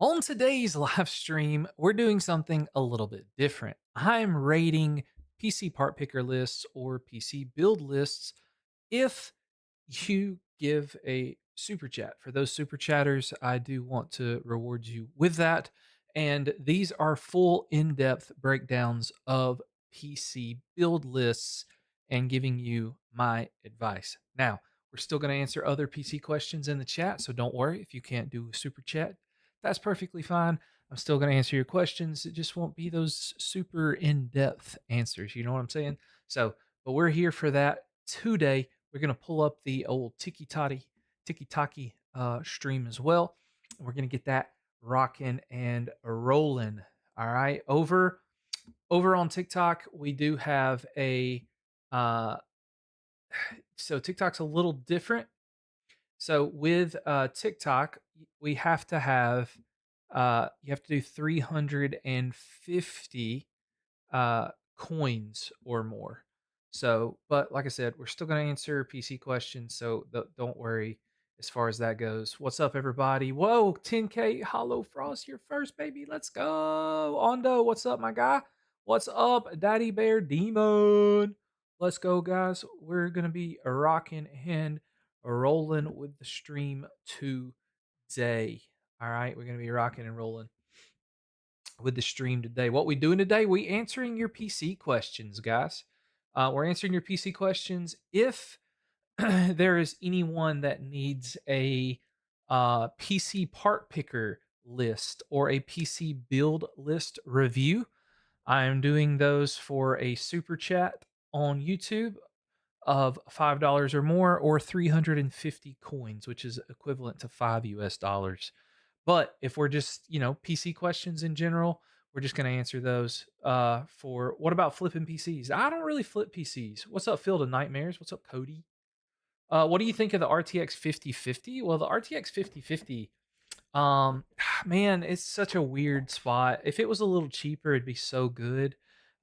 On today's live stream, we're doing something a little bit different. I'm rating PC part picker lists or PC build lists if you give a super chat. For those super chatters, I do want to reward you with that. And these are full in depth breakdowns of PC build lists and giving you my advice. Now, we're still going to answer other PC questions in the chat. So don't worry if you can't do a super chat. That's perfectly fine. I'm still going to answer your questions. It just won't be those super in depth answers. You know what I'm saying? But we're here for that today. We're going to pull up the old Tiki Taki stream as well. We're going to get that rocking and rolling. All right. Over on TikTok, we do have a uh so TikTok's a little different. So with TikTok, we have to have you have to do 350 coins or more. So, but like I said, we're still going to answer PC questions, so don't worry as far as that goes. What's up, everybody? Whoa, 10K Hollow Frost, your first baby. Let's go. Ondo, what's up, my guy? What's up, Daddy Bear Demon? Let's go, guys. We're going to be rocking and rolling with the stream today. All right, we're going to be rocking and rolling with the stream today. What we doing today? We answering your PC questions, guys. We're answering your PC questions. If there is anyone that needs a PC part picker list or a PC build list review, I am doing those for a super chat on YouTube of $5 or more, or 350 coins, which is equivalent to $5 US. But if we're just, PC questions in general, we're just going to answer those. For what about flipping PCs? I don't really flip PCs. What's up, Field of Nightmares? What's up, Cody? What do you think of the RTX 5050? Well, the RTX 5050, man, it's such a weird spot. If it was a little cheaper, it'd be so good.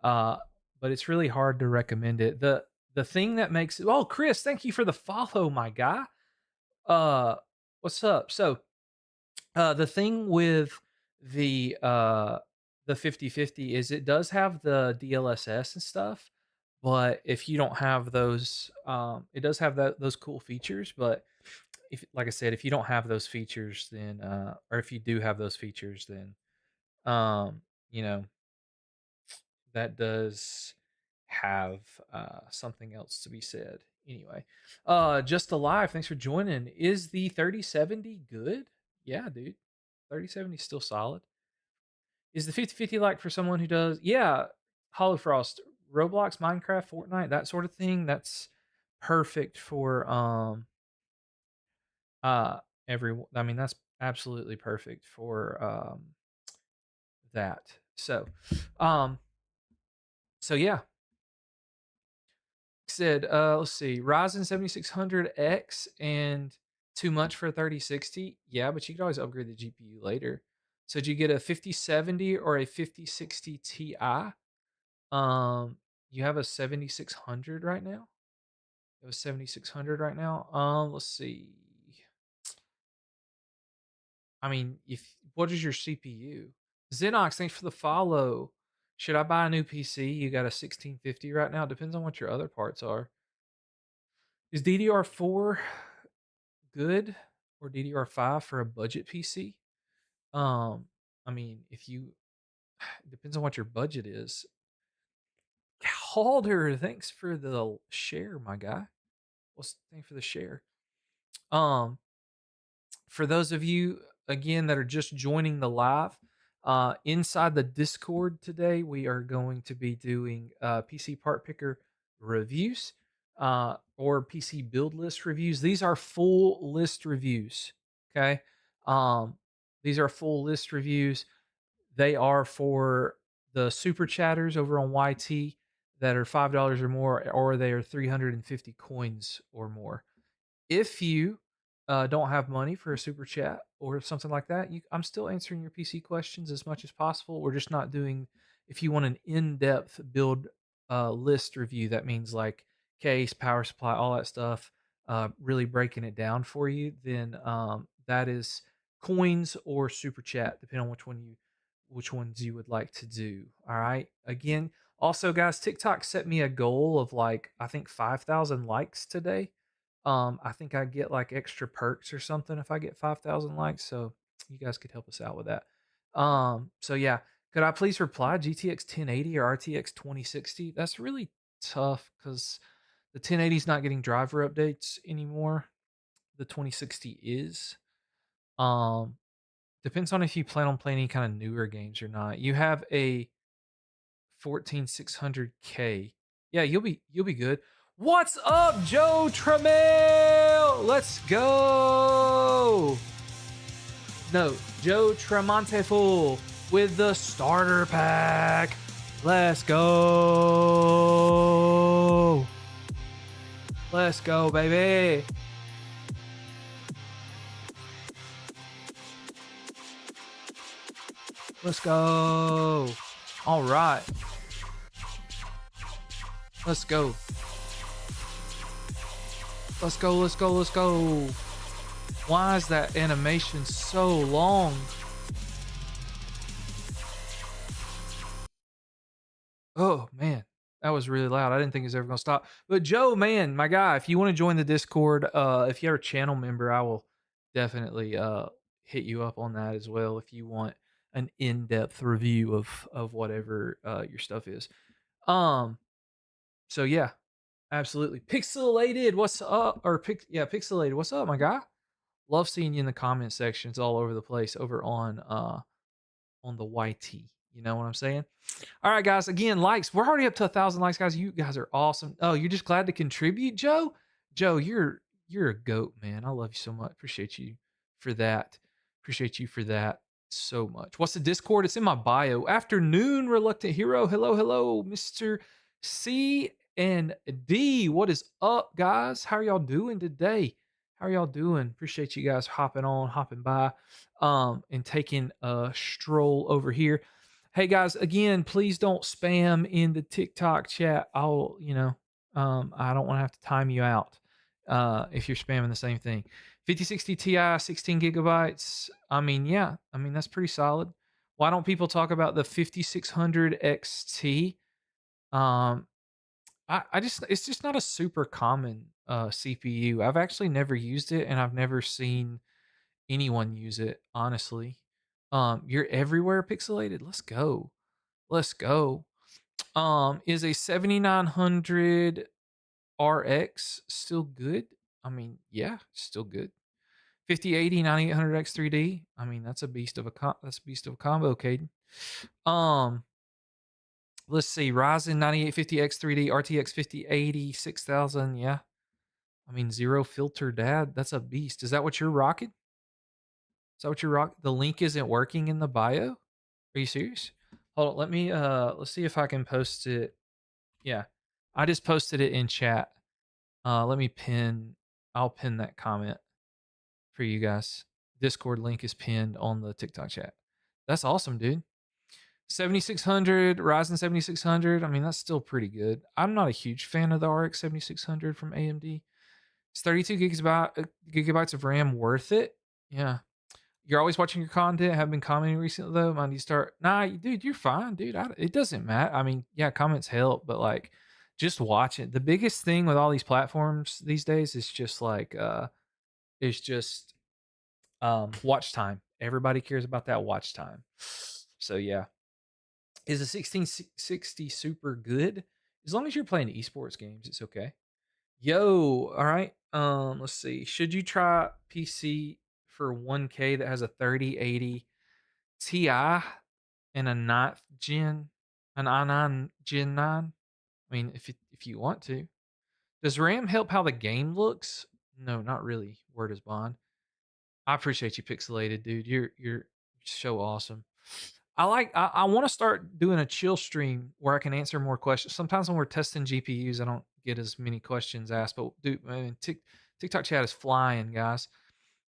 Uh, but it's really hard to recommend it. The thing that makes it, oh, Chris, thank you for the follow, my guy. Uh, what's up? So the thing with the 5050 is it does have the DLSS and stuff, but if you don't have those, it does have those cool features. But if, like I said, if you don't have those features, then or if you do have those features, then um, you know that does have something else to be said. Anyway, just alive. Thanks for joining. Is the 3070 good? Yeah, dude. 3070 is still solid. Is the 5050 like for someone who does, yeah, Hollow Frost, Roblox, Minecraft, Fortnite, that sort of thing? That's perfect for uh everyone. I mean, that's absolutely perfect for that. Um so yeah, said let's see, Ryzen 7600X and too much for a 3060. Yeah, but you could always upgrade the GPU later. So did you get a 5070 or a 5060 Ti? You have a 7600 right now? You have a 7600 right now? Let's see. I mean, if what is your CPU? Xenox, thanks for the follow. Should I buy a new PC? You got a 1650 right now. Depends on what your other parts are. Is DDR4 good or DDR5 for a budget PC? Um, I mean, if you depends on what your budget is. Calder, thanks for the share, my guy. Well, thanks for the share. Um, for those of you again that are just joining the live, inside the Discord today, we are going to be doing PC Part Picker reviews or PC build list reviews. These are full list reviews. Okay, these are full list reviews. They are for the super chatters over on YT that are $5 or more, or they are 350 coins or more. If you don't have money for a super chat or something like that, I'm still answering your PC questions as much as possible. We're just not doing. If you want an in-depth build list review, that means like case, power supply, all that stuff, really breaking it down for you. Then that is coins or super chat, depending on which ones you would like to do. All right. Again, also guys, TikTok set me a goal of like I think 5,000 likes today. I think I get like extra perks or something if I get 5,000 likes. So you guys could help us out with that. So yeah, could I please reply GTX 1080 or RTX 2060? That's really tough because the 1080 is not getting driver updates anymore. The 2060 is. Um, Depends on if you plan on playing any kind of newer games or not. You have a 14600K. Yeah, you'll be good. What's up, Joe Tremel? Let's go. No, Joe Tremonte Full with the starter pack. Let's go. Let's go, baby. Let's go. All right. Let's go. Let's go, let's go, let's go. Why is that animation so long? Oh, man. That was really loud. I didn't think it was ever going to stop. But Joe, man, my guy, if you want to join the Discord, if you're a channel member, I will definitely hit you up on that as well if you want an in-depth review of whatever your stuff is. So yeah, absolutely. Pixelated, what's up? Pixelated, what's up, my guy? Love seeing you in the comment sections all over the place over on the YT. You know what I'm saying? All right, guys. Again, likes. We're already up to 1,000 likes, guys. You guys are awesome. Oh, you're just glad to contribute, Joe? Joe, you're a goat, man. I love you so much. Appreciate you for that. Appreciate you for that so much. What's the Discord? It's in my bio. Afternoon, reluctant hero. Hello, hello, Mr. C and D. What is up, guys? How are y'all doing today? How are y'all doing? Appreciate you guys hopping on, hopping by, and taking a stroll over here. Hey guys, again, please don't spam in the TikTok chat. I don't want to have to time you out if you're spamming the same thing. 5060 Ti, 16 gigabytes. I mean, yeah, I mean, that's pretty solid. Why don't people talk about the 5600 XT? Um, it's just not a super common CPU. I've actually never used it and I've never seen anyone use it, honestly. You're everywhere pixelated. Let's go. Let's go. Is a 7900 RX still good? I mean, yeah, still good. 5080 9800X 3D. I mean, that's a beast of a combo, Caden. Let's see. Ryzen 9850X 3D, RTX 5080 6000. Yeah. I mean, zero filter dad. That's a beast. Is that what you're rocking? Is that what you're rocking? The link isn't working in the bio? Are you serious? Hold on. Let's see if I can post it. Yeah. I just posted it in chat. I'll pin that comment for you guys. Discord link is pinned on the TikTok chat. That's awesome, dude. 7600 Ryzen 7600. I mean, that's still pretty good. I'm not a huge fan of the RX 7600 from AMD. It's 32 gigabytes of RAM worth it? Yeah. You're always watching your content. Have been commenting recently though. Mind you start? Nah, dude, you're fine, dude. It doesn't matter. I mean, yeah, comments help, but like, just watch it. The biggest thing with all these platforms these days is just like, watch time. Everybody cares about that watch time. So yeah, is a 1660 super good? As long as you're playing esports games, it's okay. Yo, all right. Let's see. Should you try PC for 1K that has a 3080 Ti and a ninth gen, an i9 Gen 9? I mean, if you want to. Does RAM help how the game looks? No, not really. Word is bond. I appreciate you, Pixelated, dude. You're so awesome. I want to start doing a chill stream where I can answer more questions. Sometimes when we're testing GPUs, I don't get as many questions asked, but dude, man, TikTok chat is flying, guys.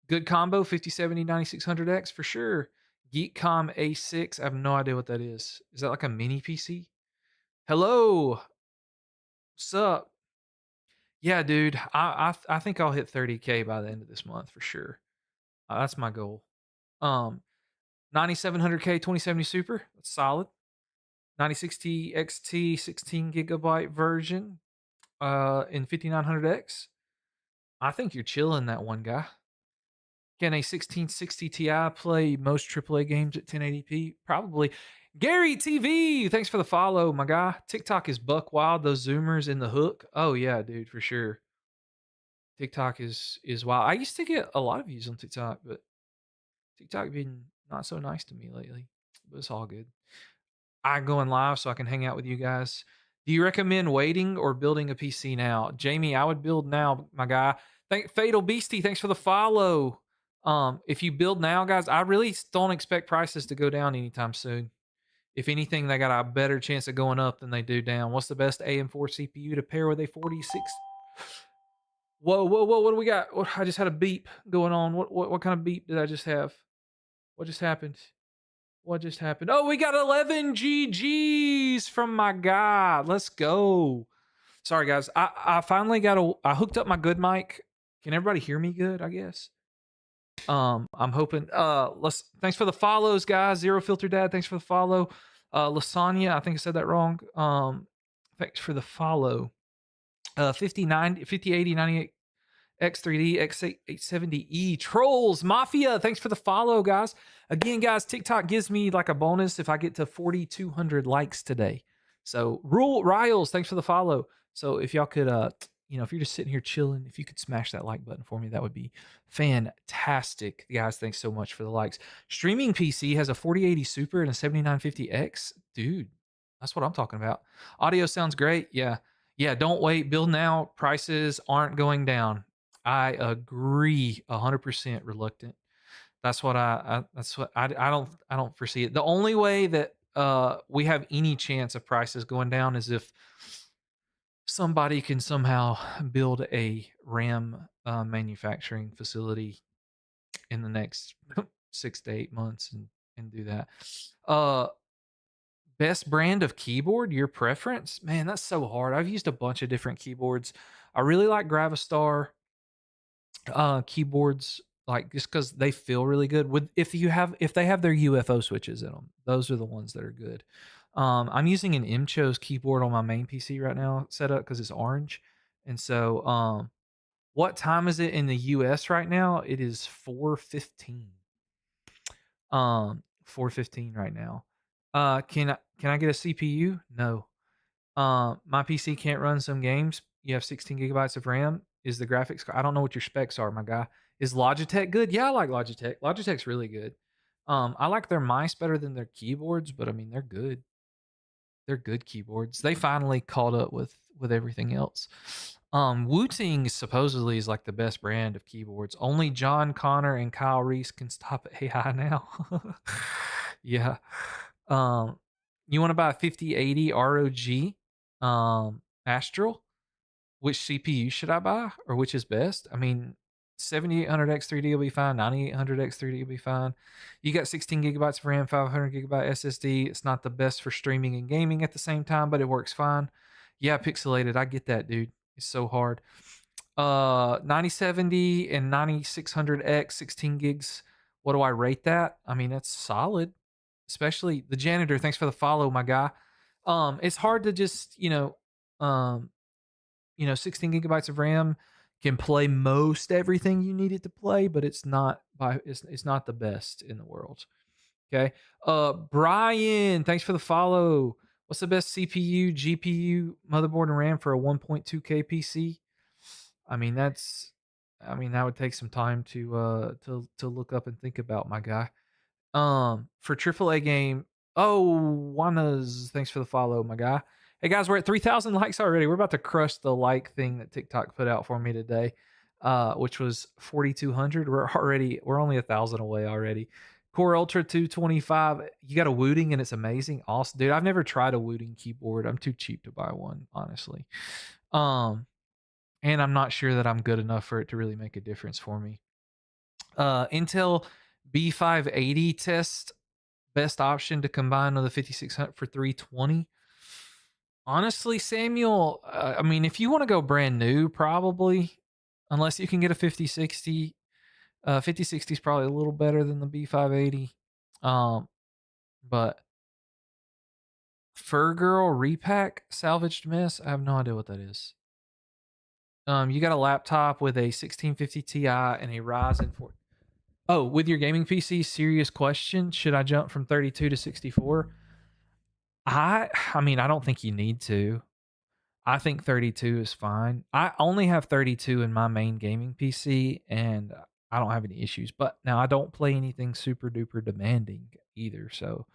Good combo, 5070 9600X for sure. GeekCom A6, I have no idea what that is. Is that like a mini PC? Hello, what's up? Yeah, dude, I think I'll hit 30K by the end of this month for sure. That's my goal. Um, 9700K 2070 Super, that's solid. 9060 XT 16 gigabyte version in 5900X. I think you're chilling that one guy. Can a 1660 Ti play most AAA games at 1080p? Probably. Gary TV, thanks for the follow, my guy. TikTok is buck wild. Those zoomers in the hook. Oh yeah, dude, for sure. TikTok is wild. I used to get a lot of views on TikTok, but TikTok been not so nice to me lately. But it's all good. I go in live so I can hang out with you guys. Do you recommend waiting or building a PC now? Jamie, I would build now, my guy. Thank Fatal Beastie, thanks for the follow. If you build now, guys, I really don't expect prices to go down anytime soon. If anything, they got a better chance of going up than they do down. What's the best AM4 CPU to pair with a 46? Whoa, whoa, whoa! What do we got? I just had a beep going on. What kind of beep did I just have? What just happened? What just happened? Oh, we got 11 GGs from my guy. Let's go. Sorry, guys. I finally I hooked up my good mic. Can everybody hear me good? I guess. I'm hoping. Thanks for the follows, guys. Zero Filter Dad, thanks for the follow. Lasagna, I think I said that wrong. Thanks for the follow. 59, 5080, 98 X3D, X870E. Trolls, Mafia, thanks for the follow, guys. Again, guys, TikTok gives me like a bonus if I get to 4,200 likes today. So, Rule Riles, thanks for the follow. So, if y'all could, if you're just sitting here chilling, if you could smash that like button for me, that would be fantastic. Guys, thanks so much for the likes. Streaming PC has a 4080 Super and a 7950X. Dude, that's what I'm talking about. Audio sounds great. Yeah. Yeah, don't wait. Build now. Prices aren't going down. I agree 100% reluctant. That's what I don't foresee it. The only way that we have any chance of prices going down is if somebody can somehow build a RAM manufacturing facility in the next 6 to 8 months and do that. Best brand of keyboard, your preference? Man, that's so hard. I've used a bunch of different keyboards. I really like Gravistar keyboards, like just because they feel really good. With if they have their UFO switches in them, those are the ones that are good. I'm using an MCHO's keyboard on my main PC right now, set up because it's orange. And so, what time is it in the US right now? It is 4:15. 4:15 right now. Can I get a CPU? No. My PC can't run some games. You have 16 gigabytes of RAM. Is the graphics? I don't know what your specs are, my guy. Is Logitech good? Yeah, I like Logitech. Logitech's really good. I like their mice better than their keyboards, but I mean they're good. They're good keyboards. They finally caught up with everything else. Wu-Ting supposedly is like the best brand of keyboards. Only John Connor and Kyle Reese can stop AI now. Yeah. You want to buy a 5080 ROG Astral? Which CPU should I buy, or which is best? I mean, 7800X3D will be fine. 9800X3D will be fine. You got 16 gigabytes of RAM, 500 gigabyte SSD. It's not the best for streaming and gaming at the same time, but it works fine. Yeah, pixelated. I get that, dude. It's so hard. 9070 and 9600X, 16 gigs. What do I rate that? I mean, that's solid. Especially the janitor. Thanks for the follow, my guy. It's hard to just, 16 gigabytes of RAM can play most everything you need it to play, but it's not the best in the world. Okay. Brian, thanks for the follow. What's the best CPU, GPU, motherboard, and RAM for a 1.2K PC? I mean, that would take some time to look up and think about, my guy. For AAA game, Juanas, thanks for the follow, my guy. Hey guys, we're at 3,000 likes already. We're about to crush the like thing that TikTok put out for me today, which was 4,200. We're only 1,000 away already. Core Ultra 225. You got a Wooting and it's amazing. Awesome, dude. I've never tried a Wooting keyboard. I'm too cheap to buy one, honestly. And I'm not sure that I'm good enough for it to really make a difference for me. Intel B580 test, best option to combine with a 5600 for 320. Honestly, Samuel, I mean, if you want to go brand new, probably, unless you can get a 5060, 5060 is probably a little better than the B580. But Fur Girl Repack Salvaged Mess, I have no idea what that is. You got a laptop with a 1650 Ti and a Ryzen 4. Oh, with your gaming PC, serious question. Should I jump from 32 to 64? I mean, I don't think you need to. I think 32 is fine. I only have 32 in my main gaming PC and I don't have any issues. But now I don't play anything super duper demanding either, so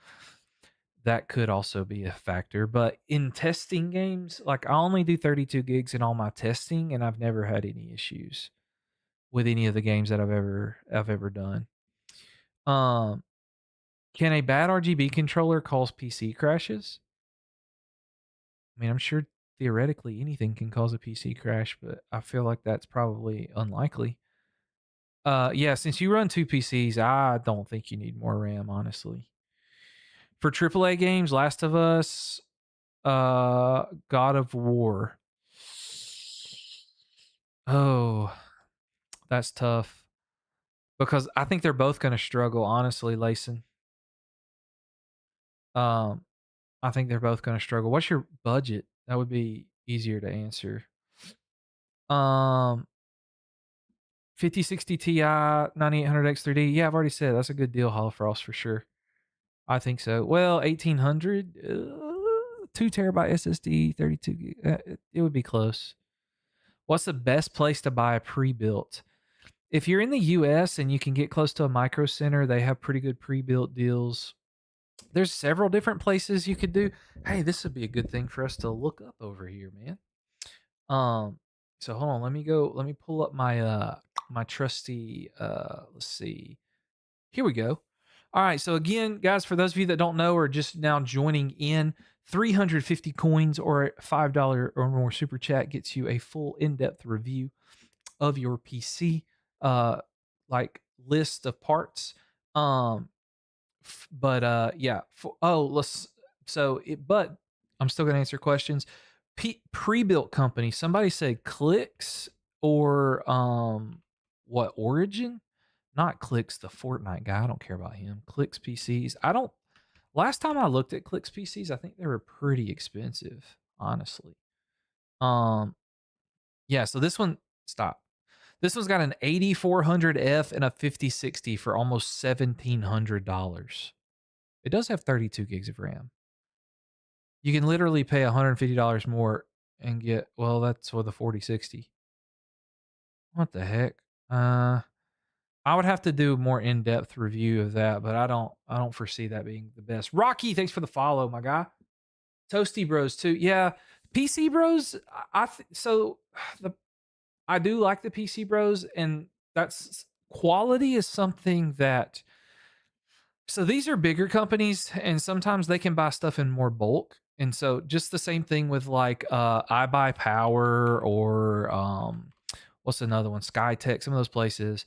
that could also be a factor. But in testing games, like I only do 32 gigs in all my testing and I've never had any issues with any of the games that I've ever done. Can a bad RGB controller cause PC crashes? I mean, I'm sure theoretically anything can cause a PC crash, but I feel like that's probably unlikely. Yeah, since you run two PCs, I don't think you need more RAM, honestly. For AAA games, Last of Us, God of War. Oh, that's tough because I think they're both going to struggle, honestly, Layson. Um, I think they're both going to struggle. What's your budget? That would be easier to answer. Um, 5060 Ti, 9800X3D. Yeah, I've already said that's a good deal, Holofrost, for sure. I think so. Well, 1800, 2 terabyte SSD, 32 gig. It would be close. What's the best place to buy a pre-built? If you're in the US and you can get close to a micro center, they have pretty good pre-built deals. There's several different places you could do. Hey, this would be a good thing for us to look up over here, man. So hold on, let me pull up my trusty let's see. Here we go. All right, so again, guys, for those of you that don't know or just now joining in, 350 coins or a $5 or more super chat gets you a full in-depth review of your PC, uh, like list of parts. Um, but yeah. Let's. But I'm still gonna answer questions. Pre-built company. Somebody said Clicks or what Origin? Not Clicks, the Fortnite guy. I don't care about him. Clicks PCs. I don't. Last time I looked at Clicks PCs, I think they were pretty expensive, honestly. Um, yeah. So this one, stop. This one's got an 8400F and a 5060 for almost $1,700. It does have 32 gigs of RAM. You can literally pay $150 more and get, well, that's with a 4060. What the heck? I would have to do a more in-depth review of that, but I don't foresee that being the best. Rocky, thanks for the follow, my guy. Toasty Bros too. Yeah, PC Bros. So I do like the PC Bros, and that's quality is something that. So these are bigger companies, and sometimes they can buy stuff in more bulk. And so just the same thing with like I Buy Power or what's another one? SkyTech, some of those places.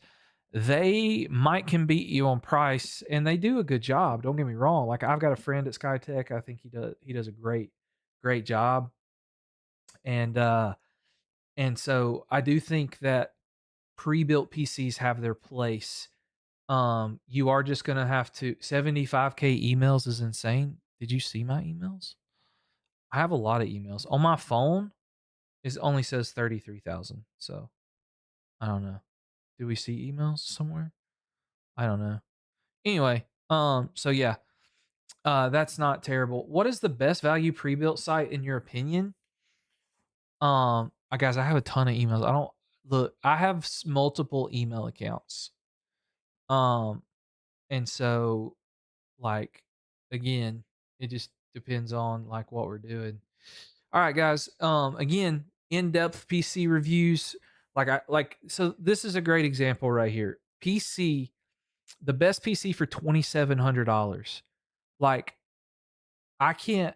They might can beat you on price and they do a good job. Don't get me wrong. Like I've got a friend at SkyTech. I think he does a great job. And so I do think that pre-built PCs have their place. You are just gonna have to 75K emails is insane. Did you see my emails? I have a lot of emails. On my phone, it only says 33,000. So I don't know. Do we see emails somewhere? I don't know. Anyway, so yeah, that's not terrible. What is the best value pre-built site in your opinion? Guys, I have a ton of emails. I don't look. I have multiple email accounts. Um, and so like again, it just depends on like what we're doing. All right, guys. Again, in-depth PC reviews. So this is a great example right here. PC, the best PC for $2,700. Like I can't.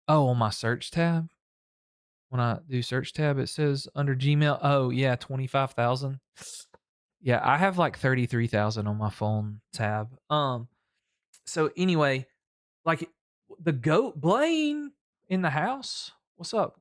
Oh, on my search tab. When I do search tab, it says under Gmail. Oh yeah, 25,000. Yeah, I have like 33,000 on my phone tab. So anyway, like the goat Blaine in the house. What's up?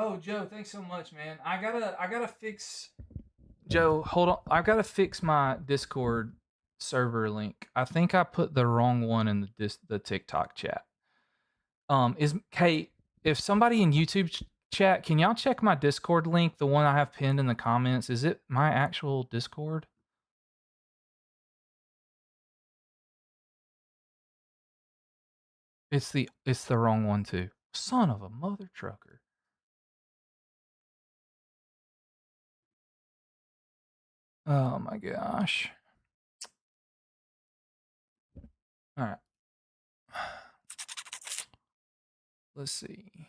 Oh, Joe, thanks so much, man. I gotta fix. Joe, hold on. I gotta fix my Discord server link. I think I put the wrong one in the TikTok chat. Is Hey, if somebody in YouTube chat, can y'all check my Discord link, the one I have pinned in the comments? Is it my actual Discord? It's the wrong one too. Son of a mother trucker. Oh my gosh. All right. Let's see.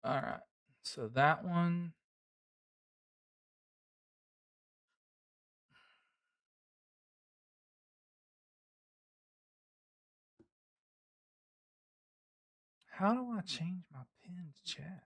All right. So that one. How do I change my pinned chat?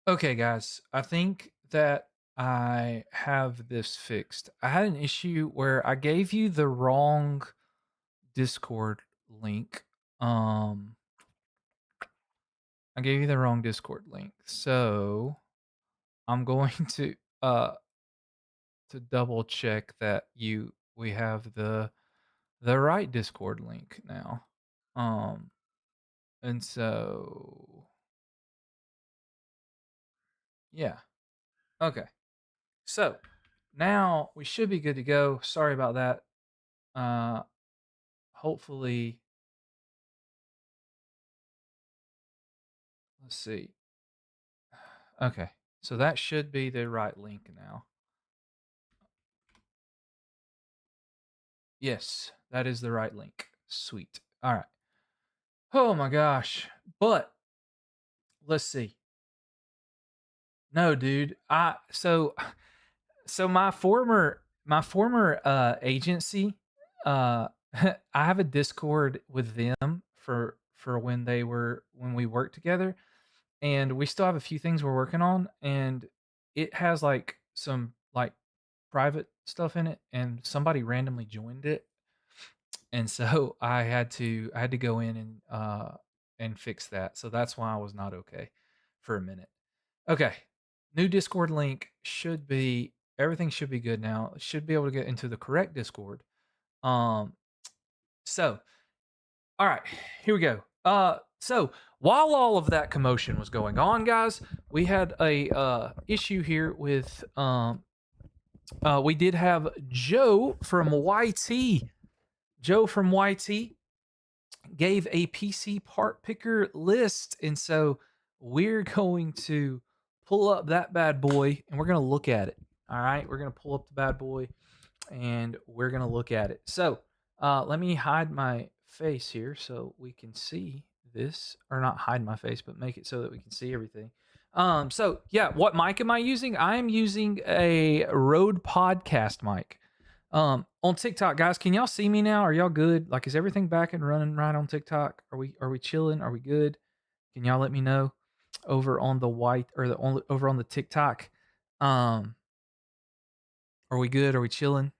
Okay, guys, I think that I have this fixed. I had an issue where I gave you the wrong Discord link. Um, I gave you the wrong Discord link. So I'm going uh to double check that we have the right Discord link now. Um and so yeah. Okay. So now we should be good to go. Sorry about that. Uh Hopefully, let's see. Okay. So that should be the right link now. Yes, that is the right link. Sweet. All right. Oh my gosh. But let's see. No, dude. So my former agency, I have a Discord with them for when we worked together, and we still have a few things we're working on, and it has like some like private stuff in it, and somebody randomly joined it, and so I had to go in and fix that. So that's why I was not okay for a minute. Okay. New Discord link should be everything should be good now. Should be able to get into the correct Discord. Um so all right, here we go. So while all of that commotion was going on, guys, we had a issue here with we did have Joe from YT. Joe from YT gave a PC part picker list, and so we're going to pull up that bad boy and we're going to look at it. All right, we're going to pull up the bad boy and we're going to look at it. So let me hide my face here so we can see this, or not hide my face, but make it so that we can see everything. So yeah, what mic am I using? I am using a Rode podcast mic. On TikTok, guys, can y'all see me now? Are y'all good? Like, is everything back and running right on TikTok? Are we chilling? Are we good? Can y'all let me know over on the white or over on the TikTok? Are we good? Are we chilling?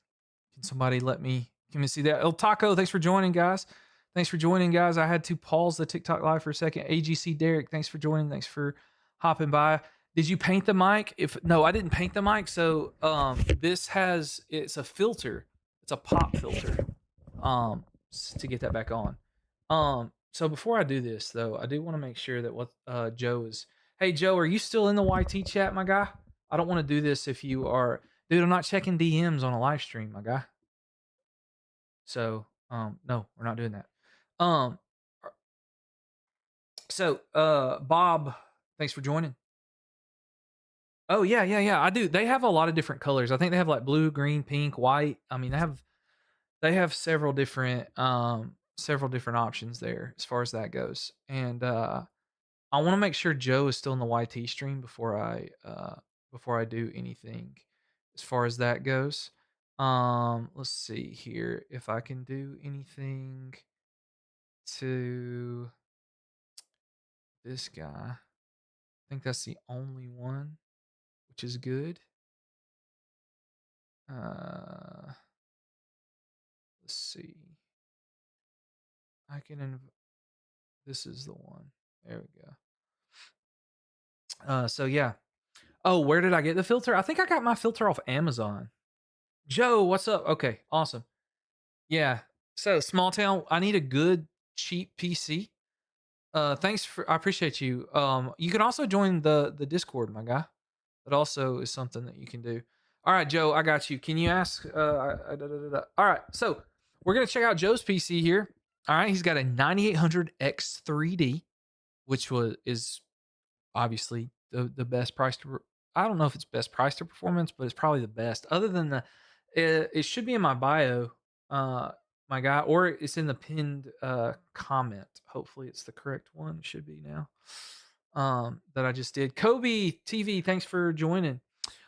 Can somebody let me see that? El Taco, thanks for joining, guys. Thanks for joining, guys. I had to pause the TikTok live for a second. AGC Derek, thanks for joining. Thanks for hopping by. Did you paint the mic? If no, I didn't paint the mic. So it's a filter. It's a pop filter. To get that back on. So before I do this though, I do want to make sure that what Joe is. Hey Joe, are you still in the YT chat, my guy? I don't want to do this if you are. Dude, I'm not checking DMs on a live stream, my guy. So, no, we're not doing that. Um, Bob, thanks for joining. Oh yeah, yeah, yeah. I do. They have a lot of different colors. I think they have like blue, green, pink, white. I mean, they have several different options there as far as that goes. And I want to make sure Joe is still in the YT stream before I do anything as far as that goes. Let's see here if I can do anything to this guy. I think that's the only one, which is good. Let's see. I can. This is the one. There we go. So yeah. Oh, where did I get the filter? I think I got my filter off Amazon. Joe, what's up? Okay, awesome. Yeah. So small town. I need a good cheap PC. Thanks for. I appreciate you. You can also join the Discord, my guy. That also is something that you can do. All right, Joe, I got you. Can you ask? All right, so we're gonna check out Joe's PC here. All right, he's got a 9800 X3D, which is obviously the best price to. I don't know if it's best price to performance, but it's probably the best. Other than it should be in my bio, my guy, or it's in the pinned comment. Hopefully, it's the correct one. It should be now. That I just did. Kobe TV, thanks for joining.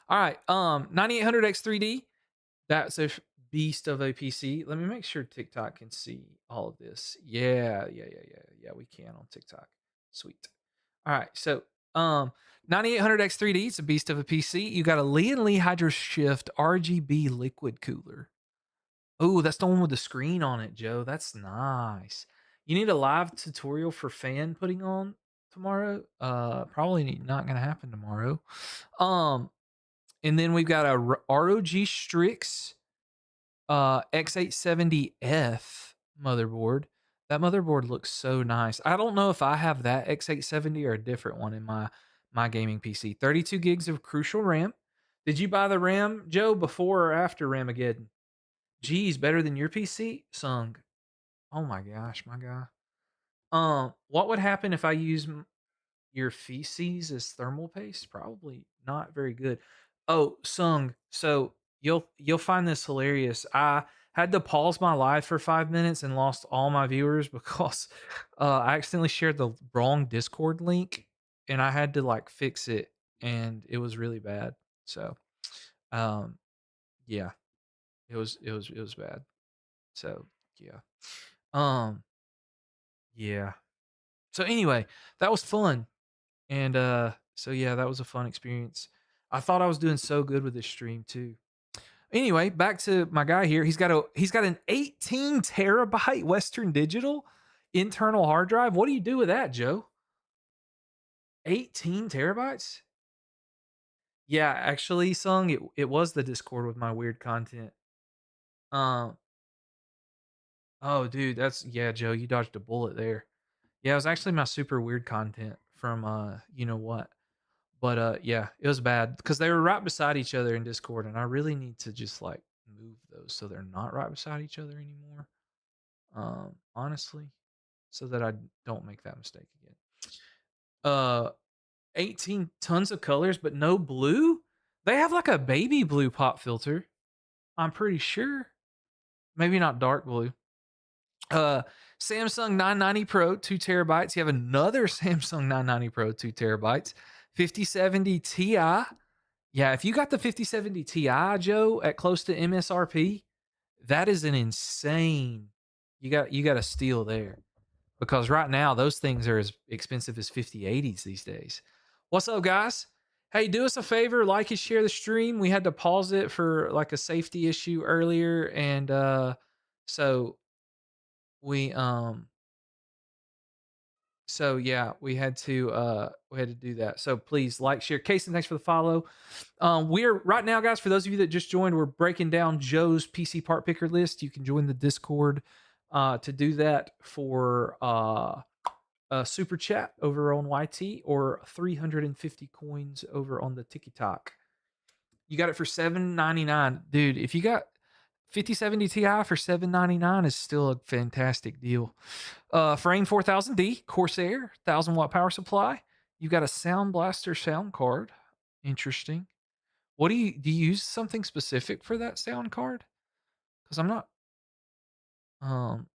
All right, 9800 X3D. That's a beast of a PC. Let me make sure TikTok can see all of this. Yeah, yeah, yeah, yeah, yeah. We can on TikTok. Sweet. All right, so 9800 X3D. It's a beast of a PC. You got a Lee and Lee Hydro Shift RGB liquid cooler. Oh, that's the one with the screen on it, Joe. That's nice. You need a live tutorial for fan putting on tomorrow. Probably not gonna happen tomorrow. And then we've got a ROG Strix X870F motherboard. That motherboard looks so nice. I don't know if I have that X870 or a different one in my gaming PC. 32 gigs of Crucial RAM. Did you buy the RAM, Joe, before or after Ramageddon? Geez, better than your PC? Sung. Oh my gosh, my guy. What would happen if I use your feces as thermal paste? Probably not very good. Oh, Sung. So you'll find this hilarious. I had to pause my live for 5 minutes and lost all my viewers because I accidentally shared the wrong Discord link and I had to like fix it and it was really bad. So um yeah, it was bad. So yeah. Um yeah. So anyway, that was fun. And so yeah, that was a fun experience. I thought I was doing so good with this stream too. Anyway, back to my guy here. He's got an 18 terabyte Western Digital internal hard drive. What do you do with that, Joe? 18 terabytes? Yeah, actually, Sung, it was the Discord with my weird content. Um, oh, dude, that's yeah, Joe, you dodged a bullet there. Yeah, it was actually my super weird content from you know what. But yeah, it was bad because they were right beside each other in Discord, and I really need to just like move those so they're not right beside each other anymore. Honestly, so that I don't make that mistake again. Uh 18 tons of colors, but no blue? They have like a baby blue pop filter. I'm pretty sure. Maybe not dark blue. Uh Samsung 990 Pro, 2 terabytes. You have another Samsung 990 Pro, 2 terabytes. 5070 Ti. Yeah, if you got the 5070 Ti, Joe, at close to MSRP, that is an insane. You got a steal there. Because right now those things are as expensive as 5080s these days. What's up, guys? Hey, do us a favor, like and share the stream. We had to pause it for like a safety issue earlier, and so we so yeah, we had to do that. So please like, share. Kason, thanks for the follow. We're right now, guys, for those of you that just joined, we're breaking down Joe's PC part picker list. You can join the Discord to do that for a super chat over on YT or 350 coins over on the TikTok. You got it for $7.99. Dude, if you got 5070 Ti for $7.99 is still a fantastic deal. Frame 4000D, Corsair, 1000 watt power supply. You got a Sound Blaster sound card. Interesting. What do you use something specific for that sound card? Because I'm not um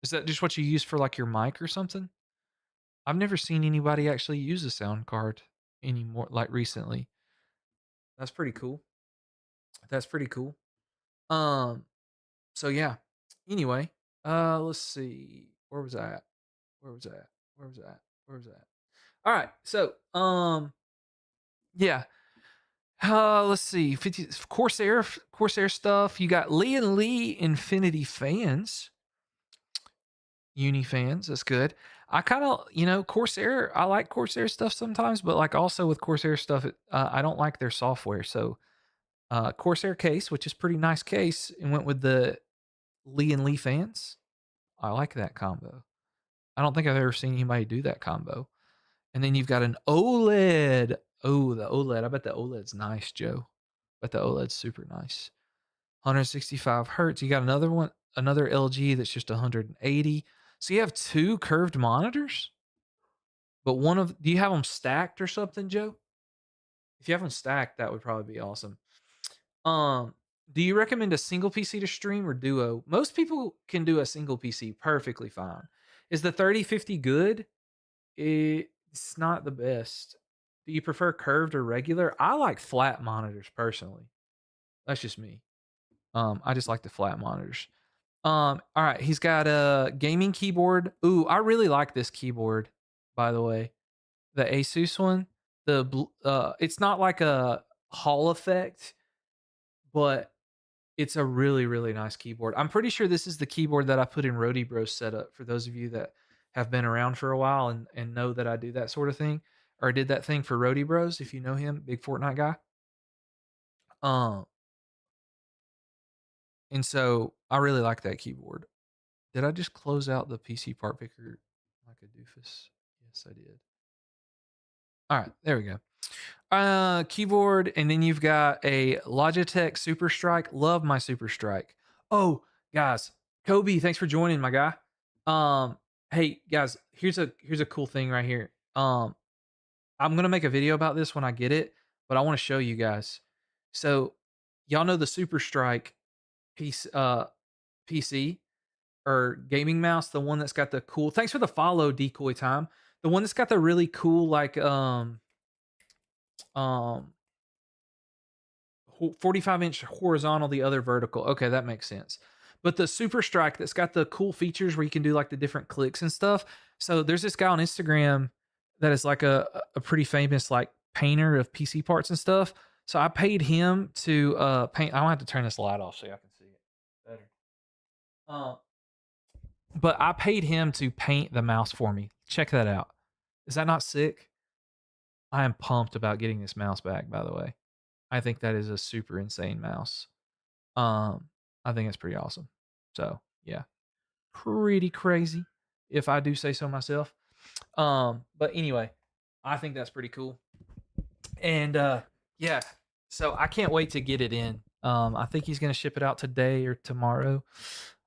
is that just what you use for like your mic or something? I've never seen anybody actually use a sound card anymore, like recently. That's pretty cool. That's pretty cool. Um, so yeah. Anyway, let's see. Where was I at? Where was I at? Where was I at? Where was I at? All right. So, yeah. Let's see. 50 Corsair stuff. You got Lee and Lee Infinity fans. Uni fans. That's good. I kind of, Corsair, I like Corsair stuff sometimes, but like also with Corsair stuff, I don't like their software. So, Corsair case, which is pretty nice case, and went with the Lee and Lee fans. I like that combo. I don't think I've ever seen anybody do that combo. And then you've got an OLED. Oh, the OLED. I bet the OLED's nice, Joe. Bet the OLED's super nice. 165 hertz. You got another one, another LG that's just 180. So you have two curved monitors, but do you have them stacked or something, Joe? If you have them stacked, that would probably be awesome. Do you recommend a single PC to stream or duo? Most people can do a single PC perfectly fine. Is the 3050 good? It's not the best. Do you prefer curved or regular? I like flat monitors personally. That's just me. I just like the flat monitors. All right, he's got a gaming keyboard. Ooh, I really like this keyboard, by the way. The Asus one. It's not like a Hall effect, but it's a really, really nice keyboard. I'm pretty sure this is the keyboard that I put in Roadie Bros setup for those of you that have been around for a while and know that I do that sort of thing, or I did that thing for Roadie Bros, if you know him, big Fortnite guy. Um, and so I really like that keyboard. Did I just close out the PC part picker like a doofus? Yes, I did. All right, there we go. Keyboard, and then you've got a Logitech Super Strike. Love my Super Strike. Oh, guys, Kobe, thanks for joining, my guy. Hey guys, here's a cool thing right here. I'm gonna make a video about this when I get it, but I want to show you guys. So, y'all know the Super Strike PC or gaming mouse, the one that's got the cool. Thanks for the follow, Decoy Time. The one that's got the really cool like um 45-inch horizontal, the other vertical. Okay, that makes sense. But the Super Strike that's got the cool features where you can do like the different clicks and stuff. So there's this guy on Instagram that is like a pretty famous like painter of PC parts and stuff. So I paid him to paint. I don't have to turn this light off so y'all can see it better. Um, but I paid him to paint the mouse for me. Check that out. Is that not sick? I am pumped about getting this mouse back, by the way. I think that is a super insane mouse. Um, I think it's pretty awesome. So yeah, pretty crazy if I do say so myself. But anyway, I think that's pretty cool. And yeah, so I can't wait to get it in. I think he's gonna ship it out today or tomorrow.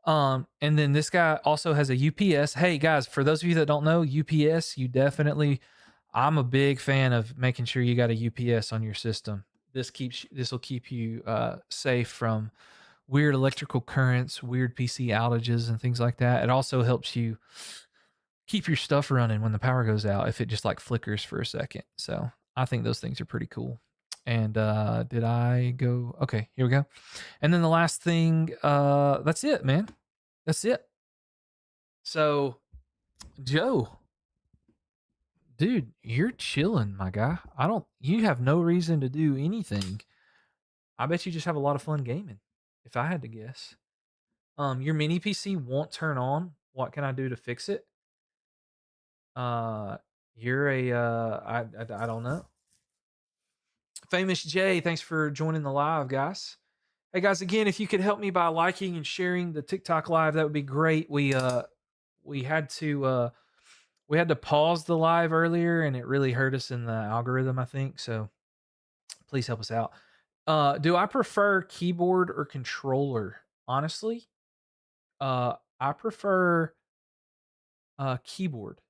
And then this guy also has a UPS. Hey guys, for those of you that don't know, UPS, you definitely I'm a big fan of making sure you got a UPS on your system. This will keep you safe from weird electrical currents, weird PC outages, and things like that. It also helps you keep your stuff running when the power goes out if it just like flickers for a second. So I think those things are pretty cool. And did I go? Okay, here we go. And then the last thing, that's it, man. That's it. So, Joe, dude, you're chilling, my guy. You have no reason to do anything. I bet you just have a lot of fun gaming, if I had to guess. Your mini PC won't turn on. What can I do to fix it? Uh, you're I don't know. Famous J, thanks for joining the live, guys. Hey guys, again, if you could help me by liking and sharing the TikTok live, that would be great. We had to pause the live earlier and it really hurt us in the algorithm, I think. So please help us out. Do I prefer keyboard or controller? Honestly, I prefer keyboard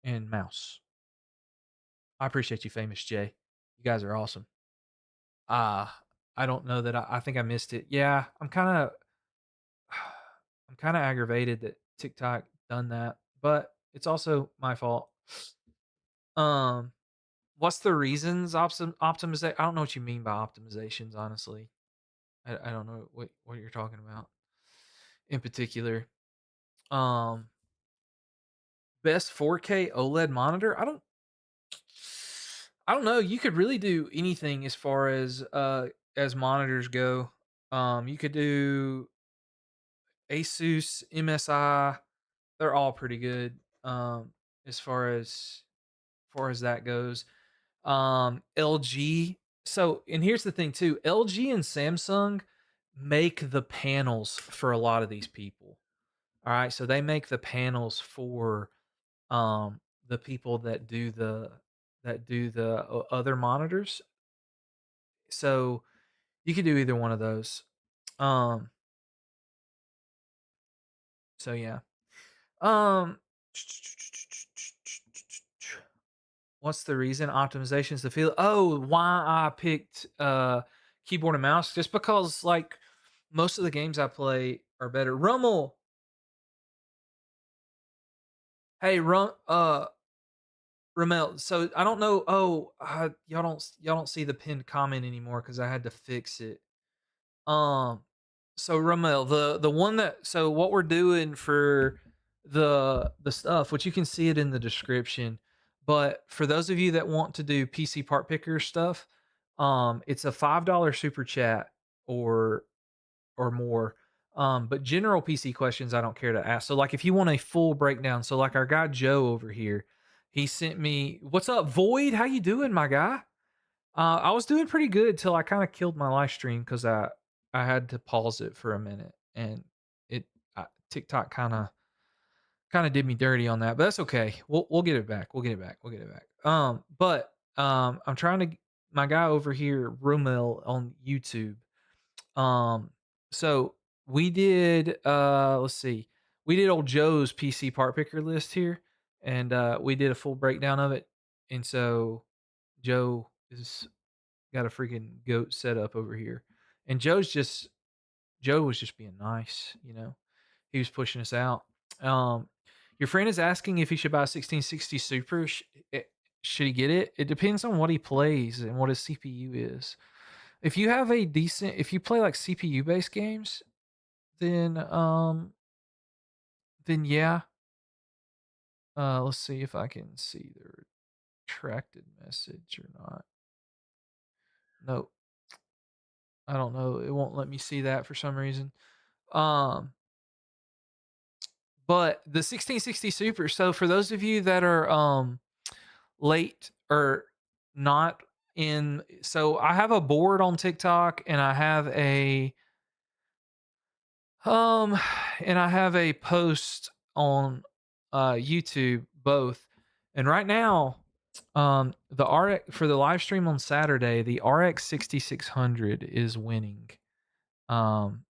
and mouse. I appreciate you, Famous J. You guys are awesome. Uh I don't know that I think I missed it. Yeah, I'm kind of aggravated that TikTok done that, but it's also my fault. Um, what's the reasons optimization? I don't know what you mean by optimizations. Honestly, I don't know what you're talking about in particular. Um, best 4K OLED monitor. I don't know. You could really do anything as monitors go. You could do Asus, MSI. They're all pretty good. As far as that goes. LG. So, and here's the thing too. LG and Samsung make the panels for a lot of these people. All right, so they make the panels for the people that do the other monitors. So, you could do either one of those. Um so yeah. Um what's the reason? Optimizations to feel. Oh, why I picked keyboard and mouse? Just because like most of the games I play are better. Rummel, hey Ramel. So I don't know. Oh, y'all don't see the pinned comment anymore because I had to fix it. Um, so Ramel, the one that so what we're doing for the stuff, which you can see it in the description, but for those of you that want to do PC part picker stuff, it's a $5 super chat or or more. But general PC questions I don't care to ask. So like if you want a full breakdown, so like our guy Joe over here, he sent me, "What's up, Void? How you doing, my guy?" I was doing pretty good till I kind of killed my live stream because I had to pause it for a minute and it TikTok kind of did me dirty on that, but that's okay. We'll get it back. We'll get it back. We'll get it back. I'm trying to my guy over here, Rumel on YouTube. Um, so we did let's see, we did old Joe's PC part picker list here, and we did a full breakdown of it. And so Joe is got a freaking goat set up over here. And Joe was just being nice, you know. He was pushing us out. Um, your friend is asking if he should buy a 1660 Super. Should he get it? It depends on what he plays and what his CPU is. If you have a decent, if you play like CPU based games, then yeah. Let's see if I can see the retracted message or not. Nope. I don't know. It won't let me see that for some reason. Um, but the 1660 Super. So for those of you that are late or not in, so I have a board on TikTok and I have a um and I have a post on YouTube both. And right now, the RX for the live stream on Saturday, the RX 6600 is winning. Um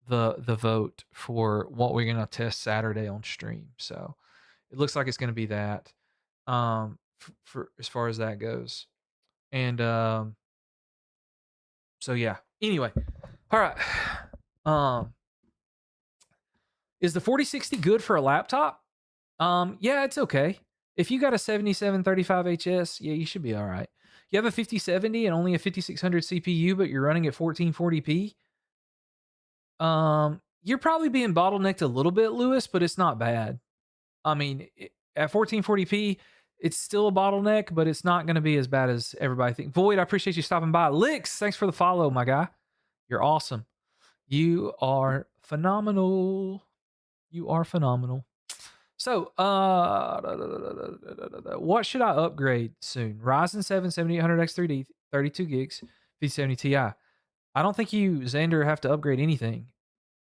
the vote for what we're gonna test Saturday on stream. So it looks like it's gonna be that. For as far as that goes. And so yeah. Anyway, all right. Um, is the 4060 good for a laptop? Yeah, it's okay. If you got a 7735 HS, yeah, you should be all right. You have a 5070 and only a 5600 CPU, but you're running at 1440p. You're probably being bottlenecked a little bit, Lewis, but it's not bad. I mean, at 1440p, it's still a bottleneck, but it's not going to be as bad as everybody thinks. Void, I appreciate you stopping by. Licks, thanks for the follow, my guy. You're awesome. You are phenomenal. You are phenomenal. So, what should I upgrade soon? Ryzen 7 7800X 3D, 32 gigs, 5070 Ti. I don't think you, Xander, have to upgrade anything.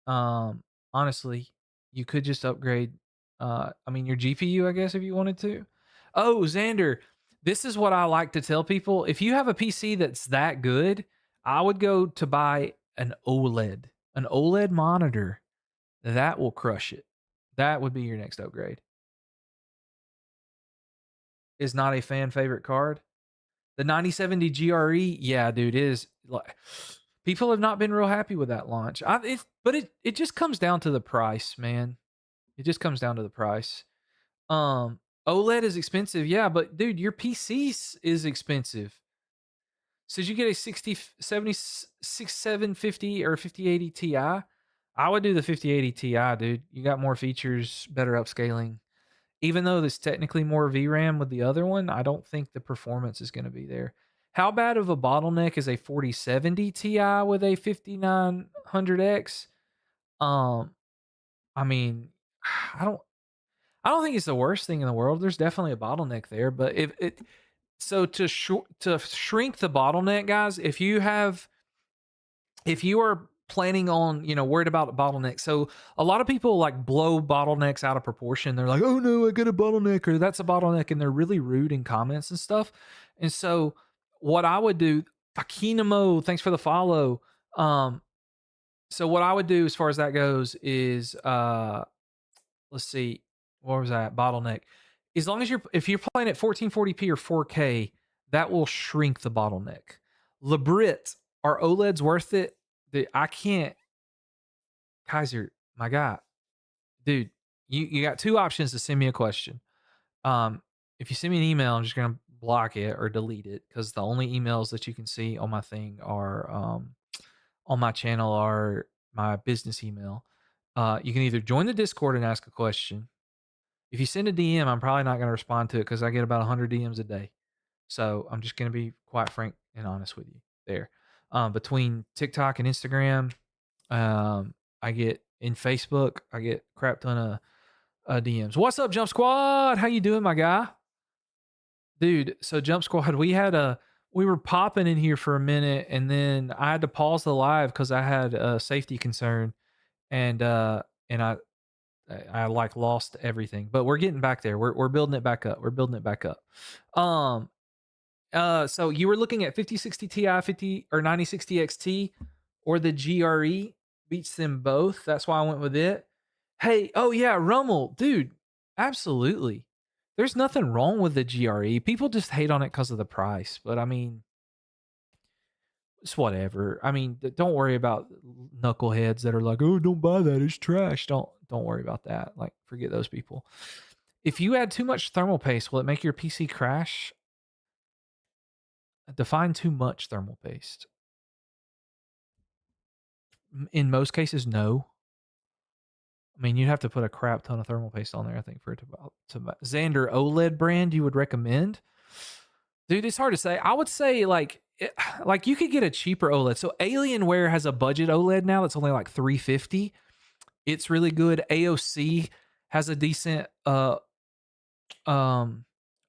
Honestly, you could just upgrade. I mean, your GPU, I guess, if you wanted to. Oh, Xander, this is what I like to tell people. If you have a PC that's that good, I would go to buy an OLED monitor. That will crush it. That would be your next upgrade. Is not a fan favorite card. The 9070 GRE, yeah, dude, is like people have not been real happy with that launch. But it just comes down to the price, man. It just comes down to the price. OLED is expensive, yeah, but dude, your PC is expensive. So did you get a 60 70 6750 or 5080 Ti? I would do the 5080 Ti, dude. You got more features, better upscaling. Even though there's technically more VRAM with the other one, I don't think the performance is going to be there. How bad of a bottleneck is a 4070 Ti with a 5900X? Um, I mean, I don't I don't think it's the worst thing in the world. There's definitely a bottleneck there, but if it so to shrink the bottleneck, guys, if you are planning on, worried about bottlenecks. So a lot of people like blow bottlenecks out of proportion. They're like, "Oh no, I got a bottleneck," or "That's a bottleneck," and they're really rude in comments and stuff. And so what I would do, Akinamo, thanks for the follow. So what I would do as far as that goes is let's see, what was that bottleneck? As long as if you're playing at 1440p or 4K, that will shrink the bottleneck. Labrit, are OLEDs worth it? I can't, Kaiser, my guy, dude. You got two options to send me a question. If you send me an email, I'm just gonna block it or delete it because the only emails that you can see on my thing are on my channel are my business email. You can either join the Discord and ask a question. If you send a DM, I'm probably not going to respond to it because I get about 100 DMs a day. So I'm just going to be quite frank and honest with you there. Between TikTok and Instagram, I get in Facebook, I get a crap ton of DMs. What's up, Jump Squad? How you doing, my guy? Dude, so Jump Squad, we were popping in here for a minute and then I had to pause the live because I had a safety concern and I like lost everything, but we're getting back there. We're building it back up. We're building it back up. So you were looking at 5060 Ti, 50 or 9060 XT, or the GRE beats them both. That's why I went with it. Hey, oh yeah, Rummel, dude, absolutely. There's nothing wrong with the GRE. People just hate on it because of the price, but I mean, it's whatever. I mean, don't worry about knuckleheads that are like, "Oh, don't buy that. It's trash." Don't worry about that. Like, forget those people. If you add too much thermal paste, will it make your PC crash? Define too much thermal paste. In most cases, no. I mean, you'd have to put a crap ton of thermal paste on there, I think, for it to Xander OLED brand you would recommend. Dude, it's hard to say. I would say like like you could get a cheaper OLED. So Alienware has a budget OLED now that's only like 350. It's really good. AOC has a decent um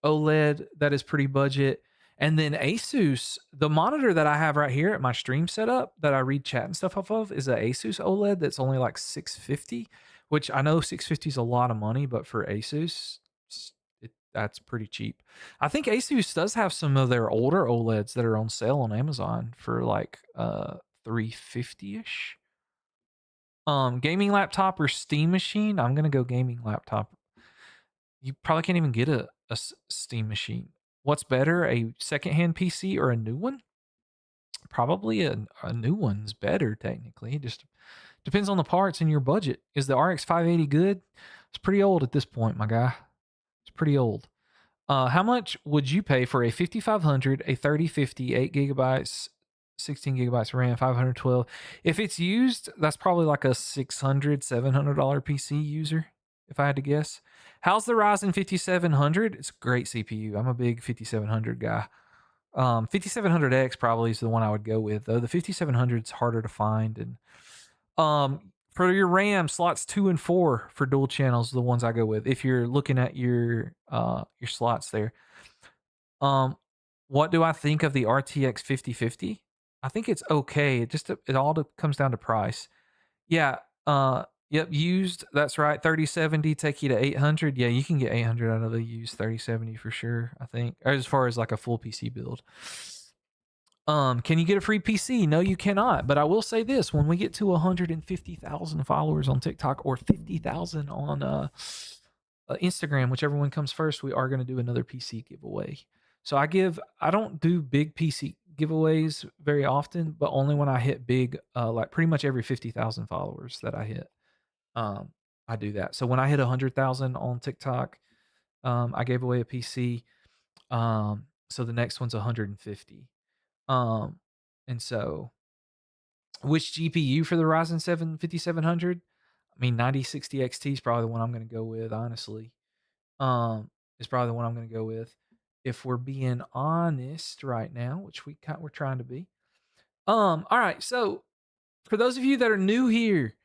OLED that is pretty budget. And then Asus, the monitor that I have right here at my stream setup that I read chat and stuff off of is a Asus OLED that's only like 650, which I know 650 is a lot of money, but for Asus, that's pretty cheap. I think Asus does have some of their older OLEDs that are on sale on Amazon for like 350ish. Gaming laptop or Steam machine? I'm gonna go gaming laptop. You probably can't even get a Steam machine. What's better, a secondhand PC or a new one? Probably a new one's better technically. It just depends on the parts and your budget. Is the RX 580 good? It's pretty old at this point, my guy. It's pretty old. How much would you pay for a 5500, a 3050, 8 gigabytes, 16 gigabytes RAM, 512? If it's used, that's probably like a $600, $700 PC user, if I had to guess. How's the Ryzen 5700? It's a great CPU. I'm a big 5700 guy. 5700X probably is the one I would go with, though. The 5700 is harder to find. And for your RAM, slots 2 and 4 for dual channels, the ones I go with. If you're looking at your slots there. What do I think of the RTX 5050? I think it's okay. It all comes down to price. Yeah. Yep. Used. That's right. 3070 take you to 800. Yeah, you can get 800 out of the used 3070 for sure. I think, as far as like a full PC build. Can you get a free PC? No, you cannot. But I will say this: when we get to 150,000 followers on TikTok or 50,000 on Instagram, whichever one comes first, we are going to do another PC giveaway. So I don't do big PC giveaways very often, but only when I hit big, like pretty much every 50,000 followers that I hit. I do that. So when I hit 100,000 on TikTok, I gave away a PC. So the next one's 150. And so which GPU for the Ryzen 7 5700? I mean, 9060 XT is probably the one I'm going to go with, honestly. Is probably the one I'm going to go with. If we're being honest right now, which we're trying to be. All right. So for those of you that are new here,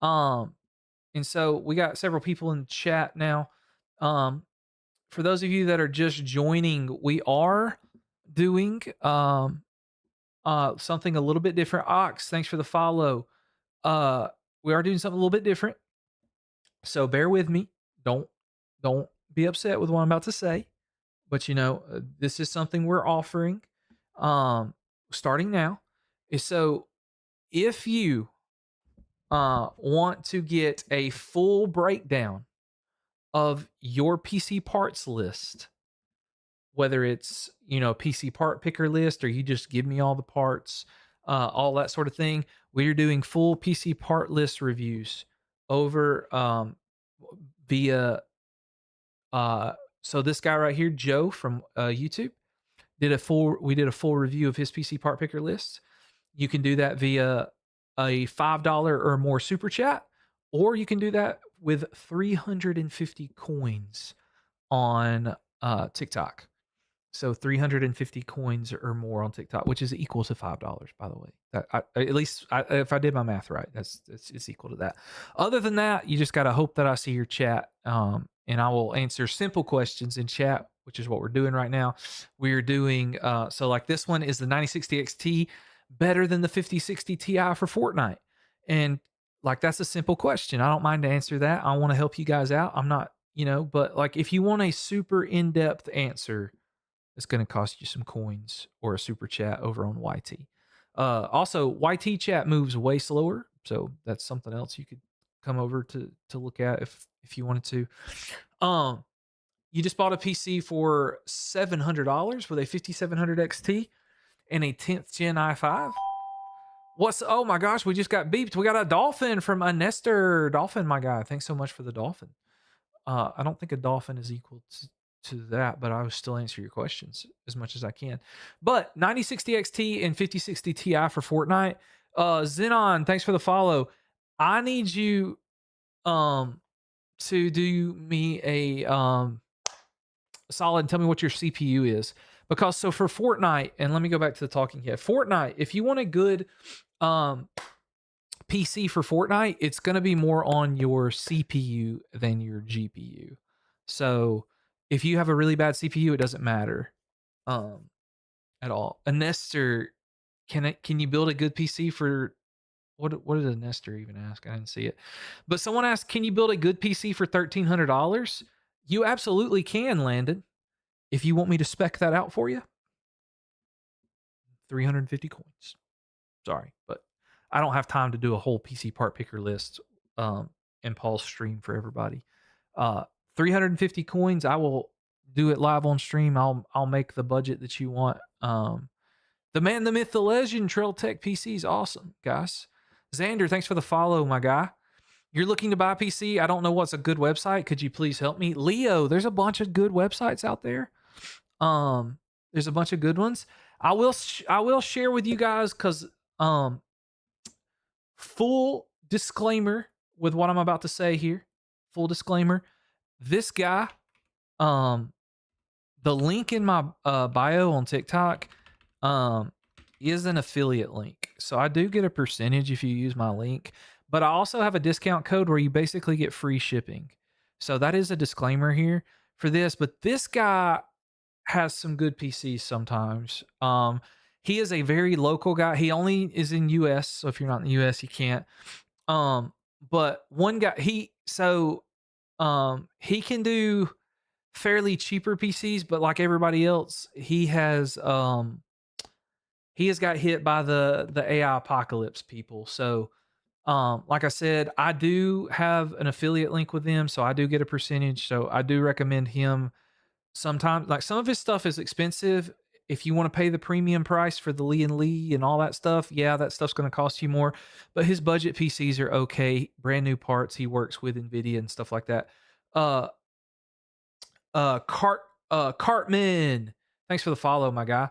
and so we got several people in chat now. For those of you that are just joining, we are doing something a little bit different. Ox, thanks for the follow. We are doing something a little bit different. So bear with me. Don't be upset with what I'm about to say. But this is something we're offering starting now. So if you want to get a full breakdown of your PC parts list, whether it's PC part picker list or you just give me all the parts, all that sort of thing, we're doing full PC part list reviews over via so this guy right here, Joe from YouTube, we did a full review of his PC part picker list. You can do that via a $5 or more super chat, or you can do that with 350 coins on TikTok. So 350 coins or more on TikTok, which is equal to $5, by the way. At least if I did my math right, it's equal to that. Other than that, you just got to hope that I see your chat, and I will answer simple questions in chat, which is what we're doing right now. We're doing so like this one is the 9060 XT better than the 5060 Ti for Fortnite, and like that's a simple question. I don't mind to answer that. I want to help you guys out. I'm not, but like if you want a super in-depth answer, it's going to cost you some coins or a super chat over on YT. Also, YT chat moves way slower, so that's something else you could come over to look at if you wanted to. You just bought a PC for $700 with a 5700 XT and a 10th gen i5. Oh my gosh, we just got beeped. We got a dolphin from a Nestor dolphin, my guy. Thanks so much for the dolphin. I don't think a dolphin is equal to that, but I will still answer your questions as much as I can. But 9060 XT and 5060 Ti for Fortnite. Xenon, thanks for the follow. I need you to do me a solid and tell me what your CPU is. Because so for Fortnite, and let me go back to the talking head. Fortnite, if you want a good um PC for Fortnite, it's going to be more on your CPU than your GPU. So if you have a really bad CPU, it doesn't matter um at all. A Nester, can you build a good PC for what did a Nester even ask? I didn't see it. But someone asked, can you build a good PC for $1,300? You absolutely can, Landon. If you want me to spec that out for you, 350 coins. Sorry, but I don't have time to do a whole PC part picker list um, and pause stream for everybody. 350 coins, I will do it live on stream. I'll make the budget that you want. The man, the myth, the legend, Trail Tech PC is awesome, guys. Xander, thanks for the follow, my guy. You're looking to buy a PC. I don't know what's a good website. Could you please help me? Leo, there's a bunch of good websites out there. There's a bunch of good ones. I will share with you guys because full disclaimer with what I'm about to say here. Full disclaimer. This guy, the link in my bio on TikTok is an affiliate link. So I do get a percentage if you use my link, but I also have a discount code where you basically get free shipping. So that is a disclaimer here for this, but this guy has some good PCs sometimes. He is a very local guy. He only is in US, so if you're not in the US, you can't. But one guy he can do fairly cheaper PCs, but like everybody else, he has got hit by the AI apocalypse people. So like I said, I do have an affiliate link with them, so I do get a percentage. So I do recommend him sometimes. Like some of his stuff is expensive. If you want to pay the premium price for the Lee and Lee and all that stuff, yeah, that stuff's going to cost you more. But his budget PCs are okay, brand new parts. He works with Nvidia and stuff like that. Uh, Cartman, thanks for the follow, my guy.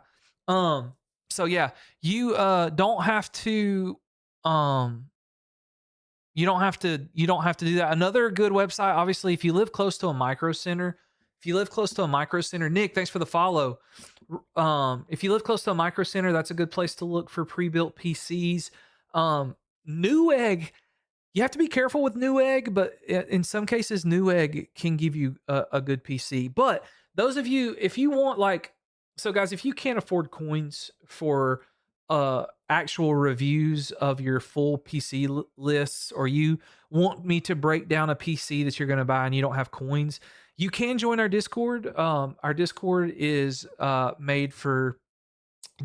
So yeah, you don't have to um you don't have to do that. Another good website, obviously, if you live close to a micro center, Nick, thanks for the follow. If you live close to a micro center, that's a good place to look for pre-built PCs. Newegg, you have to be careful with Newegg, but in some cases, Newegg can give you a good PC. But those of you, if you want so guys, if you can't afford coins for actual reviews of your full PC lists, or you want me to break down a PC that you're going to buy and you don't have coins, you can join our Discord. Our Discord is made for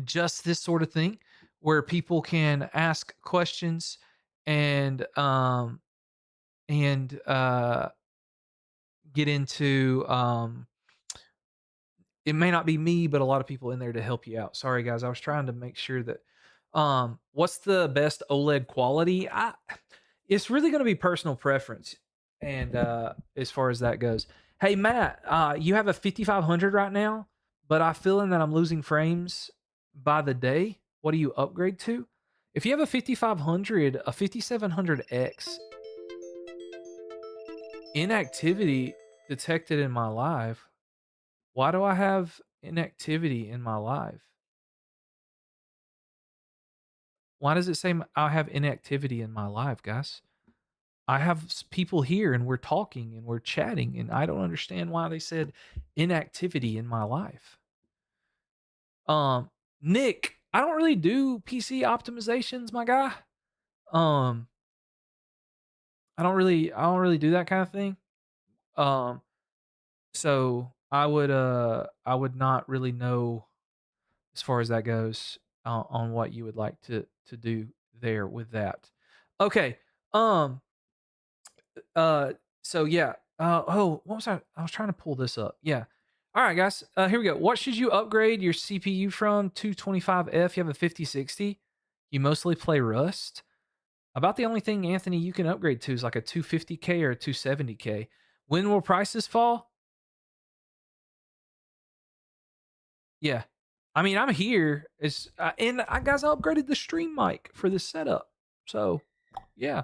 just this sort of thing, where people can ask questions and get into it may not be me, but a lot of people in there to help you out. Sorry guys, I was trying to make sure that what's the best OLED quality? It's really going to be personal preference, and as far as that goes. Hey Matt, you have a 5500 right now, but I feel that I'm losing frames by the day. What do you upgrade to? If you have a 5500, a 5700X, inactivity detected in my live. Why do I have inactivity in my live? Why does it say I have inactivity in my live, guys? I have people here and we're talking and we're chatting, and I don't understand why they said inactivity in my life. Nick, I don't really do PC optimizations, my guy. I don't really do that kind of thing. So I would not really know as far as that goes on what you would like to do there with that. Okay. Um. So yeah. What was I was trying to pull this up. Yeah. All right, guys. Here we go. What should you upgrade your CPU from? 225F. You have a 5060. You mostly play Rust. About the only thing, Anthony, you can upgrade to is like a 250K or a 270K. When will prices fall? Yeah. I mean, I'm here. And I guys, I upgraded the stream mic for this setup. So, yeah.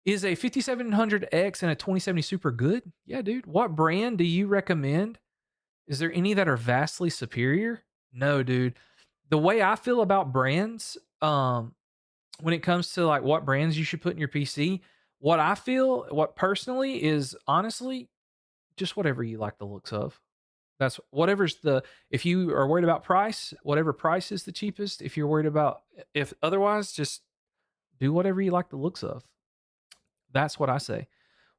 Is a 5700X and a 2070 Super good? Yeah, dude. What brand do you recommend? Is there any that are vastly superior? No, dude. The way I feel about brands, when it comes to like what brands you should put in your PC, what personally is honestly just whatever you like the looks of. That's whatever's the if you are worried about price, whatever price is the cheapest. If you're worried about if otherwise, just do whatever you like the looks of. That's what I say.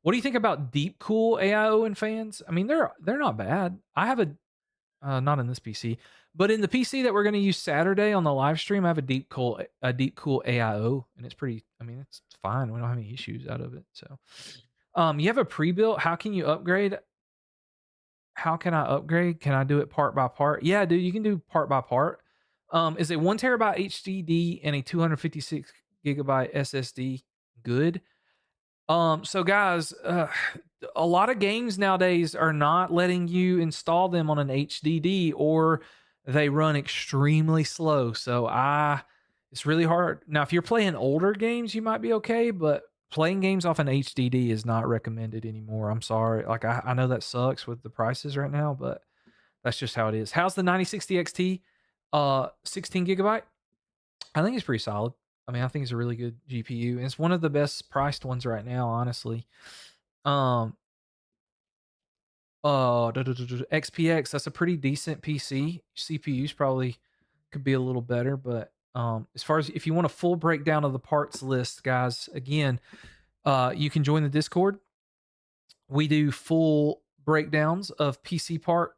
What do you think about deep cool AIO and fans? I mean, they're not bad. I have a not in this PC, but in the PC that we're going to use Saturday on the live stream, I have a deep cool AIO, and it's pretty. I mean, it's fine. We don't have any issues out of it. So, you have a pre-built. How can you upgrade? How can I upgrade? Can I do it part by part? Yeah, dude, you can do part by part. Is a 1 terabyte HDD and a 256 gigabyte SSD good? So guys, a lot of games nowadays are not letting you install them on an HDD or they run extremely slow. So it's really hard. Now, if you're playing older games, you might be okay, but playing games off an HDD is not recommended anymore. I'm sorry. Like I know that sucks with the prices right now, but that's just how it is. How's the 9060 XT? 16 gigabyte? I think it's pretty solid. I mean, I think it's a really good GPU. And it's one of the best priced ones right now, honestly. Um, XPX, that's a pretty decent PC. CPU's probably could be a little better, but as far as if you want a full breakdown of the parts list, guys, again, you can join the Discord. We do full breakdowns of PC part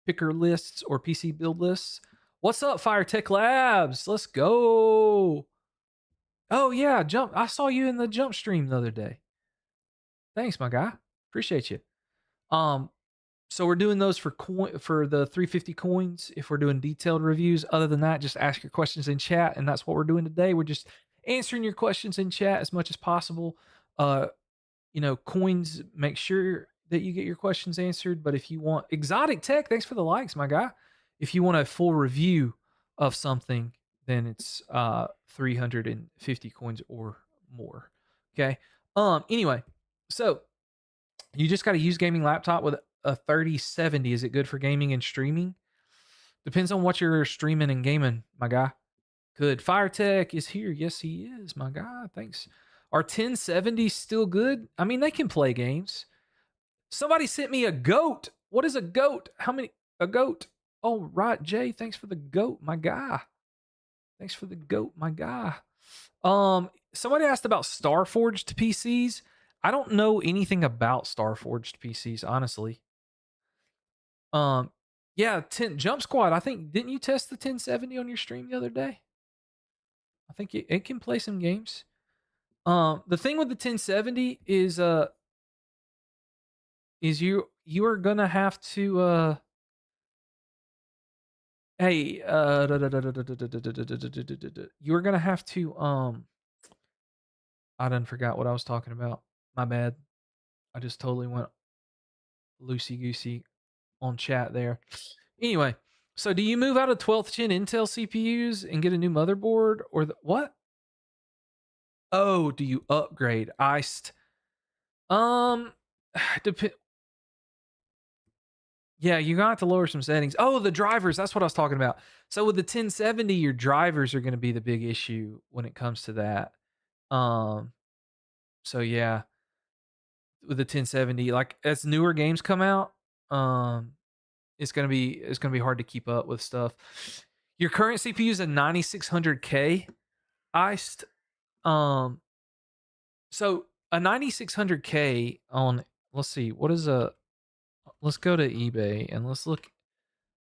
picker lists or PC build lists. What's up, Fire Tech Labs? Let's go. Oh yeah, jump. I saw you in the jump stream the other day. Thanks, my guy. Appreciate you. Um, so we're doing those for the 350 coins. If we're doing detailed reviews, other than that, just ask your questions in chat, and that's what we're doing today. We're just answering your questions in chat as much as possible. Coins, make sure that you get your questions answered. But if you want exotic tech, thanks for the likes, my guy. If you want a full review of something, then it's 350 coins or more. Okay. Anyway, so you just got to use gaming laptop with a 3070. Is it good for gaming and streaming? Depends on what you're streaming and gaming, my guy. Good. FireTech is here. Yes, he is, my guy. Thanks. Are 1070s still good? I mean, they can play games. Somebody sent me a goat. What is a goat? How many? A goat. Oh, right, Jay. Thanks for the goat, my guy. Thanks for the goat, my guy. Somebody asked about Starforged PCs. I don't know anything about Starforged PCs, honestly. Yeah, Jump Squad. I think didn't you test the 1070 on your stream the other day? I think it can play some games. The thing with the 1070 is you are gonna have to hey you're gonna have to I done forgot what I was talking about. My bad. I just totally went loosey goosey on chat there. Anyway, so do you move out of 12th gen Intel CPUs and get a new motherboard or what? Oh, do you upgrade? Iced. Dep- yeah, you're gonna have to lower some settings. Oh, the drivers. That's what I was talking about. So with the 1070, your drivers are going to be the big issue when it comes to that. So yeah, with the 1070, like as newer games come out, it's gonna be hard to keep up with stuff. Your current CPU is a 9600K iced. So a 9600K on let's see, what is a let's go to eBay and let's look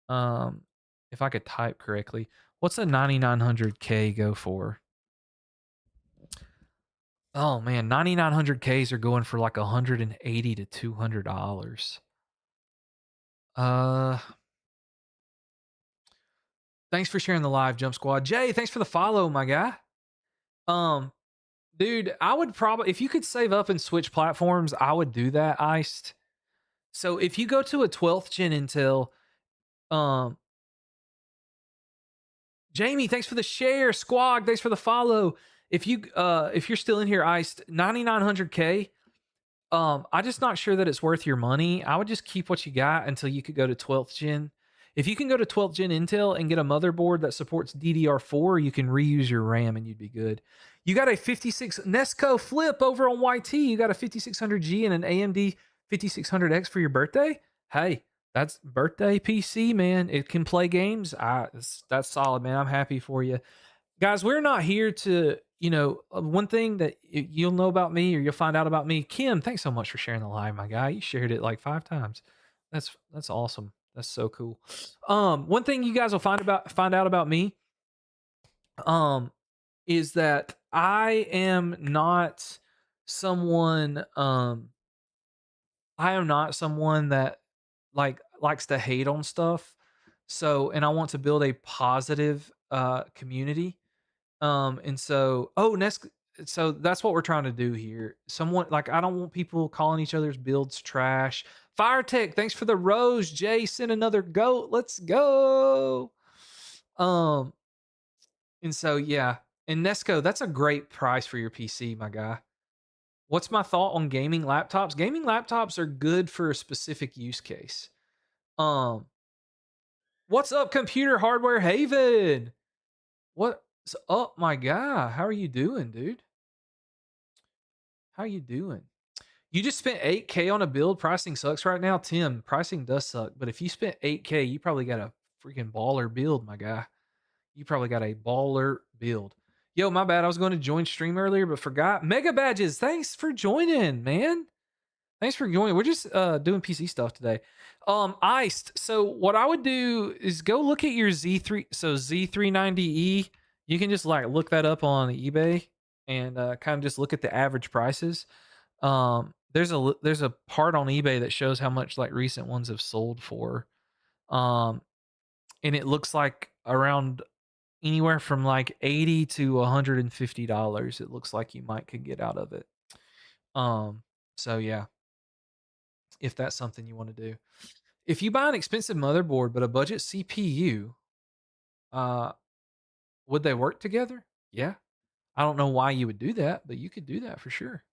if I could type correctly. What's a 9900K go for? Oh man, 9900Ks are going for like $180 to $200. Uh Thanks for sharing the live, Jump Squad. Jay, thanks for the follow, my guy. Dude, I would probably if you could save up and switch platforms, I would do that, iced. So if you go to a 12th gen Intel, um Jamie, thanks for the share. Squawk, thanks for the follow. If you're still in here, iced 9900K, I'm just not sure that it's worth your money. I would just keep what you got until you could go to 12th gen. If you can go to 12th gen Intel and get a motherboard that supports DDR4, you can reuse your RAM and you'd be good. You got a 56 Nesco flip over on YT. You got a 5600G and an AMD 5600X for your birthday. Hey, that's birthday PC, man. It can play games. That's solid, man. I'm happy for you. Guys, we're not here to, one thing that you'll know about me or you'll find out about me. Kim, thanks so much for sharing the live, my guy. You shared it like 5 times. That's awesome. That's so cool. One thing you guys will find out about me, is that I am not someone, that likes to hate on stuff. So, and I want to build a positive community. And so, so that's what we're trying to do here. Someone like, I don't want people calling each other's builds trash. Firetech, thanks for the rose. Jay sent another goat. Let's go. Um, and so yeah, and Nesco, that's a great price for your PC, my guy. What's my thought on gaming laptops? Gaming laptops are good for a specific use case. Um, what's up, Computer Hardware Haven? What's up, my guy? How are you doing, dude? How you doing? You just spent 8K on a build. Pricing sucks right now. Tim, pricing does suck, but if you spent 8K, you probably got a freaking baller build, my guy. You probably got a baller build. Yo, my bad. I was going to join stream earlier, but forgot. Mega badges. Thanks for joining, man. Thanks for joining. We're just doing PC stuff today. Iced. So what I would do is go look at your Z3. So Z390E. You can just like look that up on eBay and kind of just look at the average prices. There's a part on eBay that shows how much like recent ones have sold for. And it looks like around anywhere from like $80 to $150. It looks like you could get out of it. So yeah, if that's something you want to do. If you buy an expensive motherboard but a budget CPU, would they work together? Yeah. I don't know why you would do that, but you could do that for sure.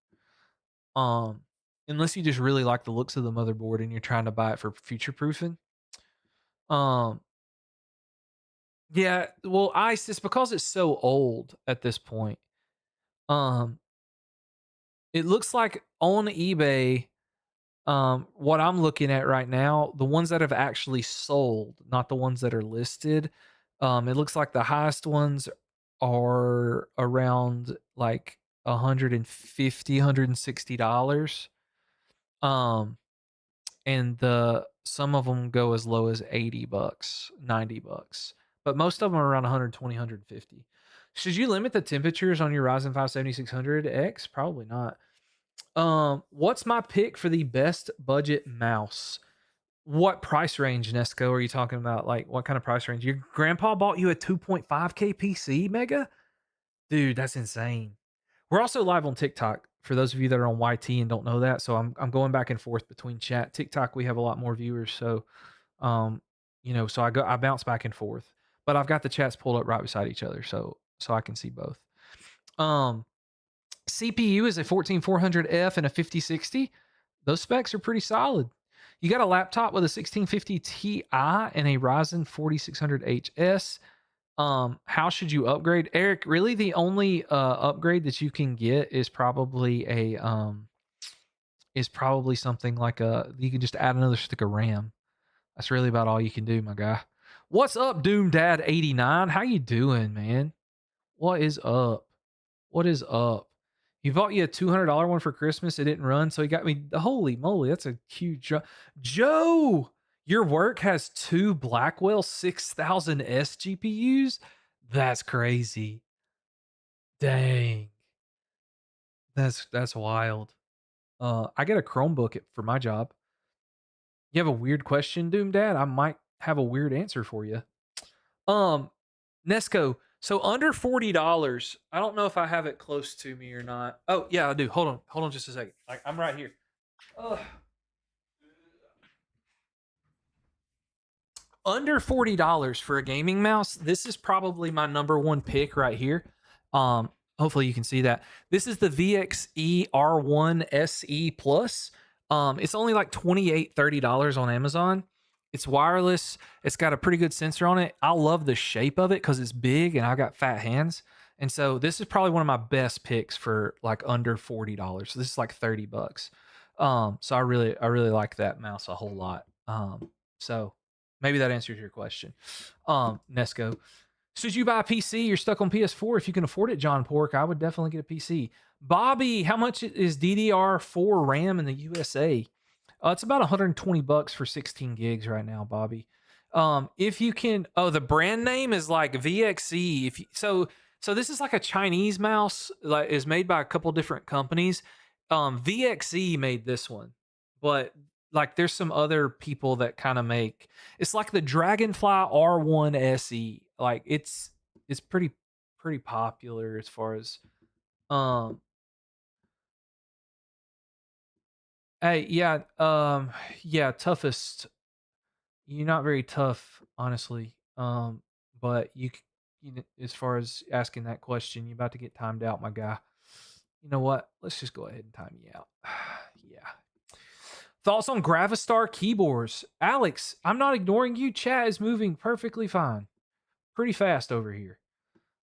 Unless you just really like the looks of the motherboard and you're trying to buy it for future proofing. Yeah, well, Ice, it's because it's so old at this point. It looks like on eBay, what I'm looking at right now, the ones that have actually sold, not the ones that are listed, it looks like the highest ones are around like $150, $160. And some of them go as low as $80, $90, but most of them are around 120, 150. Should you limit the temperatures on your Ryzen 5 7600X? Probably not. What's my pick for the best budget mouse? What price range, Nesco, are you talking about? Like, what kind of price range? Your grandpa bought you a 2.5K PC, Mega? Dude, that's insane. We're also live on TikTok for those of you that are on YT and don't know that. So I'm going back and forth between chat. TikTok, we have a lot more viewers. So, so I bounce back and forth, but I've got the chats pulled up right beside each other. So I can see both. CPU is a 14400F and a 5060. Those specs are pretty solid. You got a laptop with a 1650 Ti and a Ryzen 4600HS. How should you upgrade? Eric, really the only upgrade that you can get is probably something like you can just add another stick of RAM. That's really about all you can do, my guy. What's up, Doom Dad 89? How you doing, man? What is up? What is up? He bought you a $200 one for Christmas. It didn't run, so he got me. Holy moly, that's a huge Joe. Your work has 2 Blackwell 6000S GPUs? That's crazy. Dang. That's wild. I get a Chromebook for my job. You have a weird question, Doom Dad? I might have a weird answer for you. Nesco, so under $40, I don't know if I have it close to me or not. Oh, yeah, I do. Hold on just a second. I'm right here. Under $40 for a gaming mouse, this is probably my number one pick right here. Hopefully you can see that. This is the VXE R1 SE Plus. It's only like $28-30 on Amazon. It's wireless. It's got a pretty good sensor on it. I love the shape of it because it's big and I got fat hands. And so this is probably one of my best picks for like under $40. So this is like 30 bucks. So I really like that mouse a whole lot. So maybe that answers your question. Nesco. Should you buy a PC? You're stuck on PS4. If you can afford it, John Pork, I would definitely get a PC. Bobby, how much is DDR4 RAM in the USA? It's about 120 bucks for 16 gigs right now, Bobby. If you can, the brand name is like VXE. So this is like a Chinese mouse, like is made by a couple different companies. VXE made this one, but like there's some other people that kind of make. It's like the Dragonfly R1 SE. Like it's pretty popular as far as um hey yeah yeah toughest. You're not very tough, honestly. But as far as asking that question, you're about to get timed out, my guy. You know what? Let's just go ahead and time you out. Yeah. Thoughts on Gravistar keyboards? Alex, I'm not ignoring you. Chat is moving perfectly fine. Pretty fast over here.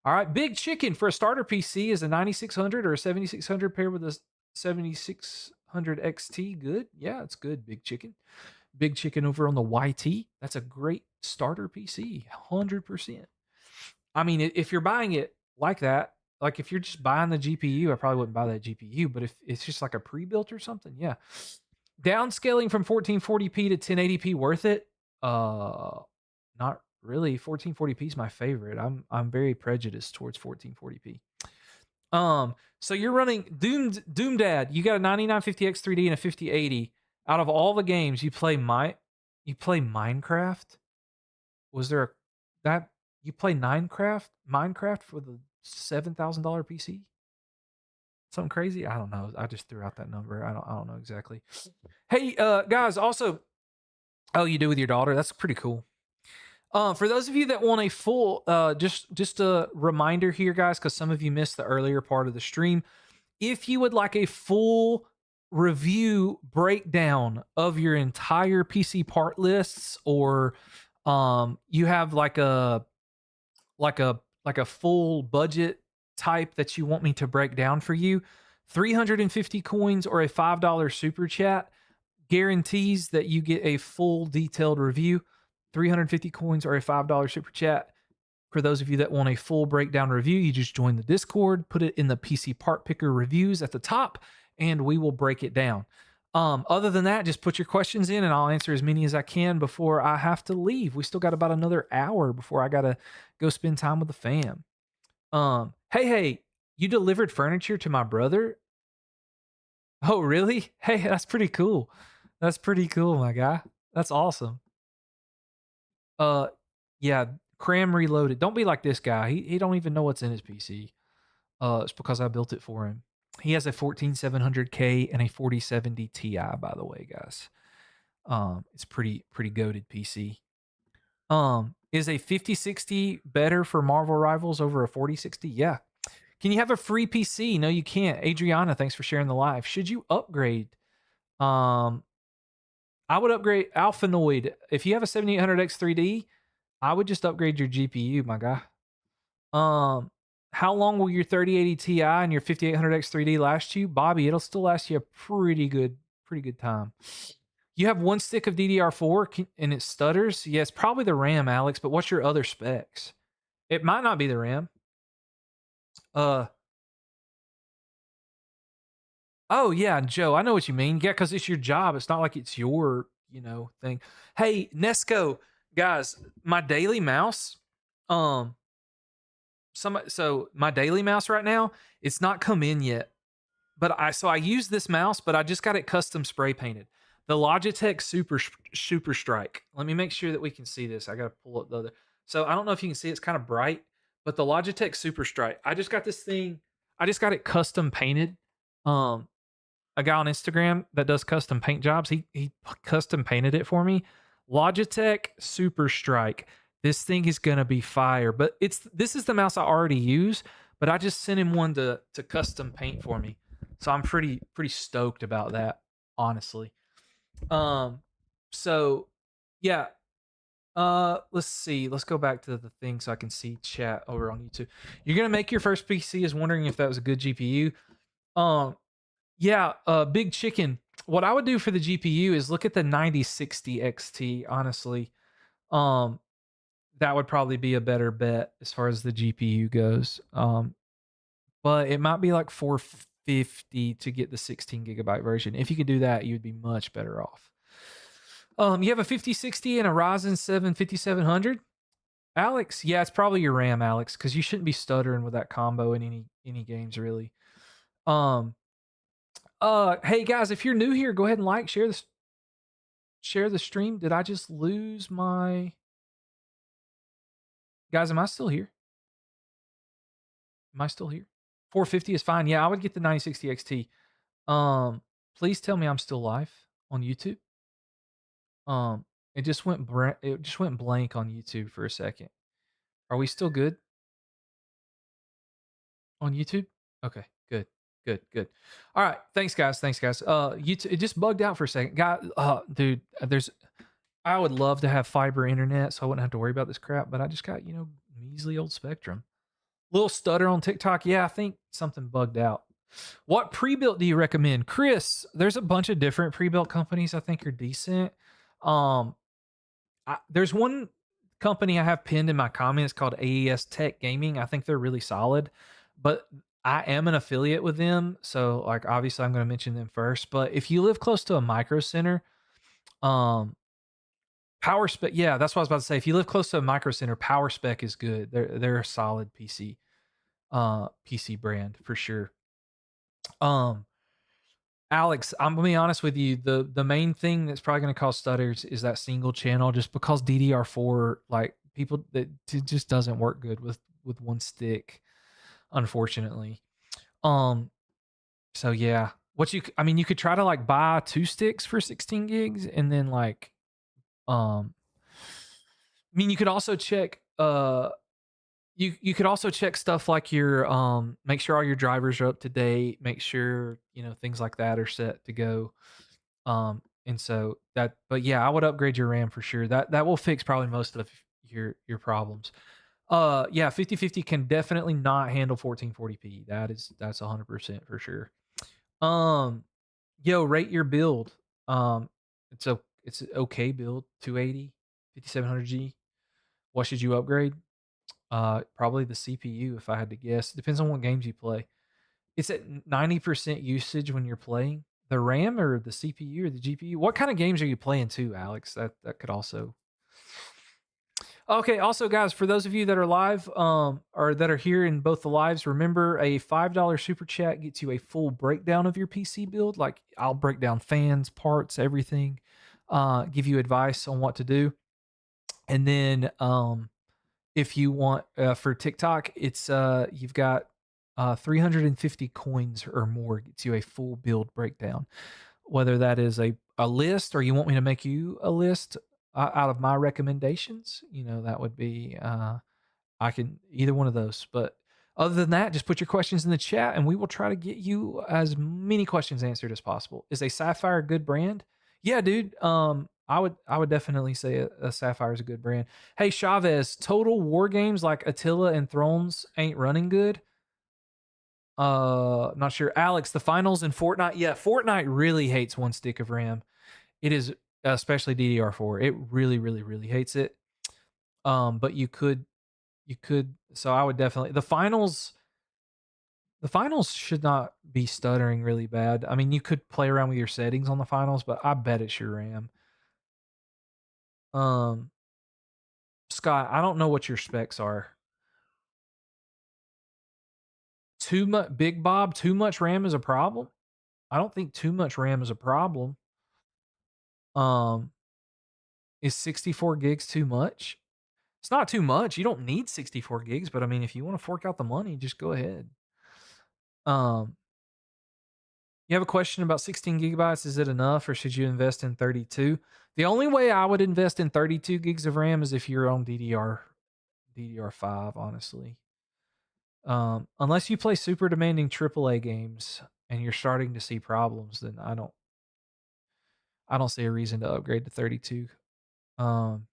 All right. Big Chicken for a starter PC is a 9600 or a 7600 paired with a 7600 XT. Good. Yeah, it's good. Big Chicken. Big Chicken over on the YT. That's a great starter PC. 100%. I mean, if you're buying it like that, like if you're just buying the GPU, I probably wouldn't buy that GPU. But if it's just like a pre-built or something, yeah. Downscaling from 1440p to 1080p worth it? Not really. 1440p is my favorite. I'm very prejudiced towards 1440p. So you're running Doom Dad. You got a 9950X 3D and a 5080. Out of all the games you play Minecraft? Was there that you play Minecraft for the $7,000 PC? Something crazy? I don't know. I just threw out that number. I don't know exactly. Hey, guys, also, you do with your daughter? That's pretty cool. For those of you that want a full, just a reminder here, guys, because some of you missed the earlier part of the stream. If you would like a full review breakdown of your entire PC part lists, or you have like a full budget type that you want me to break down for you, 350 coins or a $5 super chat guarantees that you get a full detailed review. 350 coins or a $5 super chat. For those of you that want a full breakdown review, you just join the Discord, put it in the PC Part Picker reviews at the top, and we will break it down. Other than that, just put your questions in and I'll answer as many as I can before I have to leave. We still got about another hour before I got to go spend time with the fam. Hey, you delivered furniture to my brother? Oh, really? Hey, that's pretty cool. That's pretty cool, my guy. That's awesome. Yeah, Cram Reloaded. Don't be like this guy. He don't even know what's in his PC. It's because I built it for him. He has a 14700K and a 4070 Ti, by the way, guys. It's pretty goated PC. Is a 5060 better for Marvel Rivals over a 4060? Yeah. Can you have a free PC? No, you can't. Adriana, thanks for sharing the live. Should you upgrade? I would upgrade Alphanoid. If you have a 7800X 3D, I would just upgrade your GPU, my guy. How long will your 3080 Ti and your 5800X 3D last you? Bobby, it'll still last you a pretty good time. You have one stick of DDR4 and it stutters? Yeah, it's probably the RAM, Alex, but what's your other specs? It might not be the RAM. Oh yeah, Joe, I know what you mean. Yeah, because it's your job. It's not like it's your, thing. Hey, Nesco, guys, my daily mouse, so my daily mouse right now, it's not come in yet. But I use this mouse, but I just got it custom spray painted. The Logitech Super Strike. Let me make sure that we can see this. I gotta pull up the other. So I don't know if you can see, it's kind of bright, but the Logitech Super Strike. I just got this thing. I just got it custom painted. A guy on Instagram that does custom paint jobs, he custom painted it for me. Logitech Super Strike. This thing is gonna be fire. But this is the mouse I already use, but I just sent him one to custom paint for me, so I'm pretty stoked about that, honestly. Um, so yeah, let's see. Let's go back to the thing so I can see chat over on YouTube. You're gonna make your first PC is wondering if that was a good GPU. Um, yeah, Big Chicken. What I would do for the GPU is look at the 9060 XT, honestly. Um, that would probably be a better bet as far as the GPU goes. But it might be like 450 to get the 16 gigabyte version. If you could do that, you'd be much better off. You have a 5060 and a Ryzen 7 5700. Alex, yeah, it's probably your RAM, Alex, because you shouldn't be stuttering with that combo in any games really. Um, hey guys, if you're new here, go ahead and like, share the stream. Did I just lose my guys? Am I still here? Am I still here? 450 is fine. Yeah, I would get the 9060 XT. Please tell me I'm still live on YouTube. Um, it just went blank on YouTube for a second. Are we still good on YouTube? Okay, good, good, good. All right, thanks guys, thanks guys. YouTube it just bugged out for a second, guy. Dude, there's I would love to have fiber internet so I wouldn't have to worry about this crap, but I just got measly old Spectrum. Little stutter on TikTok. Yeah, I think something bugged out. What pre-built do you recommend, Chris? There's a bunch of different pre-built companies I think are decent. Um, there's one company I have pinned in my comments called AES Tech Gaming. I think they're really solid, but I am an affiliate with them, so like obviously I'm going to mention them first. But if you live close to a micro center, um, Power Spec, yeah, that's what I was about to say. If you live close to a micro center, Power Spec is good. They're a solid PC brand for sure. Um, Alex, I'm gonna be honest with you. The main thing that's probably gonna cause stutters is that single channel, just because DDR4, like people that it just doesn't work good with one stick, unfortunately. Um, so yeah, I mean, you could try to like buy two sticks for 16 gigs, and then like, I mean, you could also check you could also check stuff like your make sure all your drivers are up to date, make sure things like that are set to go. And so that, but yeah, I would upgrade your RAM for sure. That will fix probably most of your problems. Yeah, 5050 can definitely not handle 1440p. That's 100% for sure. Um, yo, rate your build. It's an okay build, 280, 5700G. What should you upgrade? Probably the CPU if I had to guess. Depends on what games you play. It's at 90% usage when you're playing. The RAM or the CPU or the GPU? What kind of games are you playing too, Alex? That could also. Okay, also guys, for those of you that are live, or that are here in both the lives, remember a $5 super chat gets you a full breakdown of your PC build. Like I'll break down fans, parts, everything, give you advice on what to do. And then if you want for TikTok, it's you've got 350 coins or more gets you a full build breakdown. Whether that is a list or you want me to make you a list out of my recommendations, that would be I can either one of those. But other than that, just put your questions in the chat and we will try to get you as many questions answered as possible. Is a Sapphire a good brand? Yeah, dude. I would definitely say a Sapphire is a good brand. Hey, Chavez, Total War games like Attila and Thrones ain't running good. Not sure. Alex, the finals in Fortnite. Yeah, Fortnite really hates one stick of RAM. It is especially DDR4. It really, really, really hates it. But you could. So I would definitely the finals. The finals should not be stuttering really bad. I mean, you could play around with your settings on the finals, but I bet it's your RAM. Um, Scott, I don't know what your specs are. Too much, Big Bob. Too much RAM is a problem. I don't think too much RAM is a problem. Um, is 64 gigs too much? It's not too much. You don't need 64 gigs, but I mean, if you want to fork out the money, just go ahead. Um, you have a question about 16 gigabytes. Is it enough or should you invest in 32? The only way I would invest in 32 gigs of RAM is if you're on DDR5, honestly. Unless you play super demanding AAA games and you're starting to see problems, then I don't see a reason to upgrade to 32. Um,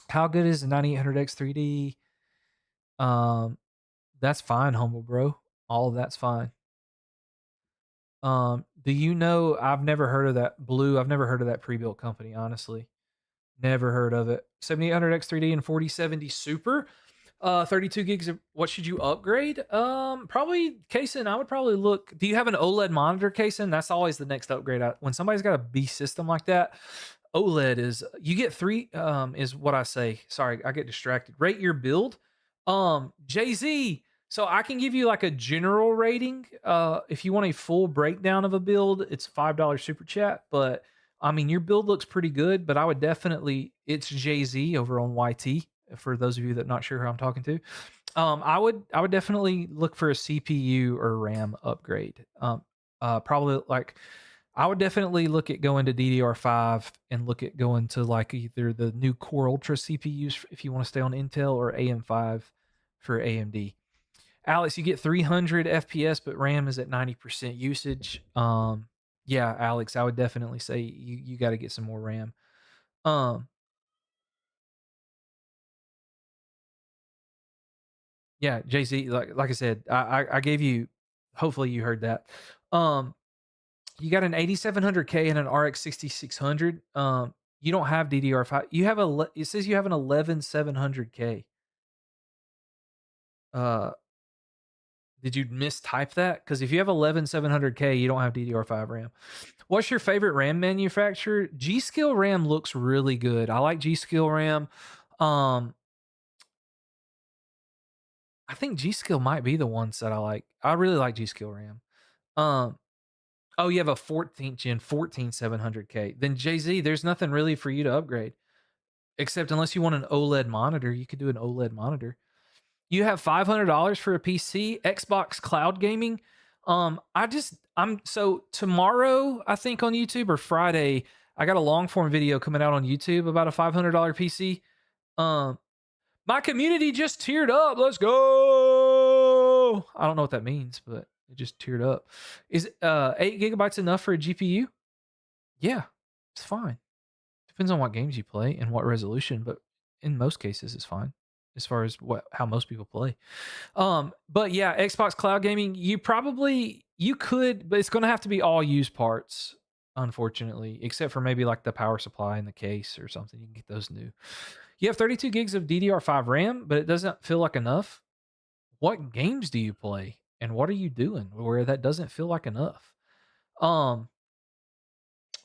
how good is the 9800X 3D? Um, that's fine, humble bro. All of that's fine. Do you know I've never heard of that Blue? I've never heard of that pre-built company, honestly. Never heard of it. 7800X 3D and 4070 Super. 32 gigs of what should you upgrade? Probably Kason. I would probably look. Do you have an OLED monitor, Kason? That's always the next upgrade. When somebody's got a B system like that, OLED is you get three. Is what I say. Sorry, I get distracted. Rate your build. Jay Z. So I can give you like a general rating. If you want a full breakdown of a build, it's $5 super chat. But I mean, your build looks pretty good. But I would definitely. It's Jay Z over on YT for those of you that not sure who I'm talking to. I would definitely look for a CPU or RAM upgrade. Probably like I would definitely look at going to DDR5 and look at going to like either the new Core Ultra CPUs if you want to stay on Intel or AM5 for AMD. Alex, you get 300 FPS, but RAM is at 90% usage. Yeah, Alex, I would definitely say you got to get some more RAM. Um, Yeah, Jay-Z, like I said, I gave you hopefully you heard that. Um, you got an 8700K and an RX 6600. You don't have DDR5. You have it says you have an 11700K. Uh, did you mistype that? Because if you have 11700K, you don't have DDR5 RAM. What's your favorite RAM manufacturer? G-Skill RAM looks really good. I like G-Skill RAM. Um, I think G-Skill might be the ones that I like. I really like G-Skill RAM. Um, Oh, you have a 14th gen 14700K. Then Jay-Z, there's nothing really for you to upgrade. Except unless you want an OLED monitor, you could do an OLED monitor. You have $500 for a PC, Xbox Cloud Gaming. I'm so tomorrow, I think on YouTube or Friday, I got a long form video coming out on YouTube about a $500 PC. Um, my community just teared up. Let's go. I don't know what that means, but it just teared up. Is 8 GB enough for a GPU? Yeah, it's fine. Depends on what games you play and what resolution, but in most cases it's fine as far as how most people play. But yeah, Xbox Cloud Gaming, you could, but it's gonna have to be all used parts, unfortunately, except for maybe like the power supply and the case or something. You can get those new. You have 32 gigs of DDR5 RAM, but it doesn't feel like enough. What games do you play? And what are you doing where that doesn't feel like enough? Um,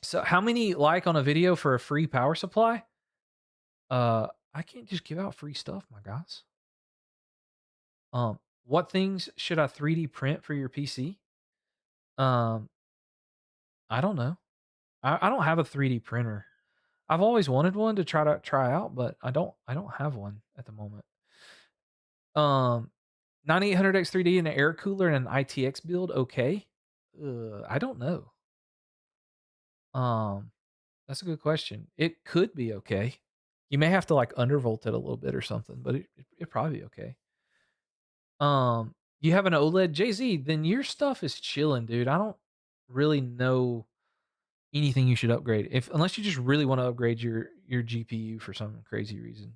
so how many like on a video for a free power supply? I can't just give out free stuff, my guys. What things should I 3D print for your PC? Um, I don't know. I don't have a 3D printer. I've always wanted one to try out, but I don't have one at the moment. 9800X 3D and an air cooler and an ITX build, okay. I don't know. Um, that's a good question. It could be okay. You may have to like undervolt it a little bit or something, but it probably be okay. You have an OLED Jay-Z, then your stuff is chilling, dude. I don't really know anything you should upgrade. Unless you just really want to upgrade your GPU for some crazy reason.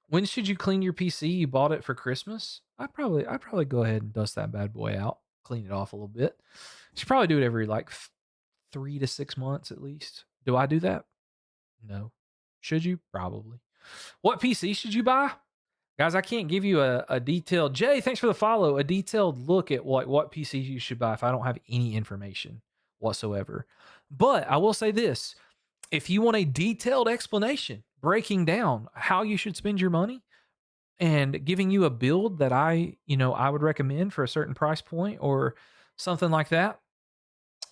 When should you clean your PC? You bought it for Christmas? I'd probably go ahead and dust that bad boy out, clean it off a little bit. You should probably do it every like 3 to 6 months at least. Do I do that? No. Should you? Probably. What PC should you buy? Guys, I can't give you a detailed Jay, thanks for the follow. A detailed look at what PC you should buy if I don't have any information whatsoever. But I will say this. If you want a detailed explanation breaking down how you should spend your money and giving you a build that I would recommend for a certain price point or something like that,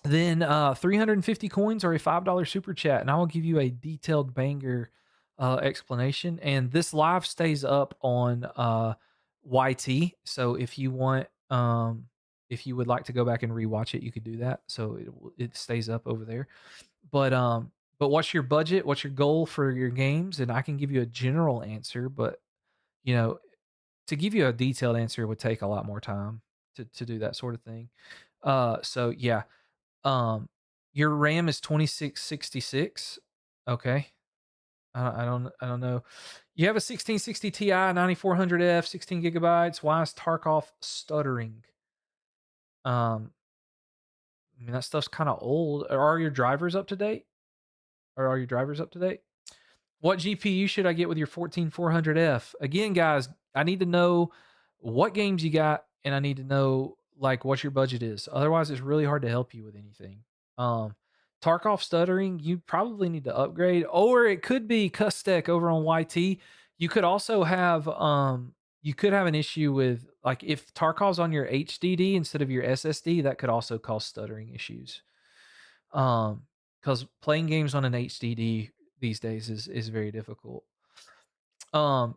then 350 coins or a $5 super chat, and I will give you a detailed banger explanation. And this live stays up on YT. So if you would like to go back and rewatch it, you could do that. So it stays up over there. But what's your budget? What's your goal for your games? And I can give you a general answer, but you know, to give you a detailed answer would take a lot more time to do that sort of thing. So yeah, um, your RAM is 2666. Okay. I don't know. You have a 1660 Ti 9400F, 16 gigabytes. Why is Tarkov stuttering? Um, I mean that stuff's kind of old. Are your drivers up to date? Or are your drivers up to date? What GPU should I get with your 14400F? Again, guys, I need to know what games you got, and I need to know like what your budget is. Otherwise, it's really hard to help you with anything. Um, Tarkov stuttering, you probably need to upgrade, or it could be Custec over on YT. You could also have you could have an issue with like if Tarkov's on your HDD instead of your SSD, that could also cause stuttering issues. Because playing games on an HDD these days is very difficult.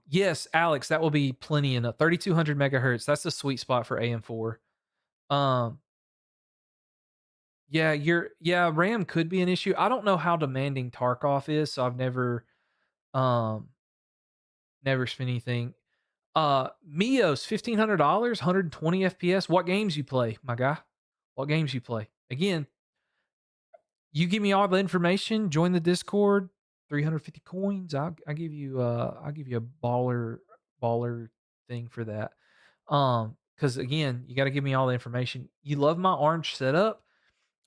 Yes, Alex, that will be plenty enough. 3200 megahertz. That's the sweet spot for AM4. Um, yeah, RAM could be an issue. I don't know how demanding Tarkov is, so I've um never spent anything. Mios, $1,500, 120 FPS. What games you play, my guy? What games you play? Again, you give me all the information, join the Discord, 350 coins. I'll give you a baller thing for that. Cuz again, you got to give me all the information. You love my orange setup?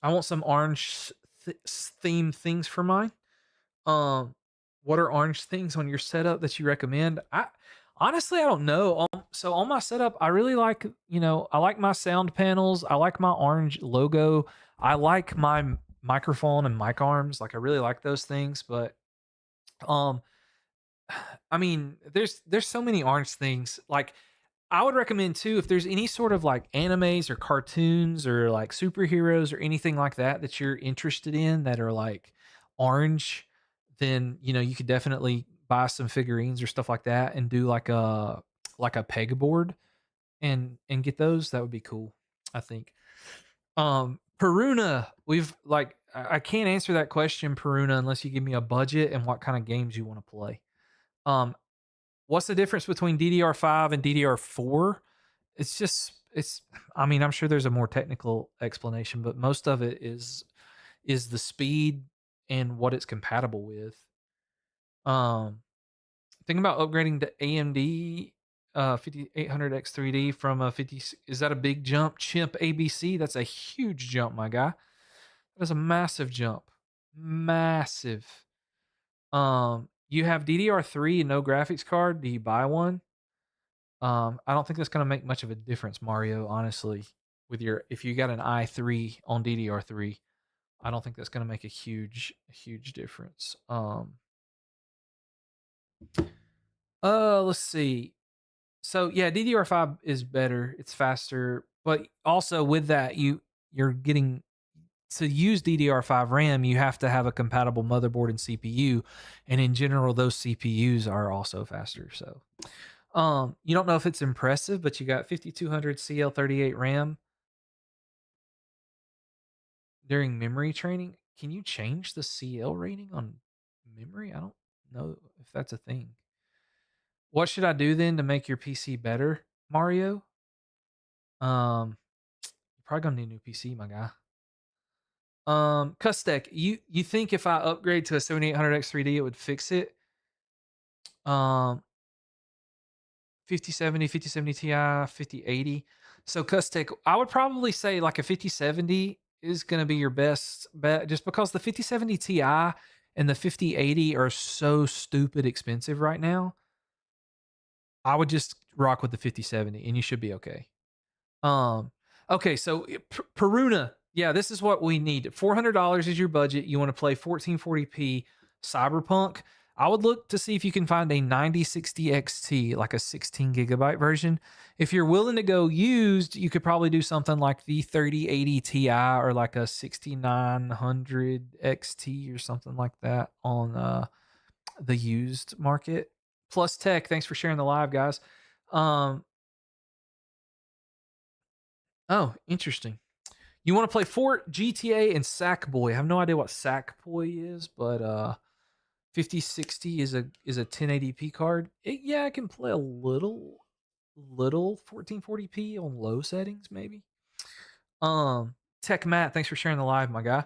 I want some orange themed things for mine. Um, what are orange things on your setup that you recommend? I honestly I don't know. So on my setup, I really like, I like my sound panels. I like my orange logo. I like my microphone and mic arms. Like I really like those things, but um I mean, there's so many orange things. Like I would recommend too if there's any sort of like animes or cartoons or like superheroes or anything like that that you're interested in that are like orange, then you could definitely buy some figurines or stuff like that and do like a pegboard and get those. That would be cool, I think. Peruna, we've like I can't answer that question, Peruna, unless you give me a budget and what kind of games you want to play. Um, what's the difference between DDR5 and DDR4? It's I mean, I'm sure there's a more technical explanation, but most of it is the speed and what it's compatible with. Um Thinking about upgrading to AMD 5800X 3D from a 50. Is that a big jump? Chimp ABC, that's a huge jump, my guy. That is a massive jump. Massive. You have DDR3 and no graphics card. Do you buy one? I don't think that's going to make much of a difference, Mario, honestly. With your if you got an i3 on DDR3, I don't think that's going to make a huge difference. Let's see. So yeah, DDR5 is better. It's faster, but also with that, you're getting to use DDR5 RAM, you have to have a compatible motherboard and CPU, and in general, those CPUs are also faster. So, you don't know if it's impressive, but you got 5200 CL38 RAM during memory training. Can you change the CL rating on memory? I don't know if that's a thing. What should I do then to make your PC better, Mario? You're probably gonna need a new PC, my guy. Custec, you think if I upgrade to a 7800X 3D, it would fix it? Um, 5070, 5070 Ti, 5080. So Custec, I would probably say like a 5070 is gonna be your best bet, just because the 5070 Ti and the 5080 are so stupid expensive right now. I would just rock with the 5070, and you should be okay. Um, okay, so Peruna, yeah, this is what we need. $400 is your budget. You want to play 1440p Cyberpunk. I would look to see if you can find a 9060 XT, like a 16 gigabyte version. If you're willing to go used, you could probably do something like the 3080 Ti or like a 6900 XT or something like that on the used market. Plus Tech, thanks for sharing the live, guys. Oh, interesting. You want to play Fort, GTA, and Sackboy. I have no idea what Sackboy is, but 5060 is a 1080p card. Yeah, I can play a little. little 1440p on low settings, maybe. Um, Tech Matt, thanks for sharing the live, my guy.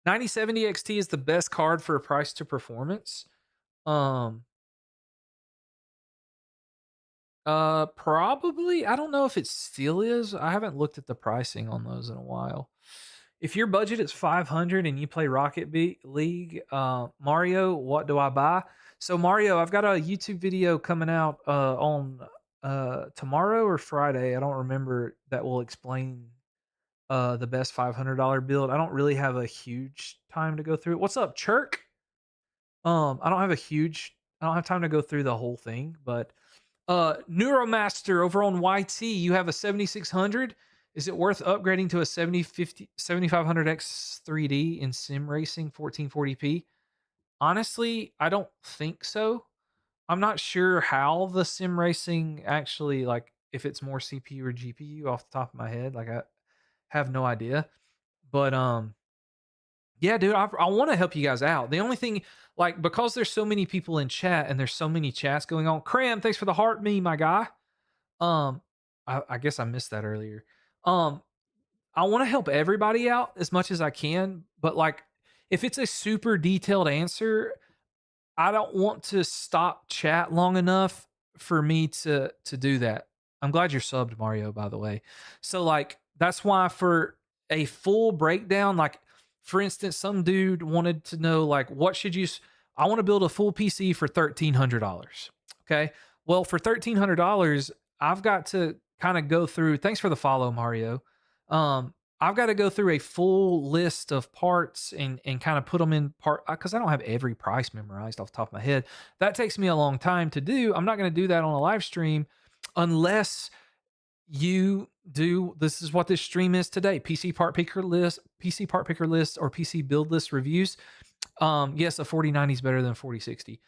9070 XT is the best card for price to performance. Um, Probably. I don't know if it still is. I haven't looked at the pricing on those in a while. If your budget is 500 and you play League, Mario, what do I buy? So Mario, I've got a YouTube video coming out on tomorrow or Friday. I don't remember, that will explain the best $500 build. I don't really have a huge time to go through it. What's up, Chirk? I don't have a huge I don't have time to go through the whole thing, but Neuromaster over on YT, you have a 7600. Is it worth upgrading to a 7500X 3D in sim racing 1440p? Honestly, I don't think so. I'm not sure how the sim racing actually, like, if it's more CPU or GPU off the top of my head. Like, I have no idea. But yeah, dude, I want to help you guys out. The only thing, like, because there's so many people in chat and there's so many chats going on. Cram, thanks for the heart, me, my guy. Um, I guess I missed that earlier. Um, I want to help everybody out as much as I can, but like, if it's a super detailed answer, I don't want to stop chat long enough for me to do that. I'm glad you're subbed, Mario, by the way. So like, that's why for a full breakdown, like, for instance, some dude wanted to know, like, what should you I want to build a full PC for $1,300. Okay. Well, for $1,300, I've got to kind of go through, thanks for the follow, Mario. Um, I've got to go through a full list of parts and kind of put them in part, because I don't have every price memorized off the top of my head. That takes me a long time to do. I'm not going to do that on a live stream unless you do. This is what this stream is today: PC part picker list, or PC build list reviews. Yes, a 4090 is better than 4060.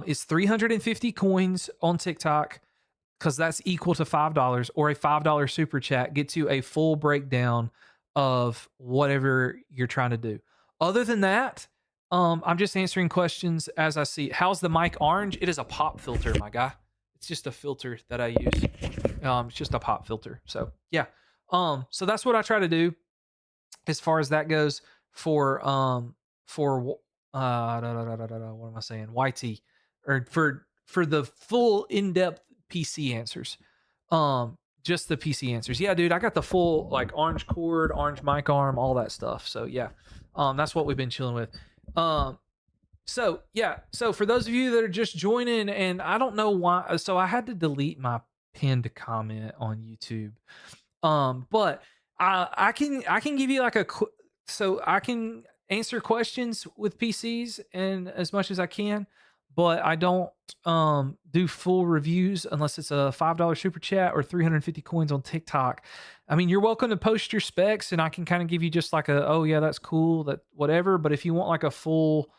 It's 350 coins on TikTok, because that's equal to $5, or a $5 super chat gets you a full breakdown of whatever you're trying to do. Other than that, I'm just answering questions as I see. How's the mic orange? It is a pop filter, my guy. It's just a filter that I use. It's just a pop filter. So yeah. So that's what I try to do as far as that goes for what am I saying? YT, or for the full in-depth PC answers. Just the PC answers. Yeah, dude, I got the full, like, orange cord, orange mic arm, all that stuff. So yeah. That's what we've been chilling with. So yeah, so for those of you that are just joining, and I don't know why, so I had to delete my pinned comment on YouTube. But I can give you like so I can answer questions with PCs and as much as I can, but I don't do full reviews unless it's a $5 super chat or 350 coins on TikTok. I mean, you're welcome to post your specs and I can kind of give you just like a, oh yeah, that's cool, that whatever. But if you want like a full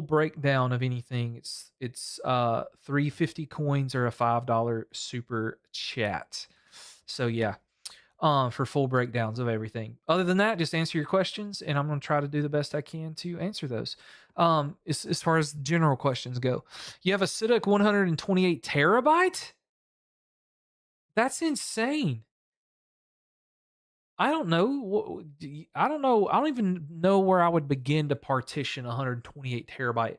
breakdown of anything, it's 350 coins or a $5 super chat. So yeah, for full breakdowns of everything. Other than that, just answer your questions, and I'm going to try to do the best I can to answer those. As far as general questions go, you have a CITIC 128 terabyte? That's insane. I don't know. I don't know. I don't even know where I would begin to partition 128 terabyte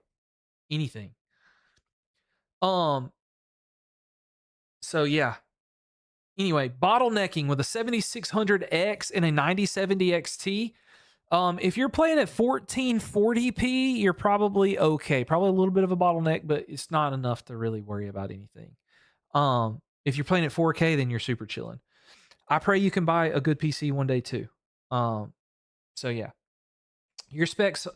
anything. Um. So yeah. Anyway, bottlenecking with a 7600X and a 9070 XT. If you're playing at 1440p, you're probably okay. Probably a little bit of a bottleneck, but it's not enough to really worry about anything. If you're playing at 4K, then you're super chilling. I pray you can buy a good PC one day too. So yeah, your specs.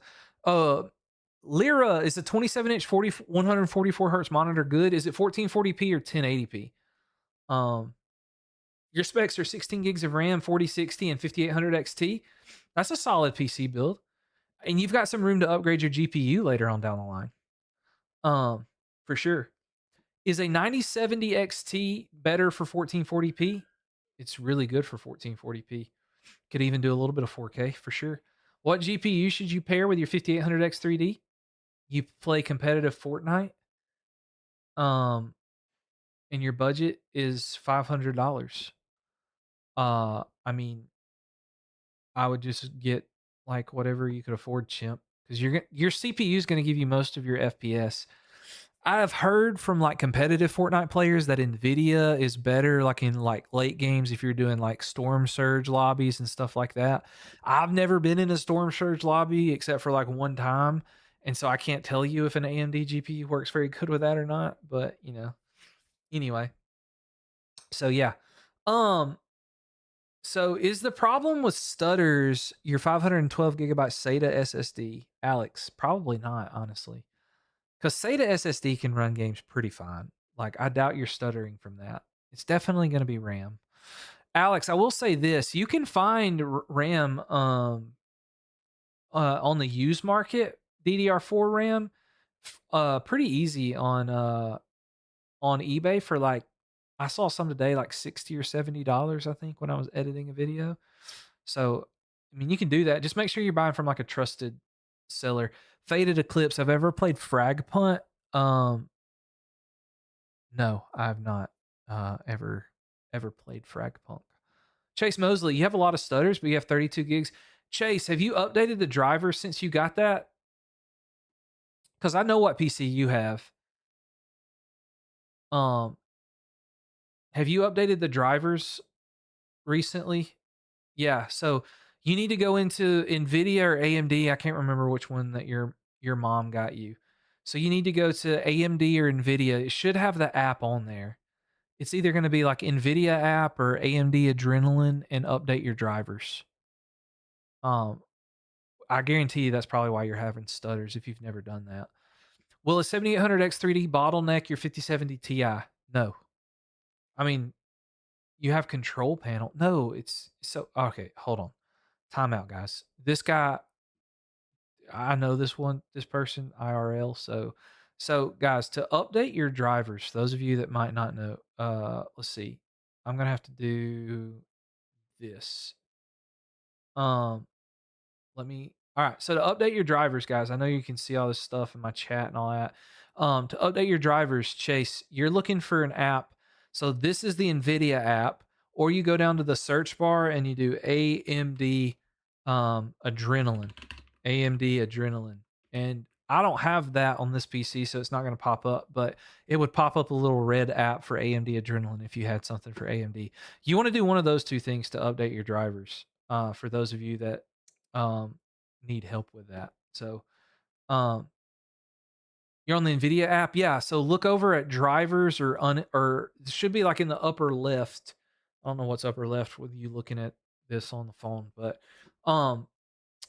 Lyra is a 27-inch 144 hertz monitor good? Is it 1440p or 1080p? Your specs are 16 gigs of RAM, 4060, and 5800 XT. That's a solid PC build. And you've got some room to upgrade your GPU later on down the line. For sure. Is a 9070 XT better for 1440p? It's really good for 1440p. Could even do a little bit of 4K for sure. What GPU should you pair with your 5800X 3D? You play competitive Fortnite? And and your budget is $500, I mean, I would just get like whatever you could afford, chimp, because your CPU is going to give you most of your FPS. I've heard from like competitive Fortnite players that Nvidia is better, like in like late games if you're doing like Storm Surge lobbies and stuff like that. I've never been in a Storm Surge lobby except for like one time, and so I can't tell you if an AMD GPU works very good with that or not. But anyway. So yeah, um, so is the problem with stutters your 512 gigabyte SATA SSD, Alex? Probably not, honestly, because SATA SSD can run games pretty fine. Like I doubt you're stuttering from that. It's definitely going to be RAM. Alex, I will say this: you can find RAM on the used market, DDR4 RAM, pretty easy on eBay for like I saw some today like 60 or $70, I think, when I was editing a video. So, I mean, you can do that. Just make sure you're buying from like a trusted seller. Faded Eclipse. I've ever played Frag Punt. Um, no, I've not ever played Frag Punk. Chase Mosley, you have a lot of stutters, but you have 32 gigs. Chase, have you updated the driver since you got that? Because I know what PC you have. Um, have you updated the drivers recently? Yeah, so you need to go into Nvidia or AMD. I can't remember which one that your mom got you. So you need to go to AMD or Nvidia. It should have the app on there. It's either going to be like Nvidia app or AMD Adrenaline and update your drivers. Um, I guarantee you that's probably why you're having stutters if you've never done that. Will a 7800X 3D bottleneck your 5070 Ti? No. I mean, you have control panel. No, it's so okay. Hold on. Time out, guys. This guy, I know this person IRL. So guys, to update your drivers, those of you that might not know, let's see. I'm gonna have to do this. Um, Let me all right, so to update your drivers, guys, I know you can see all this stuff in my chat and all that. To update your drivers, Chase, you're looking for an app. So this is the NVIDIA app, or you go down to the search bar and you do AMD Adrenaline. AMD Adrenaline. And I don't have that on this PC, so it's not going to pop up, but it would pop up a little red app for AMD Adrenaline if you had something for AMD. You want to do one of those two things to update your drivers. For those of you that um, need help with that. So, um, you're on the NVIDIA app, yeah. So look over at drivers or it should be like in the upper left. I don't know what's upper left with you looking at this on the phone, but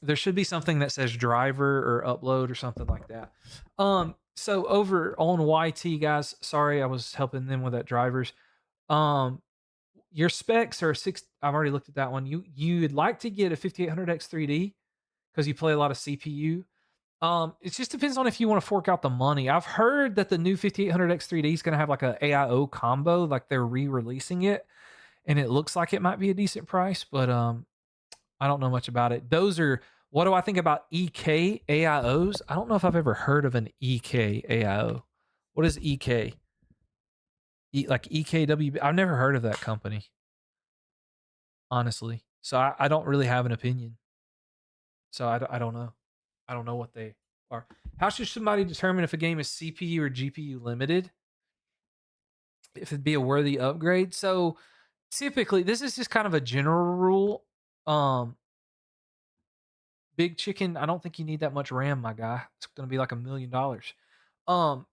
there should be something that says driver or upload or something like that. So over on YT, guys, sorry I was helping them with that drivers. Um, your specs are six. I've already looked at that one. You'd like to get a 5800X 3D because you play a lot of CPU. It just depends on if you want to fork out the money. I've heard that the new 5800X 3D is going to have like a AIO combo, like they're re-releasing it, and it looks like it might be a decent price, but I don't know much about it. Those are what do I think about EK AIOs? I don't know if I've ever heard of an EK AIO. What is EK? Like EKWB? I've never heard of that company, honestly. So I don't really have an opinion. So I don't know. I don't know what they are. How should somebody determine if a game is CPU or GPU limited? If it'd be a worthy upgrade? So typically, this is just kind of a general rule. Um, Big Chicken, I don't think you need that much RAM, my guy. It's going to be like $1 million. Um,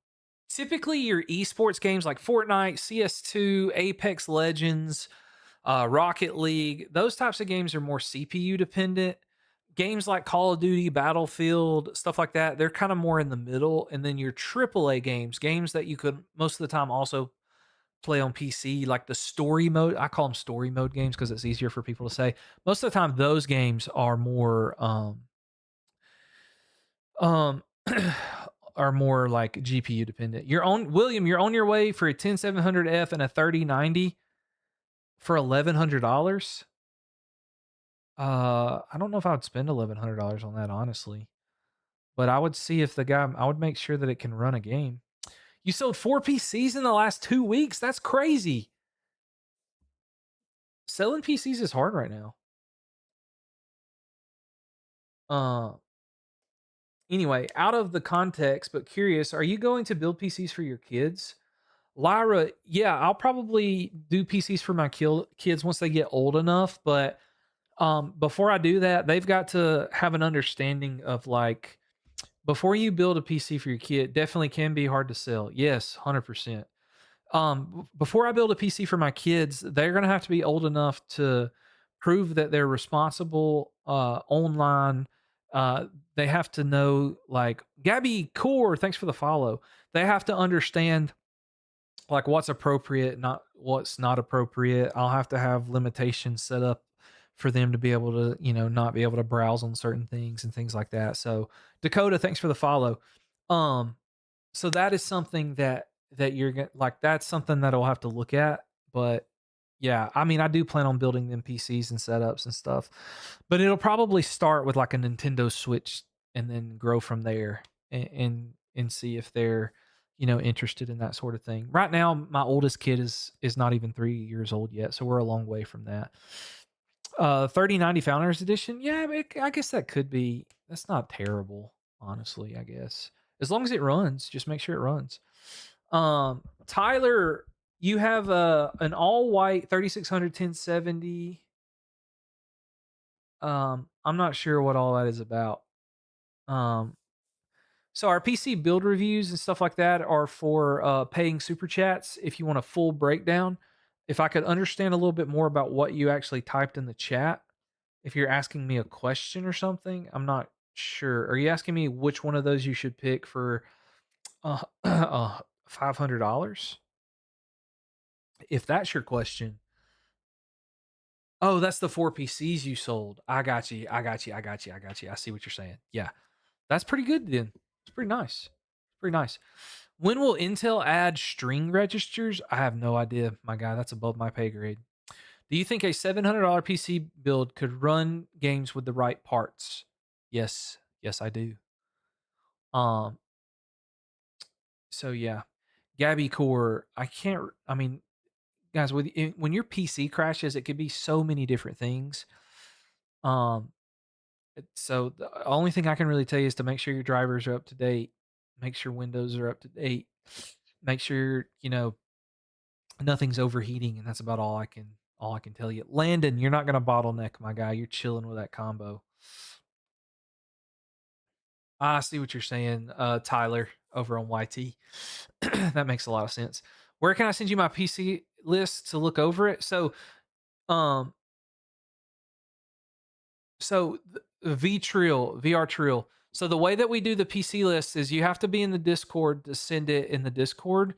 Typically, your esports games like Fortnite, CS2, Apex Legends, Rocket League, those types of games are more CPU dependent. Games like Call of Duty, Battlefield, stuff like that, they're kind of more in the middle. And then your AAA games, games that you could most of the time also play on PC, like the story mode. I call them story mode games because it's easier for people to say. Most of the time, those games are more um are more like GPU dependent. You're on William, you're on your way for a 10700F and a 3090 for $1,100. I don't know if I would spend $1,100 on that, honestly. But I would see if I would make sure that it can run a game. You sold 4 PCs in the last 2 weeks? That's crazy. Selling PCs is hard right now. Uh, anyway, out of the context, but curious, are you going to build PCs for your kids? Lyra, yeah, I'll probably do PCs for my kids once they get old enough, but before I do that, they've got to have an understanding of like before you build a PC for your kid, definitely can be hard to sell. Yes, 100%. Before I build a PC for my kids, they're going to have to be old enough to prove that they're responsible online. They have to know, like, Gabby Core, thanks for the follow. They have to understand like what's appropriate, not what's not appropriate. I'll have to have limitations set up for them to be able to, not be able to browse on certain things and things like that. So Dakota, thanks for the follow. Um, so that is something that you're gonna like. That's something that I'll have to look at. But yeah, I mean, I do plan on building them PCs and setups and stuff, but it'll probably start with like a Nintendo Switch and then grow from there and see if they're interested in that sort of thing. Right now, my oldest kid is not even 3 years old yet, so we're a long way from that. 3090 Founders Edition, yeah, I guess that could be. That's not terrible, honestly. I guess as long as it runs, just make sure it runs. Tyler, you have an all white 3600 1070. I'm not sure what all that is about. Um, so our PC build reviews and stuff like that are for paying super chats. If you want a full breakdown, if I could understand a little bit more about what you actually typed in the chat, if you're asking me a question or something, I'm not sure. Are you asking me which one of those you should pick for $500? If that's your question. Oh, that's the 4 PCs you sold. I got you. I got you. I got you. I got you. I see what you're saying. Yeah. That's pretty good then. It's pretty nice. Pretty nice. When will Intel add string registers? I have no idea, my guy. That's above my pay grade. Do you think a $700 PC build could run games with the right parts? Yes. Yes, I do. Um so yeah. Gabby Core, I mean, guys, when your PC crashes, it could be so many different things. Um So the only thing I can really tell you is to make sure your drivers are up to date, make sure Windows are up to date, make sure nothing's overheating, and that's about all I can tell you. Landon, you're not gonna bottleneck, my guy. You're chilling with that combo. I see what you're saying, Tyler, over on YT. That makes a lot of sense. Where can I send you my PC list to look over it? Um, So VR Trill. So the way that we do the PC list is you have to be in the Discord to send it in the Discord,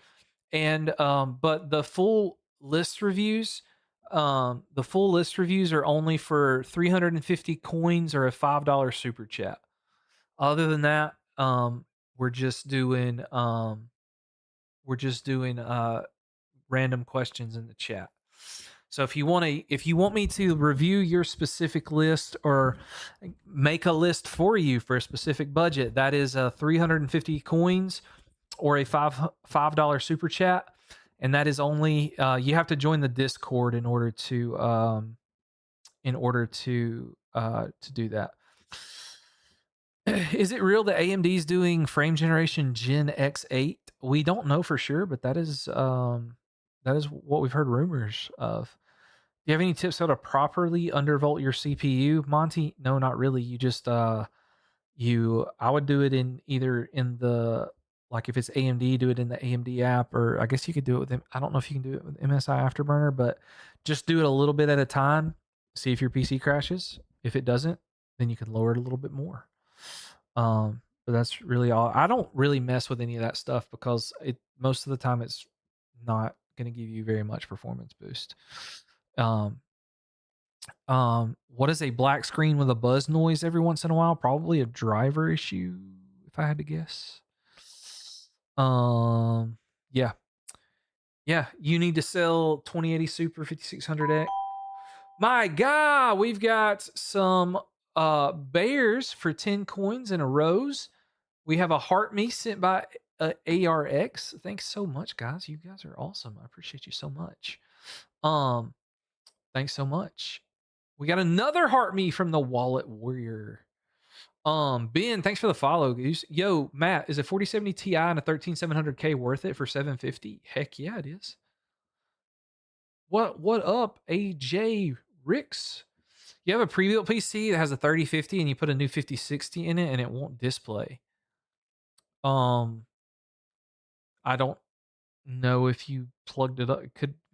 and but the full list reviews are only for 350 coins or a $5 super chat. Other than that, we're just doing we're just doing random questions in the chat. So if you want me to review your specific list or make a list for you for a specific budget, that is 350 coins or a $5 super chat, and that is only you have to join the Discord in order to do that. Is it real that AMD is doing frame generation Gen X8? We don't know for sure, but that is what we've heard rumors of. Do you have any tips how to properly undervolt your CPU, Monty? No, not really. You just I would do it in either in the like if it's AMD, do it in the AMD app, or I guess you could do it with them. I don't know if you can do it with MSI Afterburner, but just do it a little bit at a time. See if your PC crashes. If it doesn't, then you can lower it a little bit more. But that's really all. I don't really mess with any of that stuff because most of the time it's not going to give you very much performance boost. Um, what is a black screen with a buzz noise every once in a while? Probably a driver issue, if I had to guess. Yeah. Yeah, you need to sell 2080 Super 5600X. My God, we've got some bears for 10 coins in a rose. We have a heart me sent by ARX. Thanks so much, guys. You guys are awesome. I appreciate you so much. Um, thanks so much. We got another heart me from the Wallet Warrior. Ben, thanks for the follow. Yo, Matt, is a 4070 Ti and a 13700K worth it for 750? Heck yeah, it is. What up, AJ Ricks? You have a pre-built PC that has a 3050 and you put a new 5060 in it and it won't display. I don't know if you plugged it up.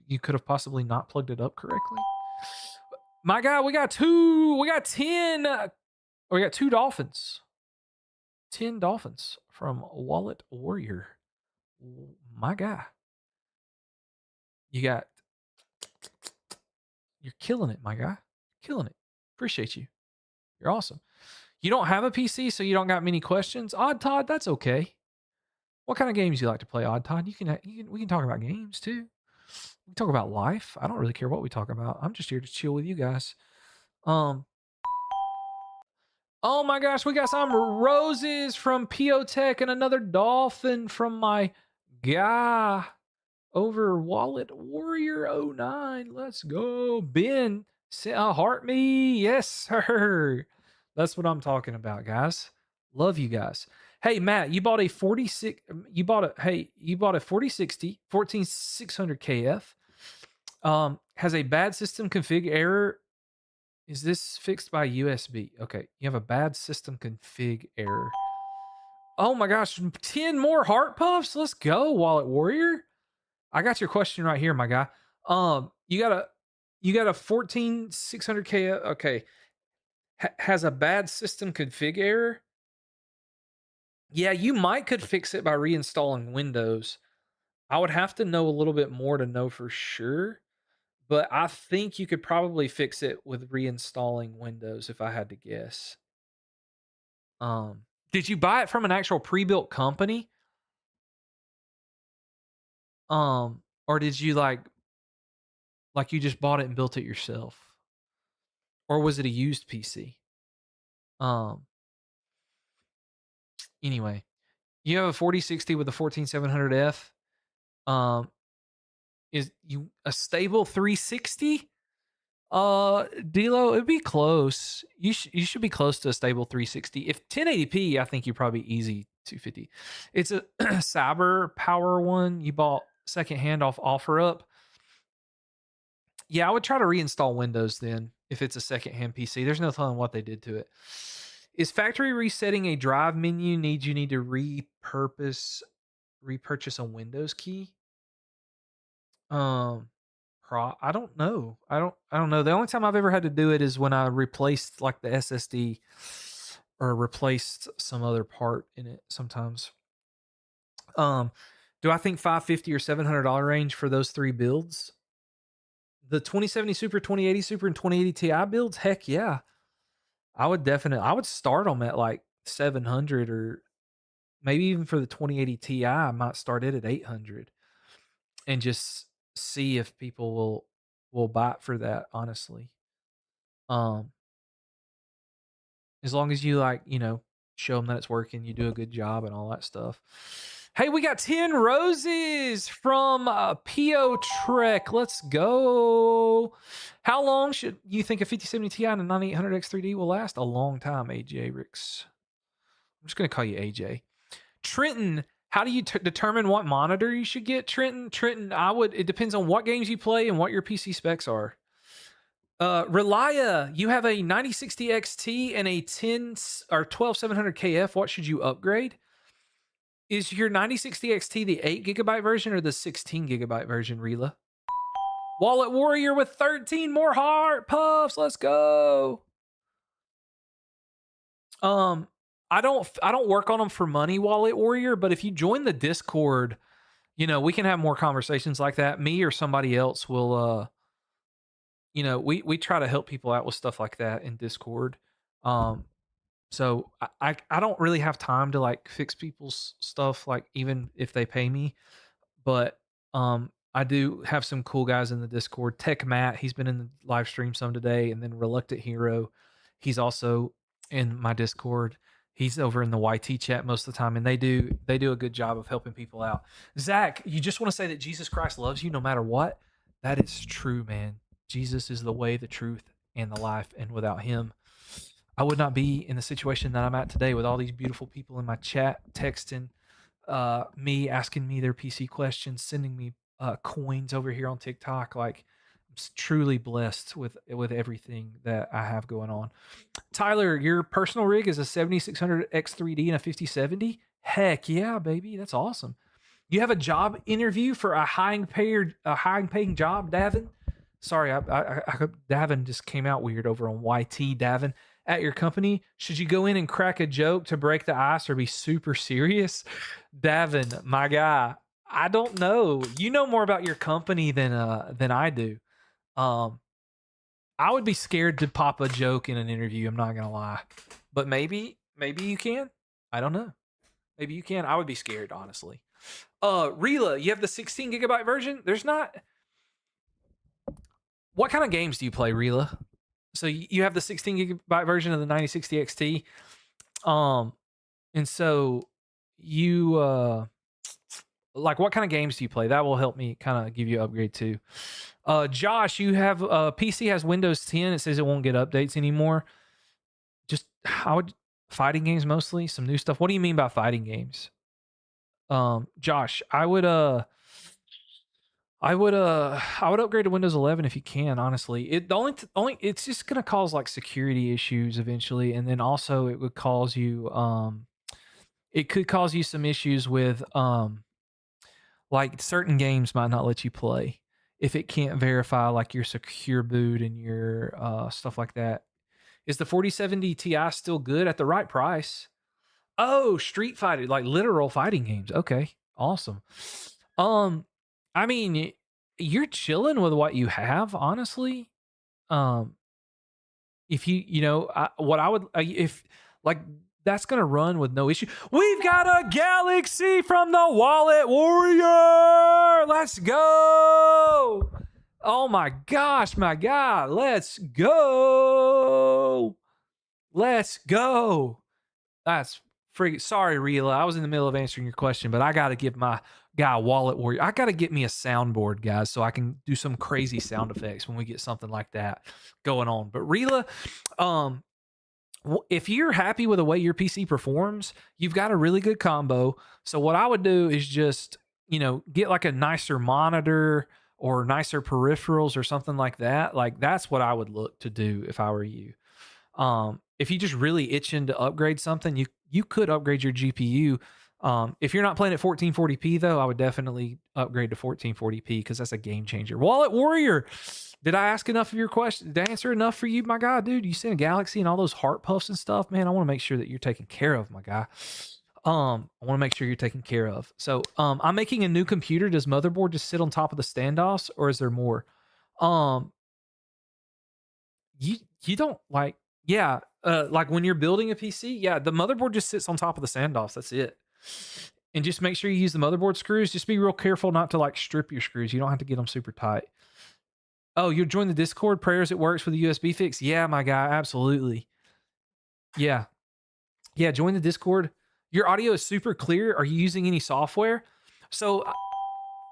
You could have possibly not plugged it up correctly. My God, we got 10, we got 2 dolphins. 10 dolphins from Wallet Warrior. My guy. You're killing it, my guy. Killing it. Appreciate you. You're awesome. You don't have a PC, so you don't got many questions. Odd Todd, that's okay. What kind of games do you like to play, Odd Todd? We can talk about games too. We can talk about life. I don't really care what we talk about. I'm just here to chill with you guys. Oh my gosh, we got some roses from PO Tech and another dolphin from my guy over Wallet Warrior 09. Let's go. Ben, heart me. Yes, sir. That's what I'm talking about, guys. Love you guys. Hey, Matt, you bought a 4060 14600 KF. Has a bad system config error. Is this fixed by USB? Okay, you have a bad system config error. Oh my gosh, 10 more heart puffs. Let's go, Wallet Warrior. I got your question right here, my guy. You got a 14600K. Okay, has a bad system config error. Yeah, you could fix it by reinstalling Windows. I would have to know a little bit more to know for sure, but I think you could probably fix it with reinstalling Windows if I had to guess. Did you buy it from an actual pre-built company? Or did you like you just bought it and built it yourself? Or was it a used PC? Anyway, you have a 4060 with a 14700F. Is you a stable 360? Dilo, it'd be close. You should be close to a stable 360. If 1080p, I think you're probably easy 250. It's a Cyber Power one you bought secondhand off OfferUp. Yeah, I would try to reinstall Windows then if it's a secondhand PC. There's no telling what they did to it. Is factory resetting a drive menu you need to repurchase a Windows key? I don't know. I don't know. The only time I've ever had to do it is when I replaced like the SSD or replaced some other part in it sometimes. Do I think 550 or $700 range for those 3 builds? The 2070 Super, 2080 Super, and 2080 Ti builds? Heck yeah. I would start them at like 700, or maybe even for the 2080 Ti, I might start it at 800 and just see if people will buy it for that, honestly. As long as you show them that it's working, you do a good job and all that stuff. Hey, we got 10 roses from PO Trek. Let's go. How long should you think a 5070 Ti and a 9800 X3D will last? A long time, AJ Ricks. I'm just going to call you AJ. Trenton, how do you determine what monitor you should get? Trenton, it depends on what games you play and what your PC specs are. Relia, you have a 9060 XT and a 10 or 12700 KF. What should you upgrade? Is your 9060 XT the 8GB version or the 16GB version, Rela? Wallet Warrior with 13 more heart puffs. Let's go. I don't work on them for money, Wallet Warrior, but if you join the Discord, we can have more conversations like that. Me or somebody else will we try to help people out with stuff like that in Discord. So I don't really have time to like fix people's stuff, like even if they pay me, but I do have some cool guys in the Discord. Tech Matt, he's been in the live stream some today, and then Reluctant Hero, he's also in my Discord. He's over in the YT chat most of the time, and they do a good job of helping people out. Zach, you just want to say that Jesus Christ loves you no matter what? That is true, man. Jesus is the way, the truth, and the life, and without him, I would not be in the situation that I'm at today with all these beautiful people in my chat texting me, asking me their PC questions, sending me coins over here on TikTok. Like, I'm truly blessed with everything that I have going on. Tyler, your personal rig is a 7600 X3D and a 5070. Heck yeah, baby, that's awesome. You have a job interview for a high paying job, Davin. Sorry, Davin just came out weird over on YT. Davin, at your company, should you go in and crack a joke to break the ice or be super serious? Davin, my guy, I don't know. You know more about your company than I do. I would be scared to pop a joke in an interview. I'm not gonna lie, but maybe you can. I don't know. Maybe you can. I would be scared, honestly. Rila, you have the 16 gigabyte version. There's not. What kind of games do you play, Rila? So you have the 16 gigabyte version of the 9060 XT. And so you like, what kind of games do you play? That will help me kind of give you an upgrade too. Josh, you have PC has Windows 10. It says it won't get updates anymore. Just fighting games mostly, some new stuff. What do you mean by fighting games? Josh, I would upgrade to Windows 11 if you can. Honestly, it's just gonna cause like security issues eventually, and then also it would cause you it could cause you some issues with like certain games might not let you play if it can't verify like your secure boot and your stuff like that. Is the 4070 Ti still good at the right price? Oh, Street Fighter, like literal fighting games. Okay, awesome. I mean, you're chilling with what you have, honestly. If what I would, if like that's gonna run with no issue. We've got a Galaxy from the Wallet Warrior. Let's go. Oh my gosh, my God. Let's go. Let's go. That's freaking sorry, Rila. I was in the middle of answering your question, but I got to give my guy Wallet Warrior. I got to get me a soundboard, guys, so I can do some crazy sound effects when we get something like that going on. But Rila, if you're happy with the way your PC performs, you've got a really good combo. So what I would do is just, get like a nicer monitor or nicer peripherals or something like that. Like that's what I would look to do if I were you. If you just really itching to upgrade something, you could upgrade your GPU. If you're not playing at 1440p though, I would definitely upgrade to 1440p because that's a game changer. Wallet Warrior, did I ask enough of your question? Did I answer enough for you, my guy, dude? You sent a Galaxy and all those heart puffs and stuff, man. I want to make sure that you're taken care of, my guy. I want to make sure you're taken care of. So, I'm making a new computer. Does motherboard just sit on top of the standoffs, or is there more? You don't like, yeah. Like when you're building a PC, yeah, the motherboard just sits on top of the standoffs. That's it. And just make sure you use the motherboard screws. Just be real careful not to like strip your screws. You don't have to get them super tight. Oh, you'll join the Discord. Prayers it works with the USB fix. Yeah, my guy, absolutely. Yeah, join the Discord. Your audio is super clear. Are you using any software? So,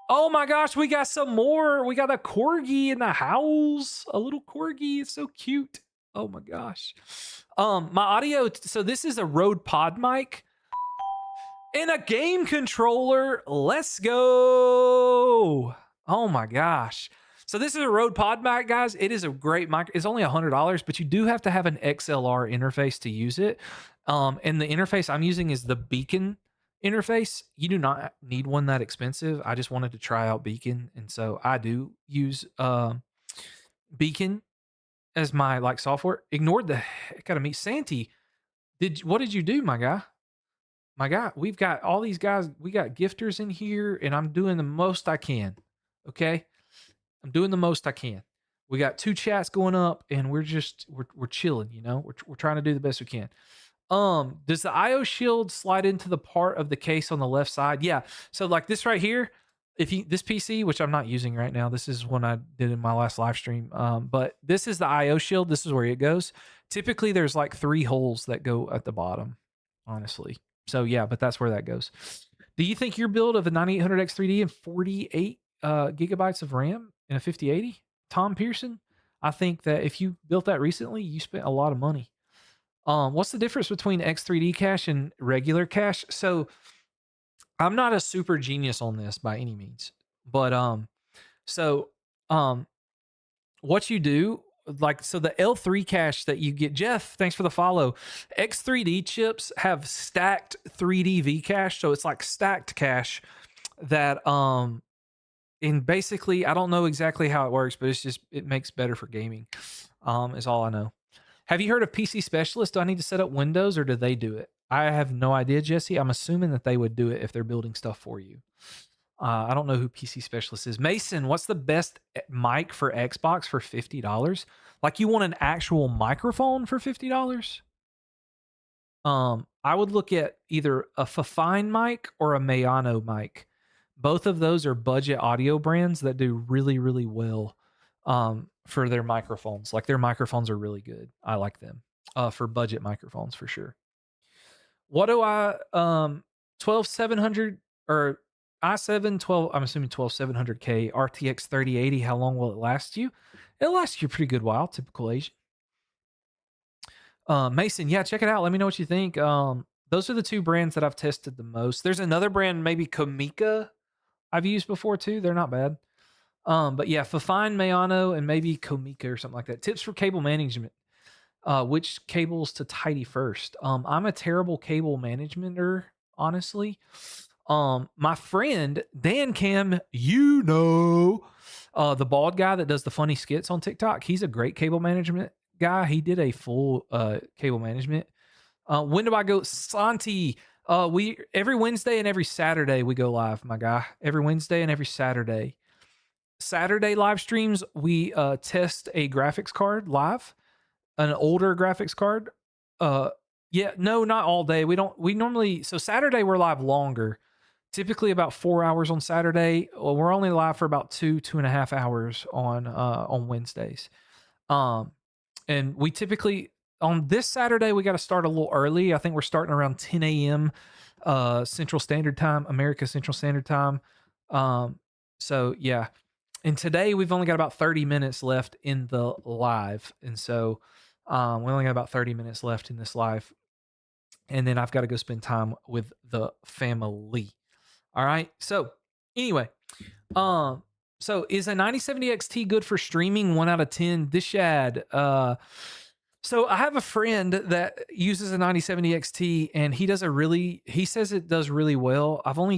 oh my gosh, we got some more. We got a corgi in the house. A little corgi. It's so cute. Oh my gosh. My audio. So this is a Rode Pod mic and a game controller. Let's go. Oh my gosh. So this is a Rode Pod mic, guys. It is a great mic. It's only $100, but you do have to have an XLR interface to use it. And the interface I'm using is the Beacon interface. You do not need one that expensive. I just wanted to try out Beacon, and so I do use Beacon as my like software. Ignored the heck out of me. Santi, what did you do, my guy? My guy, we've got all these guys. We got gifters in here, and I'm doing the most I can. Okay, I'm doing the most I can. We got 2 chats going up, and we're chilling. We're trying to do the best we can. Does the IO shield slide into the part of the case on the left side? Yeah. So like this right here, this PC, which I'm not using right now, this is one I did in my last live stream. But this is the IO shield. This is where it goes. Typically there's like 3 holes that go at the bottom. honestly. So yeah, but that's where that goes. Do you think your build of a 9800 X3D and 48 gigabytes of RAM and a 5080, Tom Pearson? I think that if you built that recently, you spent a lot of money. What's the difference between X3D cache and regular cache? So I'm not a super genius on this by any means, but so um, what you do, like, so the L3 cache that you get, Jeff, thanks for the follow. X3D chips have stacked 3D V cache, so it's like stacked cache that and basically I don't know exactly how it works, but it's just it makes better for gaming. Is all I know. Have you heard of PC Specialist? Do I need to set up Windows or do they do it? I have no idea, Jesse. I'm assuming that they would do it if they're building stuff for you. I don't know who PC Specialist is. Mason, what's the best mic for Xbox for $50? Like, you want an actual microphone for $50? I would look at either a Fafine mic or a Mayano mic. Both of those are budget audio brands that do really, really well for their microphones. Like, their microphones are really good. I like them for budget microphones for sure. What do I 12700 or i7 12, I'm assuming 12700K RTX 3080, how long will it last you? It'll last you a pretty good while, typical Asian. Mason, yeah, check it out. Let me know what you think. Those are the two brands that I've tested the most. There's another brand, maybe Komika, I've used before too. They're not bad. But yeah, Fafine, Mayano, and maybe Komika or something like that. Tips for cable management. Which cables to tidy first? I'm a terrible cable managementer, honestly. My friend Dan Cam, the bald guy that does the funny skits on TikTok, he's a great cable management guy. He did a full cable management. When do I go? Santi, we every Wednesday and every Saturday we go live, my guy. Every Wednesday and every Saturday. Saturday live streams, we test a graphics card live, an older graphics card. Yeah, no, not all day. We normally, so Saturday we're live longer, typically about 4 hours on Saturday. Well, we're only live for about 2.5 hours on Wednesdays. And we typically, on this Saturday, we got to start a little early. I think we're starting around 10 a.m. Central Standard Time, America Central Standard Time. So yeah. And today we've only got about 30 minutes left in the live. And so we only got about 30 minutes left in this live. And then I've got to go spend time with the family. All right. So anyway, so is a 9070 XT good for streaming? 1 out of 10. Dishad. So I have a friend that uses a 9070 XT and he says it does really well. I've only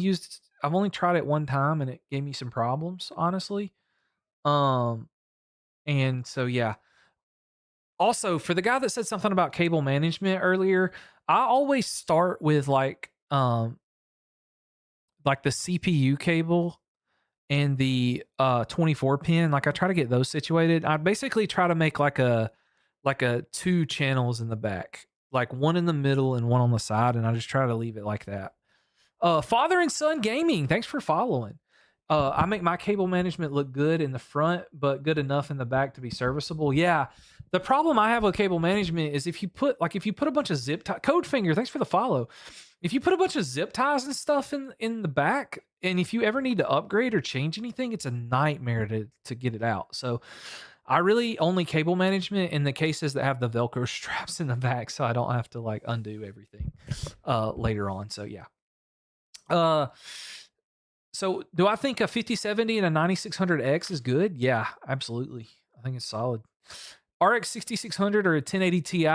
tried it one time and it gave me some problems, honestly. And so yeah. Also, for the guy that said something about cable management earlier, I always start with like the CPU cable and the 24 pin. Like, I try to get those situated. I basically try to make like a two channels in the back, like one in the middle and one on the side, and I just try to leave it like that. Father and son gaming, thanks for following. I make my cable management look good in the front, but good enough in the back to be serviceable. Yeah. The problem I have with cable management is if you put a bunch of zip tie, Code Finger, thanks for the follow. If you put a bunch of zip ties and stuff in the back, and if you ever need to upgrade or change anything, it's a nightmare to get it out. So I really only cable management in the cases that have the Velcro straps in the back, so I don't have to like undo everything later on. So yeah. So do I think a 5070 and a 9600X is good? Yeah, absolutely. I think it's solid. RX 6600 or a 1080 Ti?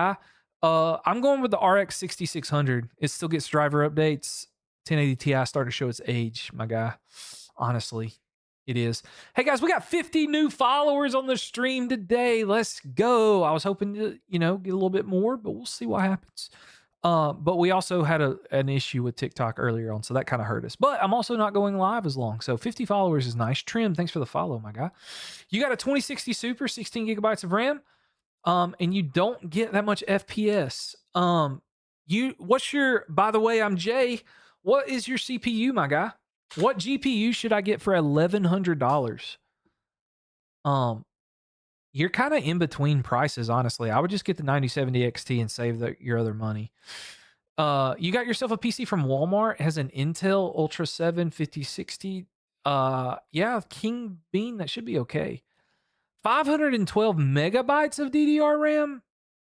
I'm going with the RX 6600. It still gets driver updates. 1080 Ti started to show its age, my guy. Honestly, it is. Hey guys, we got 50 new followers on the stream today. Let's go. I was hoping to, get a little bit more, but we'll see what happens. But we also had an issue with TikTok earlier on, so that kind of hurt us. But I'm also not going live as long, so 50 followers is nice. Trim, thanks for the follow, my guy. You got a 2060 Super, 16 gigabytes of RAM, and you don't get that much FPS. By the way, I'm Jay. What is your CPU, my guy? What GPU should I get for $1,100? You're kind of in between prices, honestly. I would just get the 9070 XT and save your other money. You got yourself a PC from Walmart. It has an Intel Ultra 7 5060. Yeah, King Bean, that should be okay. 512 megabytes of DDR RAM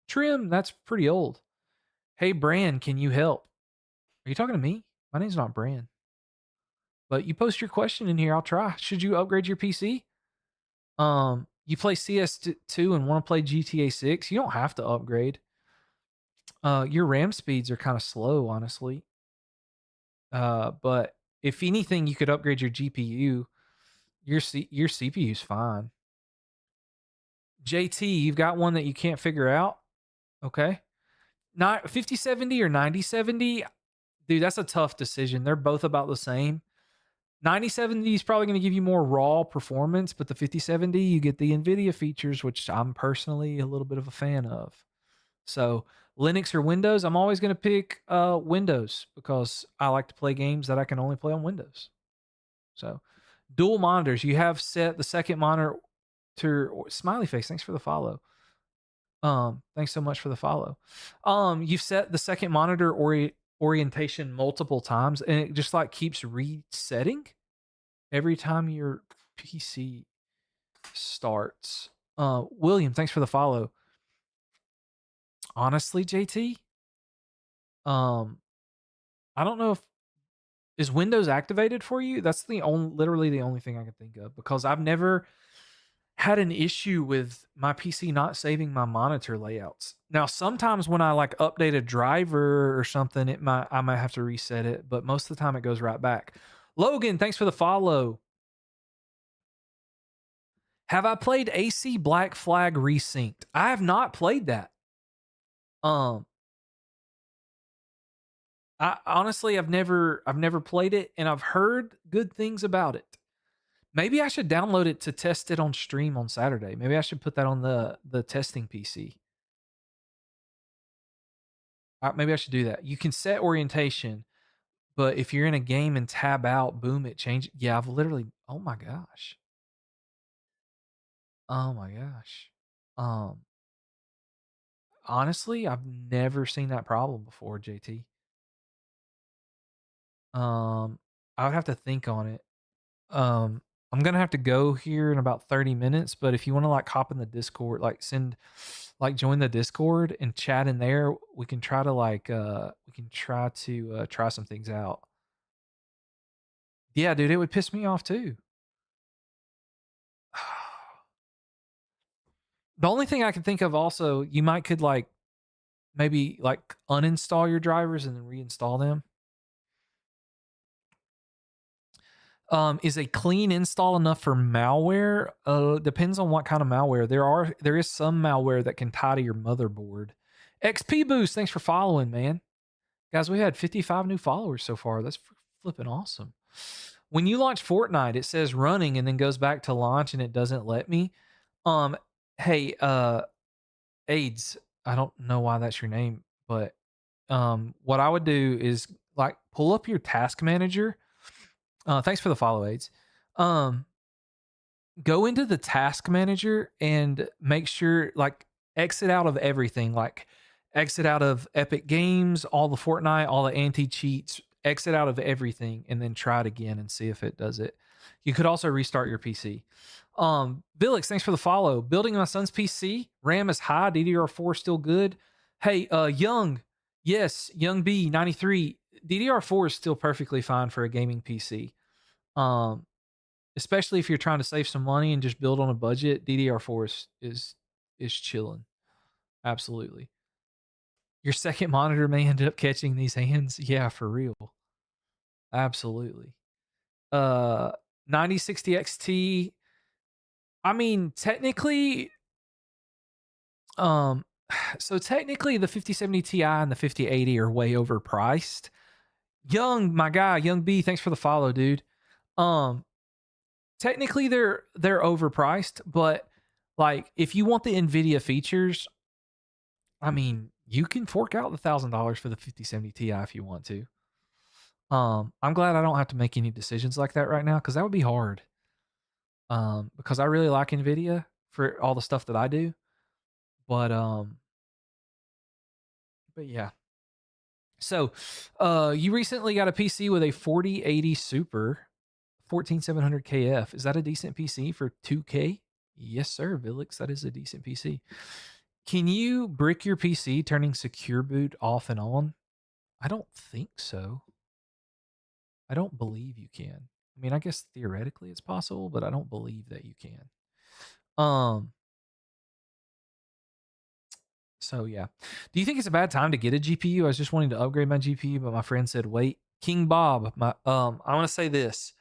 trim. That's pretty old. Hey, Brand, can you help? Are you talking to me? My name's not Brand. But you post your question in here. I'll try. Should you upgrade your PC? You play CS2 and want to play GTA 6? You don't have to upgrade. Your RAM speeds are kind of slow, honestly. But if anything, you could upgrade your GPU. Your CPU's fine. JT, you've got one that you can't figure out. Okay. Not 5070 or 9070. Dude, that's a tough decision. They're both about the same. 9070 is probably going to give you more raw performance, but the 5070, you get the NVIDIA features, which I'm personally a little bit of a fan of. So, Linux or Windows, I'm always going to pick Windows because I like to play games that I can only play on Windows. So, dual monitors, you have set the second monitor to smiley face. Thanks for the follow. Thanks so much for the follow. You've set the second monitor orientation multiple times, and it just like keeps resetting every time your PC starts. William, thanks for the follow. Honestly, JT, I don't know if is Windows activated for you. That's literally the only thing I can think of because I've never had an issue with my PC not saving my monitor layouts. Now, sometimes when I like update a driver or something, I might have to reset it, but most of the time it goes right back. Logan, thanks for the follow. Have I played AC Black Flag Resynced? I have not played that. I honestly I've never played it and I've heard good things about it. Maybe I should download it to test it on stream on Saturday. Maybe I should put that on the testing PC. Maybe I should do that. You can set orientation, but if you're in a game and tab out, boom, it changes. Yeah, I've literally. Oh my gosh. Oh my gosh. Um, Honestly, I've never seen that problem before, JT. I would have to think on it. I'm gonna have to go here in about 30 minutes, but if you want to like hop in the Discord, join the Discord and chat in there, we can try to try some things out. Yeah, dude, it would piss me off too. The only thing I can think of also, you might could like maybe like uninstall your drivers and then reinstall them. Is a clean install enough for malware? Depends on what kind of malware. There is some malware that can tie to your motherboard. XP Boost, thanks for following, man. Guys, we had 55 new followers so far. That's flipping awesome. When you launch Fortnite, it says running and then goes back to launch and it doesn't let me. Hey, AIDS, I don't know why that's your name, but what I would do is like pull up your task manager. Thanks for the follow, AIDS. Go into the task manager and make sure like exit out of everything, like exit out of Epic Games, all the Fortnite, all the anti-cheats, exit out of everything and then try it again and see if it does it. You could also restart your PC. Billix, thanks for the follow. Building my son's PC, RAM is high, DDR4 still good. Hey, Young, yes, Young B 93, DDR4 is still perfectly fine for a gaming PC. Especially if you're trying to save some money and just build on a budget, DDR4 is chilling. Absolutely. Your second monitor may end up catching these hands. Yeah, for real. Absolutely. 9060 XT. I mean, technically, so technically the 5070 Ti and the 5080 are way overpriced. Young, my guy, Young B, thanks for the follow, dude. Technically they're overpriced, but like if you want the Nvidia features, I mean, you can fork out the $1,000 for the 5070 Ti if you want to. I'm glad I don't have to make any decisions like that right now because that would be hard. Because I really like Nvidia for all the stuff that I do, but yeah. So, you recently got a PC with a 4080 Super 14700 KF. Is that a decent PC for 2K? Yes, sir, Vilix. That is a decent PC. Can you brick your PC turning secure boot off and on? I don't think so. I don't believe you can. I mean, I guess theoretically it's possible, but I don't believe that you can. Um, so yeah. Do you think it's a bad time to get a GPU? I was just wanting to upgrade my GPU, but my friend said, wait. King Bob, I want to say this.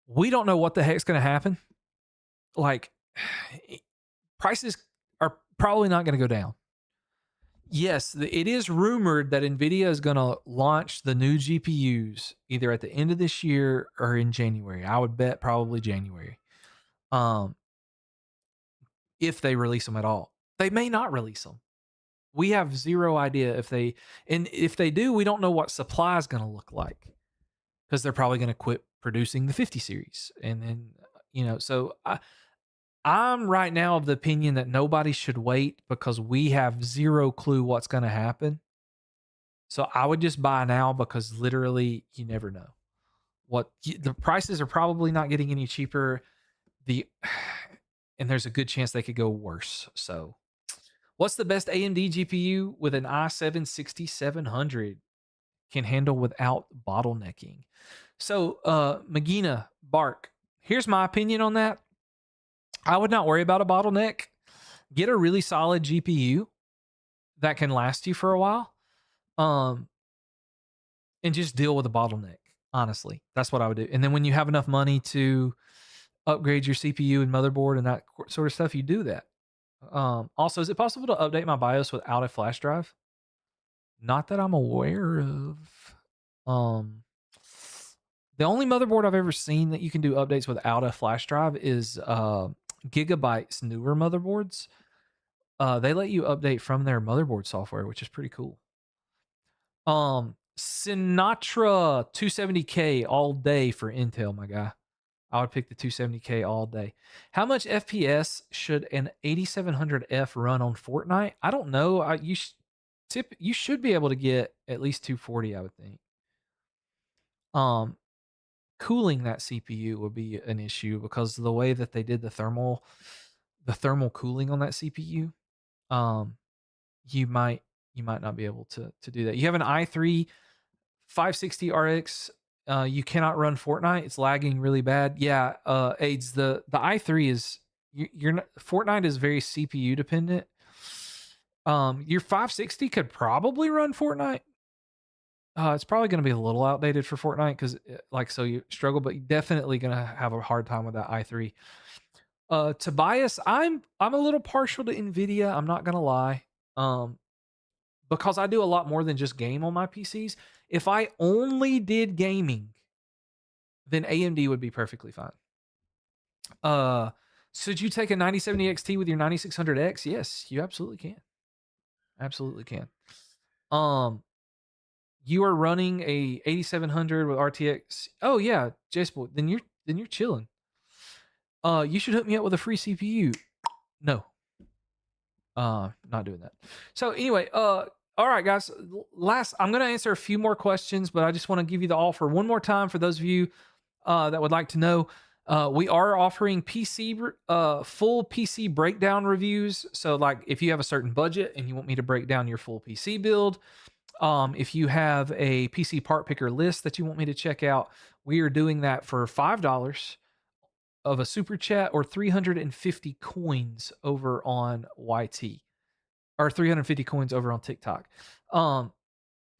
We don't know what the heck's gonna happen. Like prices are probably not gonna go down. Yes, it is rumored that Nvidia is going to launch the new GPUs either at the end of this year or in January. I would bet probably January. Um, if they release them at all. They may not release them. We have zero idea if they, and if they do, we don't know what supply is going to look like because they're probably going to quit producing the 50 series. And then, so I'm right now of the opinion that nobody should wait because we have zero clue what's going to happen. So I would just buy now because literally you never know. The prices are probably not getting any cheaper. And there's a good chance they could go worse. So, what's the best AMD GPU with an i7 6700 can handle without bottlenecking? So, Magina Bark, here's my opinion on that. I would not worry about a bottleneck. Get a really solid GPU that can last you for a while. And just deal with a bottleneck. Honestly, that's what I would do. And then when you have enough money to upgrade your CPU and motherboard and that sort of stuff, you do that. Also, is it possible to update my BIOS without a flash drive? Not that I'm aware of. The only motherboard I've ever seen that you can do updates without a flash drive is Gigabyte's newer motherboards. They let you update from their motherboard software, which is pretty cool. Sinatra 270K all day for Intel, my guy. I would pick the 270K all day. How much FPS should an 8700F run on Fortnite? I don't know. You should be able to get at least 240, I would think. Cooling that CPU would be an issue because the way that they did the thermal cooling on that CPU, you might not be able to do that. You have an i3 560 RX. You cannot run Fortnite. It's lagging really bad. Yeah, AIDS. The i3 is you're not, Fortnite is very CPU dependent. Your 560 could probably run Fortnite. It's probably going to be a little outdated for Fortnite because, so you struggle, but you're definitely going to have a hard time with that i3. Tobias, I'm a little partial to Nvidia. I'm not going to lie. Because I do a lot more than just game on my PCs. If I only did gaming, then AMD would be perfectly fine. Should you take a 9070 XT with your 9600X? Yes, you absolutely can. Absolutely can. You are running a 8700 with RTX. Oh yeah, Jasport. Then you're chilling. You should hook me up with a free CPU. No. Not doing that. So anyway, all right, guys. I'm going to answer a few more questions, but I just want to give you the offer one more time for those of you that would like to know. We are offering full PC breakdown reviews. So, like, if you have a certain budget and you want me to break down your full PC build, if you have a PC part picker list that you want me to check out, we are doing that for $5 of a super chat or 350 coins over on YT. Or 350 coins over on TikTok.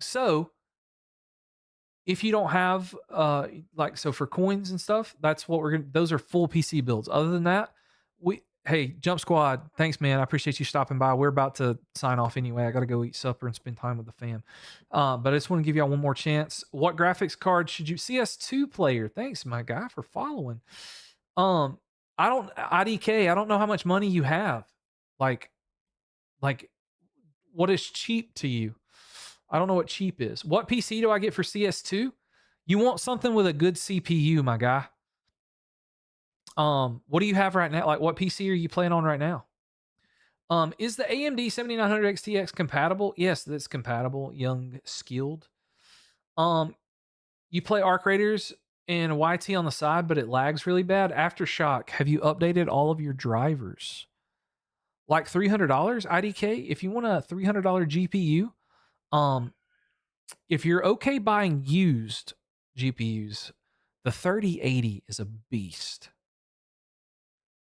So if you don't have so for coins and stuff, that's what those are full PC builds. Other than that, hey, Jump Squad, thanks, man. I appreciate you stopping by. We're about to sign off anyway. I got to go eat supper and spend time with the fam. But I just want to give y'all one more chance. What graphics card should you CS2 player? Thanks, my guy, for following. IDK, I don't know how much money you have. Like what is cheap to you? I don't know what cheap is. What PC do I get for CS2? You want something with a good CPU, my guy. What do you have right now? Like, what PC are you playing on right now? Is the AMD 7900 XTX compatible? Yes, that's compatible. Young skilled. You play Arc Raiders and YT on the side, but it lags really bad. Aftershock, have you updated all of your drivers? Like $300 IDK. If you want a $300 GPU, if you're okay buying used GPUs, the 3080 is a beast.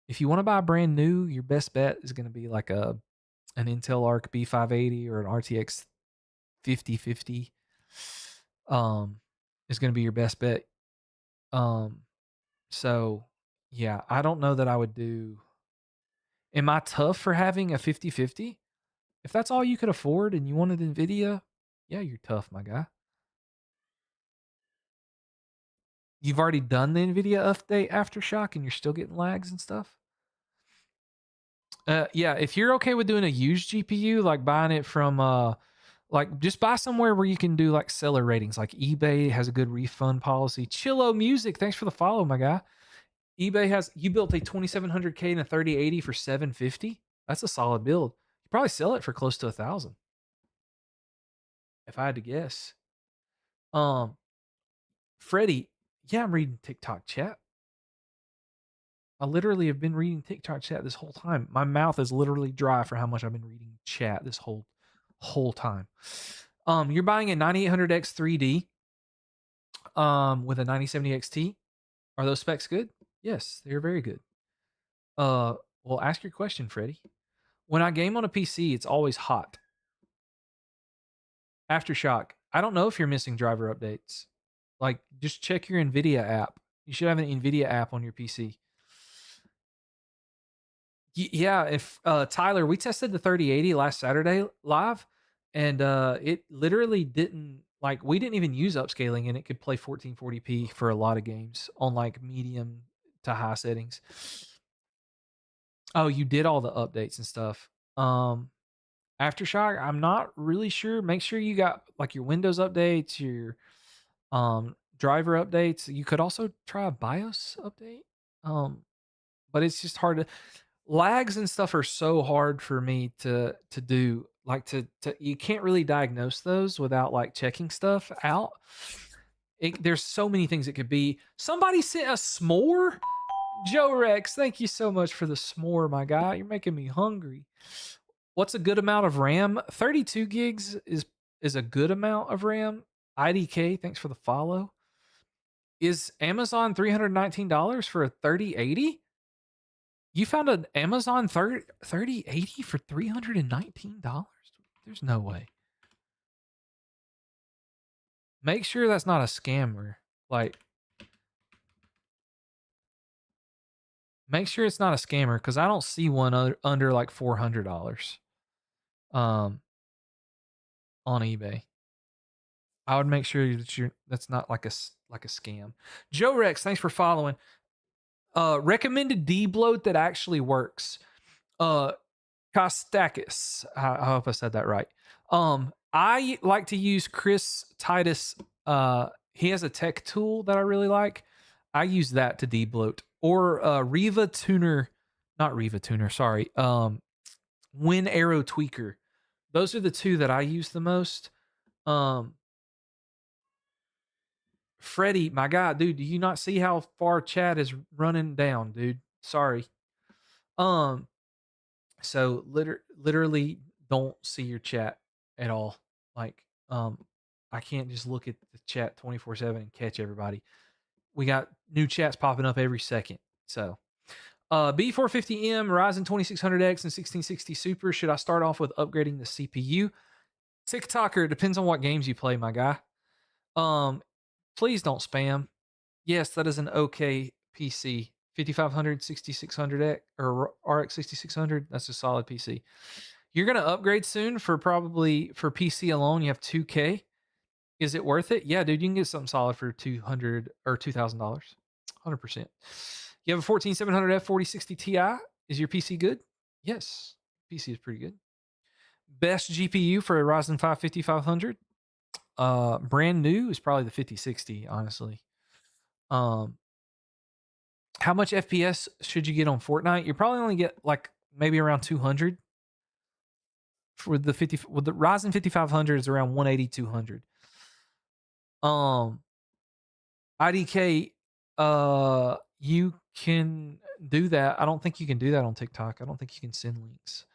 If you want to buy brand new, your best bet is going to be like an Intel Arc B580 or an RTX 5050. Is going to be your best bet. So yeah, I don't know that I would do. Am I tough for having a 5050? If that's all you could afford and you wanted Nvidia, yeah, you're tough, my guy. You've already done the Nvidia update Aftershock and you're still getting lags and stuff. Yeah, if you're okay with doing a used GPU, like buying it from like just buy somewhere where you can do like seller ratings. Like eBay has a good refund policy. Chillo Music, thanks for the follow, my guy. eBay has, you built a 2700K and a 3080 for 750. That's a solid build. You probably sell it for close to 1,000 if I had to guess. Freddie, yeah, I'm reading TikTok chat. I literally have been reading TikTok chat this whole time. My mouth is literally dry for how much I've been reading chat this whole time. You're buying a 9800X 3D with a 9070 XT. Are those specs good? Yes, they're very good. Well, ask your question, Freddie. When I game on a PC, it's always hot. Aftershock. I don't know if you're missing driver updates. Like, just check your NVIDIA app. You should have an NVIDIA app on your PC. Yeah, if Tyler, we tested the 3080 last Saturday live, and it literally didn't, like, we didn't even use upscaling, and it could play 1440p for a lot of games on like medium to high settings. Oh, you did all the updates and stuff. Aftershock, I'm not really sure. Make sure you got like your Windows updates, your driver updates. You could also try a BIOS update. But it's just hard to, lags and stuff are so hard for me to do. Like to you can't really diagnose those without like checking stuff out. There's so many things it could be. Somebody sent a s'more. Joe Rex, thank you so much for the s'more, my guy. You're making me hungry. What's a good amount of RAM? 32 gigs is a good amount of RAM. IDK, thanks for the follow. Is Amazon $319 for a 3080? You found an Amazon 3080 for $319? There's no way. Make sure that's not a scammer. Like, make sure it's not a scammer because I don't see one under like $400 on eBay. I would make sure that that's not like a scam. Joe Rex, thanks for following. Recommended debloat that actually works. Kostakis. I hope I said that right. I like to use Chris Titus. He has a tech tool that I really like. I use that to debloat. Or Riva Tuner, not Riva Tuner, sorry. Win Arrow Tweaker. Those are the two that I use the most. Freddie, my guy, dude, do you not see how far chat is running down, dude? Sorry. So literally don't see your chat at all. Like, I can't just look at the chat 24/7 and catch everybody. We got new chats popping up every second. So, B450M, Ryzen 2600X, and 1660 Super. Should I start off with upgrading the CPU? TikToker, depends on what games you play, my guy. Please don't spam. Yes, that is an okay PC. 5500, 6600X, or RX 6600. That's a solid PC. You're going to upgrade soon for probably for PC alone. You have 2K. Is it worth it? Yeah, dude, you can get something solid for $200 or $2,000. 100%. You have a 14700F 4060 Ti. Is your PC good? Yes, PC is pretty good. Best GPU for a Ryzen 5 5500. Brand new is probably the 5060, honestly. How much FPS should you get on Fortnite? You probably only get like maybe around 200. for the 50 with the Ryzen 5500 is around 180 200. IDK, you can do that. I don't think you can do that on TikTok. I don't think you can send links.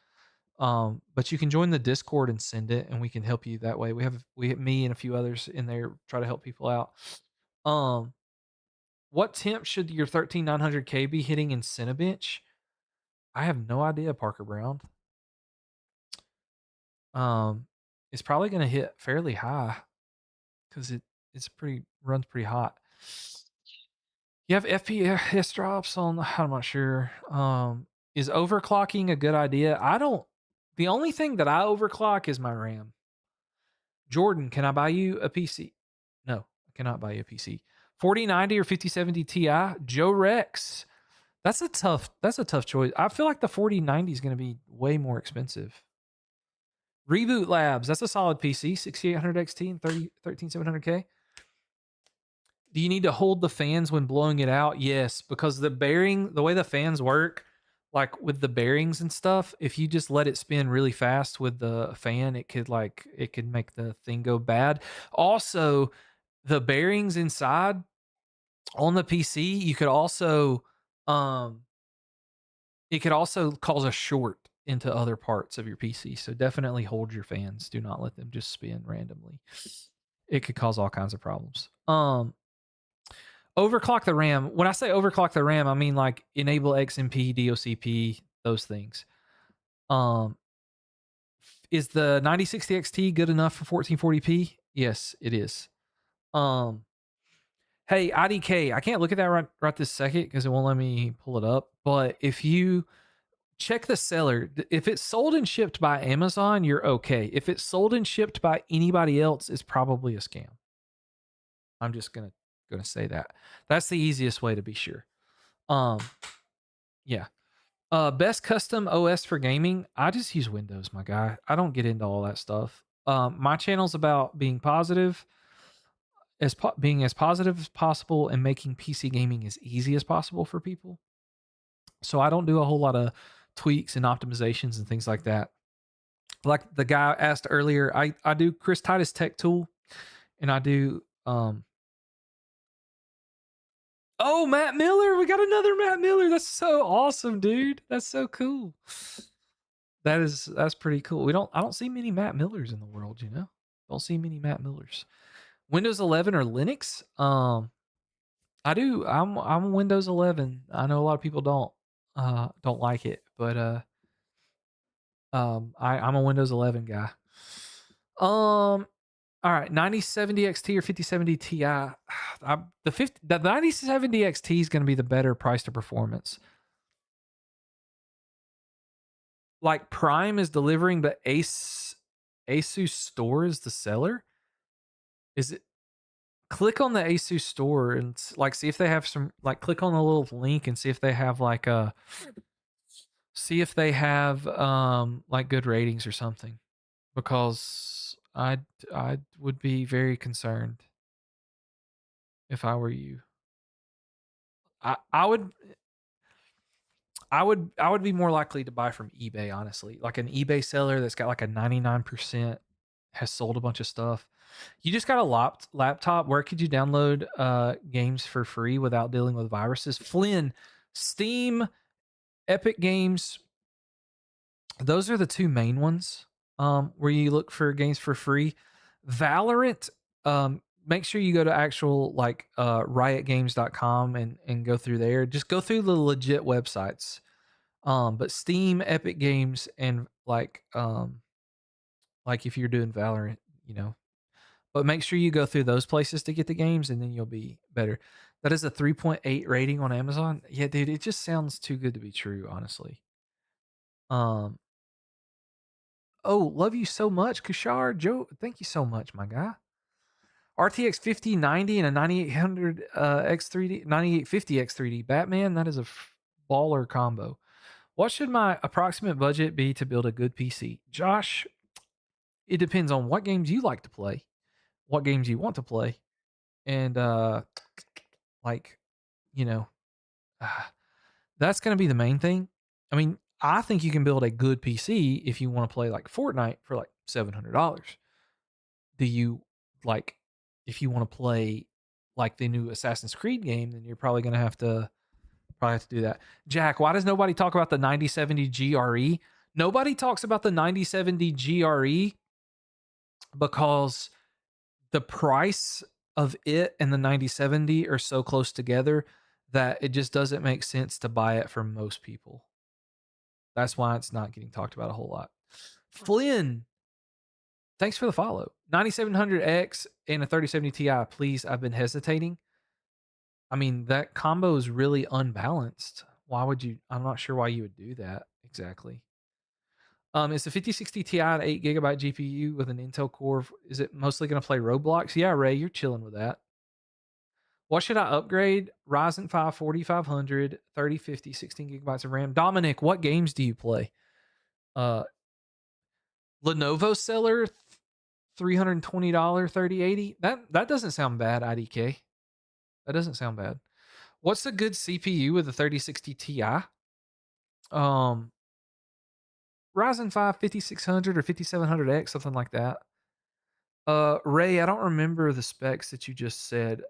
But you can join the Discord and send it, and we can help you that way. We have me and a few others in there try to help people out. Um, what temp should your 13900K be hitting in Cinebench? I have no idea, Parker Brown. It's probably going to hit fairly high because it's pretty runs pretty hot. You have FPS drops on. I'm not sure. Is overclocking a good idea? I don't. The only thing that I overclock is my RAM. Jordan, can I buy you a PC? No, I cannot buy you a PC. 4090 or 5070 Ti? Joe Rex. That's a tough choice. I feel like the 4090 is going to be way more expensive. Reboot Labs. That's a solid PC. 6800 XT and 13700K. Do you need to hold the fans when blowing it out? Yes, because the way the fans work, like with the bearings and stuff, if you just let it spin really fast with the fan, it could make the thing go bad. Also, the bearings inside on the PC, it could also cause a short into other parts of your PC. So definitely hold your fans. Do not let them just spin randomly. It could cause all kinds of problems. Overclock the RAM. When I say overclock the RAM, I mean like enable XMP, DOCP, those things. Is the 9060 XT good enough for 1440p? Yes, it is. Hey, IDK, I can't look at that right this second because it won't let me pull it up. But if you check the seller, if it's sold and shipped by Amazon, you're okay. If it's sold and shipped by anybody else, it's probably a scam. I'm just gonna say that. That's the easiest way to be sure. Yeah. Best custom OS for gaming. I just use Windows, my guy. I don't get into all that stuff. My channel's about being positive, being as positive as possible, and making PC gaming as easy as possible for people. So I don't do a whole lot of tweaks and optimizations and things like that. Like the guy asked earlier, I do Chris Titus Tech Tool, and I do Oh, Matt Miller. We got another Matt Miller. That's so awesome, dude. That's so cool. That's pretty cool. I don't see many Matt Millers in the world, you know? Don't see many Matt Millers. Windows 11 or Linux? I do. I'm Windows 11. I know a lot of people don't like it, but I'm a Windows 11 guy. All right, 9070 XT or 5070 Ti. The 9070 XT is going to be the better price to performance. Like Prime is delivering, but Asus store is the seller. Is it? Click on the Asus store and like see if they have some. Like click on the little link and see if they have like like good ratings or something. Because I would be very concerned if I were you. I would be more likely to buy from eBay, honestly. Like an eBay seller that's got like a 99% has sold a bunch of stuff. You just got a laptop. Where could you download games for free without dealing with viruses? Flynn, Steam, Epic Games. Those are the two main ones where you look for games for free. Valorant, make sure you go to actual like riotgames.com and go through there. Just go through the legit websites. But Steam, Epic Games, and like if you're doing Valorant, you know. But make sure you go through those places to get the games, and then you'll be better. That is a 3.8 rating on Amazon. Yeah, dude, it just sounds too good to be true, honestly. Oh, love you so much, Kushar. Joe, thank you so much, my guy. RTX 5090 and a 9800 X3D, 9850 X3D. Batman, that is a baller combo. What should my approximate budget be to build a good PC? Josh, it depends on what games you like to play, what games you want to play, and like, you know, that's going to be the main thing. I mean, I think you can build a good PC if you want to play like Fortnite for like $700. Do you like if you want to play like the new Assassin's Creed game, then you're probably gonna have to do that. Jack, why does nobody talk about the 9070 GRE? Nobody talks about the 9070 GRE because the price of it and the 9070 are so close together that it just doesn't make sense to buy it for most people. That's why it's not getting talked about a whole lot. Flynn, thanks for the follow. 9700X and a 3070 Ti, please. I've been hesitating. I mean, that combo is really unbalanced. Why would you? I'm not sure why you would do that exactly. It's a 5060 Ti and 8 GB GPU with an Intel Core. Is it mostly going to play Roblox? Yeah, Ray, you're chilling with that. What should I upgrade? Ryzen 5 4500, 3050, 16 GB of RAM. Dominic, what games do you play? Lenovo Seller, $320, 3080. That doesn't sound bad, IDK. That doesn't sound bad. What's a good CPU with a 3060 Ti? Ryzen 5 5600 or 5700X, something like that. Ray, I don't remember the specs that you just said.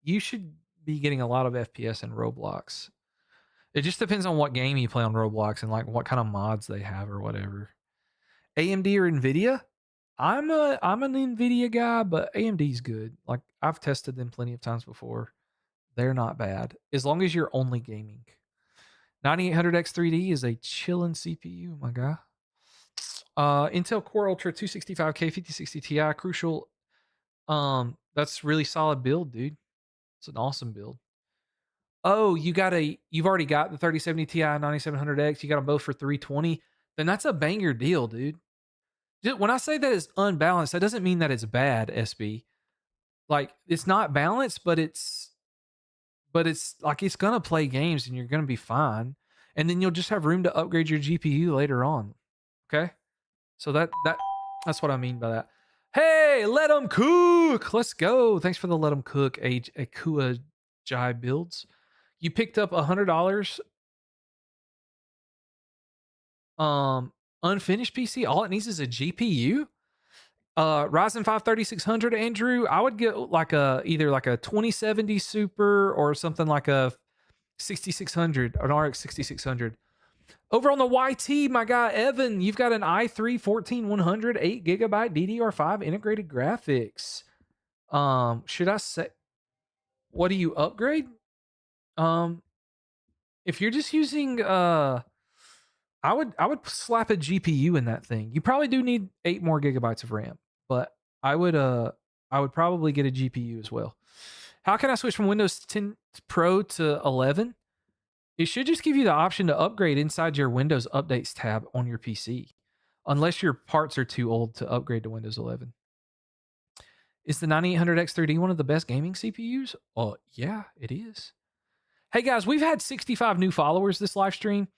You should be getting a lot of FPS in Roblox. It just depends on what game you play on Roblox and like what kind of mods they have or whatever. AMD or Nvidia? I'm an Nvidia guy, but AMD's good. Like I've tested them plenty of times before. They're not bad as long as you're only gaming. 9800X3D is a chillin' CPU, my guy. Intel Core Ultra 265K 5060 Ti, crucial. That's really solid build, dude. It's an awesome build. Oh, you've already got the 3070 Ti 9700X. You got them both for 320. Then that's a banger deal, dude. When I say that it's unbalanced, that doesn't mean that it's bad, SB. Like it's not balanced, but it's like it's gonna play games and you're gonna be fine. And then you'll just have room to upgrade your GPU later on. Okay? So that's what I mean by that. Hey, let them cook. Let's go. Thanks for the let them cook Akua Jai builds. You picked up $100 unfinished PC. All it needs is a GPU. Ryzen 5 3600, Andrew. I would get like either like a 2070 Super or something like a 6600, an RX 6600. Over on the YT, my guy Evan, you've got an i3 14100 8 GB DDR5 integrated graphics. Should I say what do you upgrade? If you're just using I would slap a GPU in that thing. You probably do need 8 more gigabytes of RAM, but I would probably get a GPU as well. How can I switch from Windows 10 Pro to 11? It should just give you the option to upgrade inside your Windows Updates tab on your PC, unless your parts are too old to upgrade to Windows 11. Is the 9800X3D one of the best gaming CPUs? Oh, yeah, it is. Hey guys, we've had 65 new followers this live stream.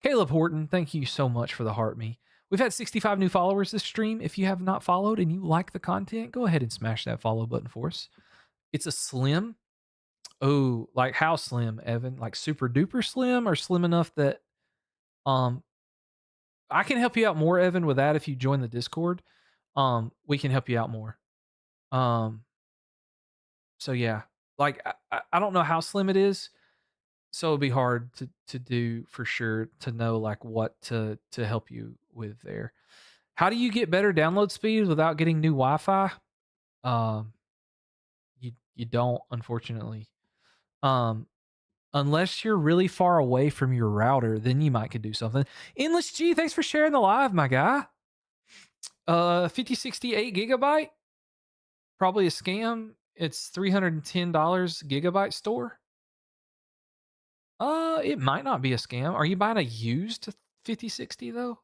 Caleb Horton, thank you so much for the heart me. We've had 65 new followers this stream. If you have not followed and you like the content, go ahead and smash that follow button for us. It's a slim. Oh, like how slim, Evan? Like super duper slim or slim enough that I can help you out more, Evan, with that if you join the Discord. We can help you out more. So yeah. Like I don't know how slim it is. So it'd be hard to do for sure to know like what to help you with there. How do you get better download speed without getting new Wi-Fi? You don't, unfortunately. Unless you're really far away from your router, then you might could do something. Endless G, thanks for sharing the live, my guy. 5068 gigabyte, probably a scam. It's $310 gigabyte store. It might not be a scam. Are you buying a used 5060 though?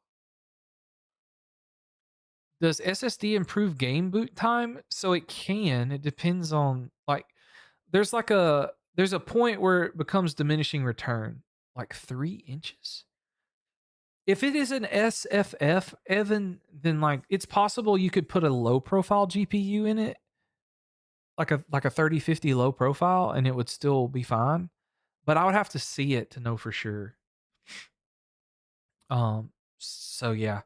Does SSD improve game boot time? So it can. It depends on like there's a point where it becomes diminishing return, like 3 inches. If it is an SFF, Evan, then like it's possible you could put a low profile GPU in it, like a 3050 low profile, and it would still be fine. But I would have to see it to know for sure. So yeah,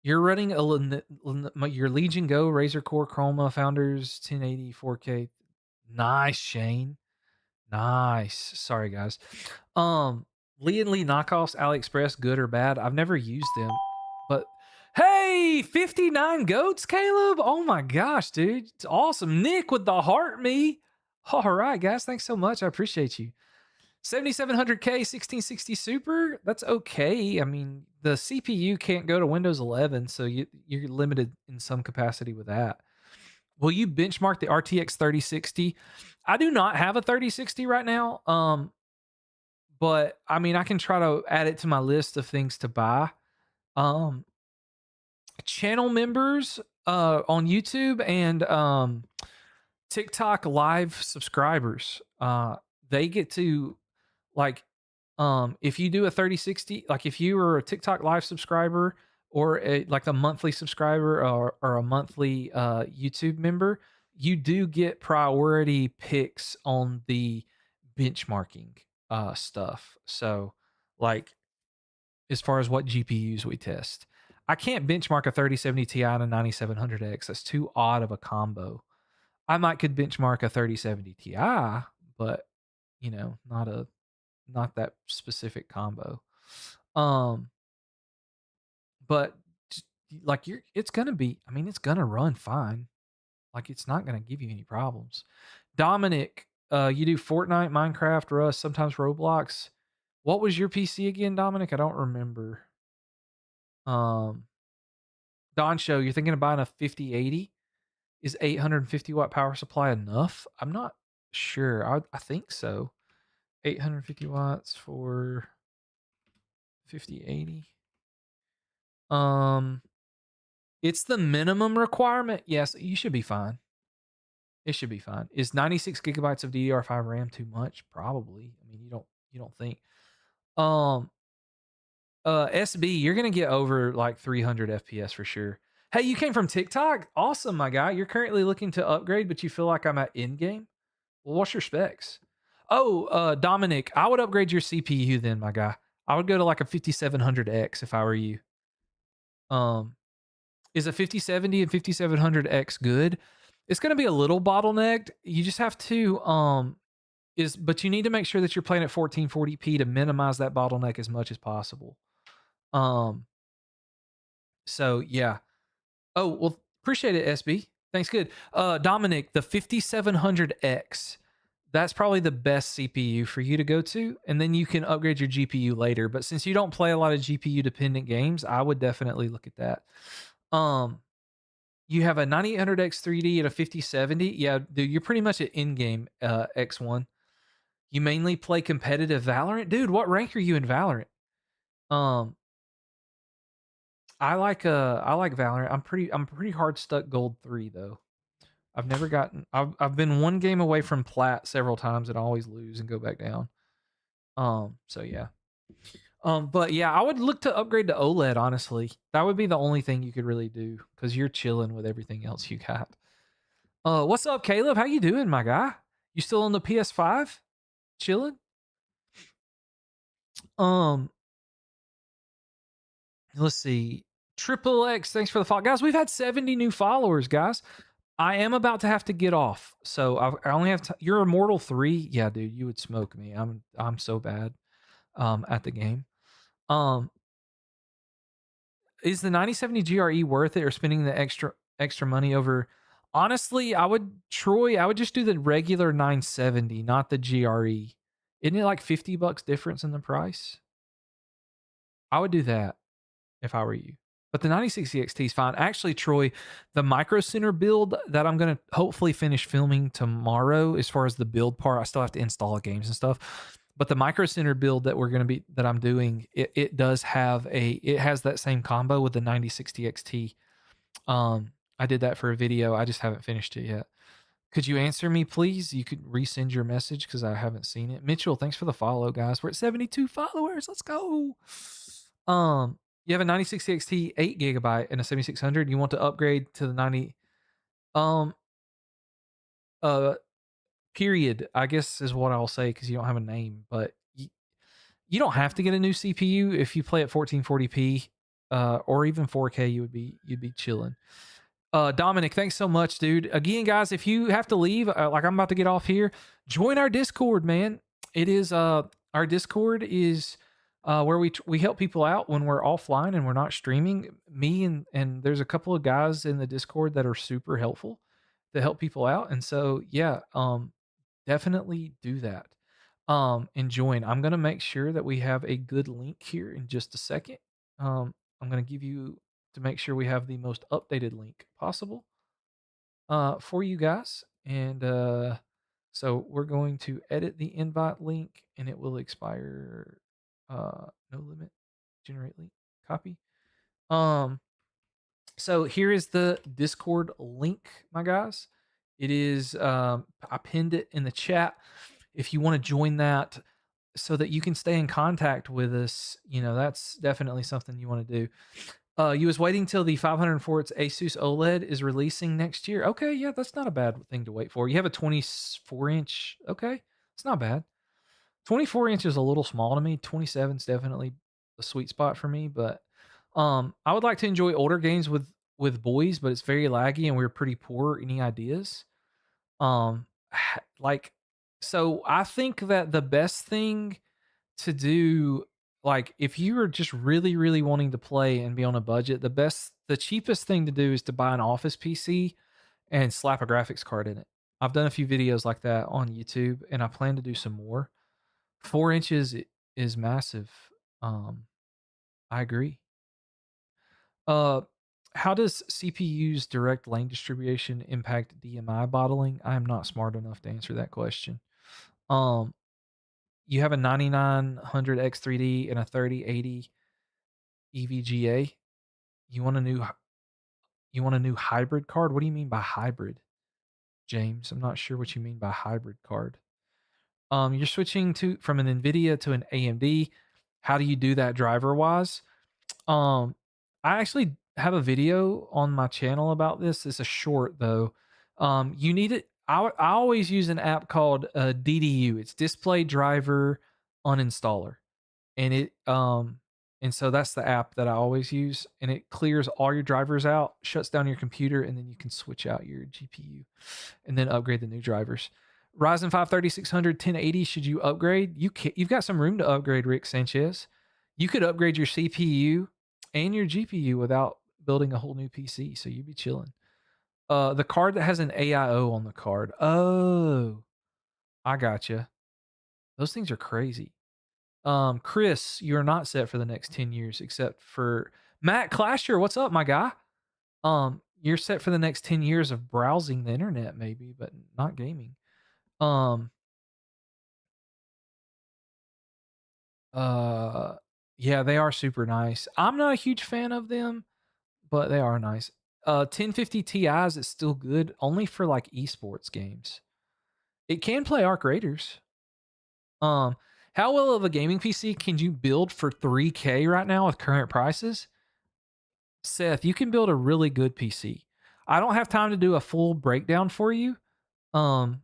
you're running your Legion Go Razer Core Chroma Founders 1080 4K. Nice, Shane. Nice. Sorry, guys. Lee and Lee knockoffs, AliExpress, good or bad? I've never used them, but hey, 59 goats, Caleb. Oh my gosh, dude. It's awesome. Nick with the heart me. All right, guys. Thanks so much. I appreciate you. 7700K 1660 Super. That's okay. I mean, the CPU can't go to Windows 11, so you're limited in some capacity with that. Will you benchmark the RTX 3060? I do not have a 3060 right now. But I mean, I can try to add it to my list of things to buy. Um, Channel members on YouTube and TikTok live subscribers, they get to like if you do a 3060, like if you are a TikTok live subscriber or like a monthly subscriber or a monthly YouTube member, you do get priority picks on the benchmarking stuff. So like as far as what GPUs we test, I can't benchmark a 3070 Ti and a 9700X. That's too odd of a combo. I might could benchmark a 3070 Ti, but not that specific combo. Um, but like it's gonna be. I mean, it's gonna run fine. Like it's not gonna give you any problems. Dominic, you do Fortnite, Minecraft, Rust, sometimes Roblox. What was your PC again, Dominic? I don't remember. Um, Don Show, you're thinking of buying a 5080? Is 850-watt power supply enough? I'm not sure. I think so. 850 watts for 5080. Um, it's the minimum requirement. Yes, you should be fine. It should be fine. Is 96 gigabytes of DDR5 RAM too much? Probably. I mean, you don't think. Um, SB, you're gonna get over like 300 FPS for sure. Hey, you came from TikTok? Awesome, my guy. You're currently looking to upgrade, but you feel like I'm at end game. Well, what's your specs? Oh, Dominic, I would upgrade your CPU then, my guy. I would go to like a 5700X if I were you. Is a 5070 and 5700X good? It's going to be a little bottlenecked. You just have to but you need to make sure that you're playing at 1440p to minimize that bottleneck as much as possible. Um so yeah. Oh, well, appreciate it, SB. Thanks, good. Dominic, the 5700X, that's probably the best CPU for you to go to, and then you can upgrade your GPU later. But since you don't play a lot of GPU dependent games, I would definitely look at that. You have a 9800X 3D and a 5070. Yeah, dude, you're pretty much an in-game X1. You mainly play competitive Valorant, dude. What rank are you in Valorant? Um, I like Valorant. I'm pretty hard stuck gold 3 though. I've been one game away from plat several times and I always lose and go back down. So yeah. But yeah, I would look to upgrade to OLED, honestly. That would be the only thing you could really do because you're chilling with everything else you got. What's up, Caleb? How you doing, my guy? You still on the PS5? Chilling? Um, let's see. Triple X, thanks for the follow. Guys, we've had 70 new followers, guys. I am about to have to get off. So I only have you're Immortal 3? Yeah, dude, you would smoke me. I'm so bad at the game. Is the 9070 GRE worth it or spending the extra money over? Honestly, I would just do the regular 970, not the GRE. Isn't it like $50 difference in the price? I would do that if I were you. But the 9060 XT is fine. Actually, Troy, the Micro Center build that I'm going to hopefully finish filming tomorrow, as far as the build part, I still have to install games and stuff. But the Micro Center build that I'm doing, it does have it has that same combo with the 9060 XT. I did that for a video. I just haven't finished it yet. Could you answer me, please? You could resend your message because I haven't seen it. Mitchell, thanks for the follow, guys. We're at 72 followers. Let's go. You have a 9060 XT 8 gigabyte and a 7600. You want to upgrade to the 90. Um, uh, period. I guess is what I'll say because you don't have a name, but You don't have to get a new CPU if you play at 1440p or even 4K. You'd be chilling. Dominic, thanks so much, dude. Again, guys, if you have to leave, like I'm about to get off here, join our Discord, man. It is our Discord is where we help people out when we're offline and we're not streaming. Me and there's a couple of guys in the Discord that are super helpful to help people out. And so yeah, definitely do that. And join. I'm gonna make sure that we have a good link here in just a second. I'm gonna give you to make sure we have the most updated link possible for you guys. And so we're going to edit the invite link and it will expire no limit, generate link, copy. So here is the Discord link, my guys. It is I pinned it in the chat. If you want to join that so that you can stay in contact with us, that's definitely something you want to do. You was waiting till the 504 Asus OLED is releasing next year. Okay, yeah, that's not a bad thing to wait for. You have a 24-inch. Okay, it's not bad. 24-inch is a little small to me. 27 is definitely a sweet spot for me. But I would like to enjoy older games with boys, but it's very laggy and we're pretty poor. Any ideas? Like, so I think that the best thing to do, like if you are just really really wanting to play and be on a budget, the cheapest thing to do is to buy an office PC and slap a graphics card in it. I've done a few videos like that on YouTube and I plan to do some more. 4 inches is massive. I agree. How does CPU's direct lane distribution impact DMI bottling? I am not smart enough to answer that question. You have a 9900 X3D and a 3080 EVGA. You want a new hybrid card? What do you mean by hybrid, James? I'm not sure what you mean by hybrid card. You're switching from an NVIDIA to an AMD. How do you do that driver wise? I actually have a video on my channel about this. It's a short though. You need it. I always use an app called DDU. It's Display Driver Uninstaller, and so that's the app that I always use, and it clears all your drivers out, shuts down your computer, and then you can switch out your GPU, and then upgrade the new drivers. Ryzen 5 3600 1080. Should you upgrade? You've got some room to upgrade, Rick Sanchez. You could upgrade your CPU and your GPU without building a whole new PC, so you'd be chilling. The card that has an AIO on the card. Oh, I gotcha. Those things are crazy. Chris, you're not set for the next 10 years, except for Matt Clasher. What's up, my guy? You're set for the next 10 years of browsing the internet, maybe, but not gaming. Yeah, they are super nice. I'm not a huge fan of them, but they are nice. 1050 Ti's is still good, only for like esports games. It can play Arc Raiders. How well of a gaming PC can you build for 3K right now with current prices? Seth, you can build a really good PC. I don't have time to do a full breakdown for you. So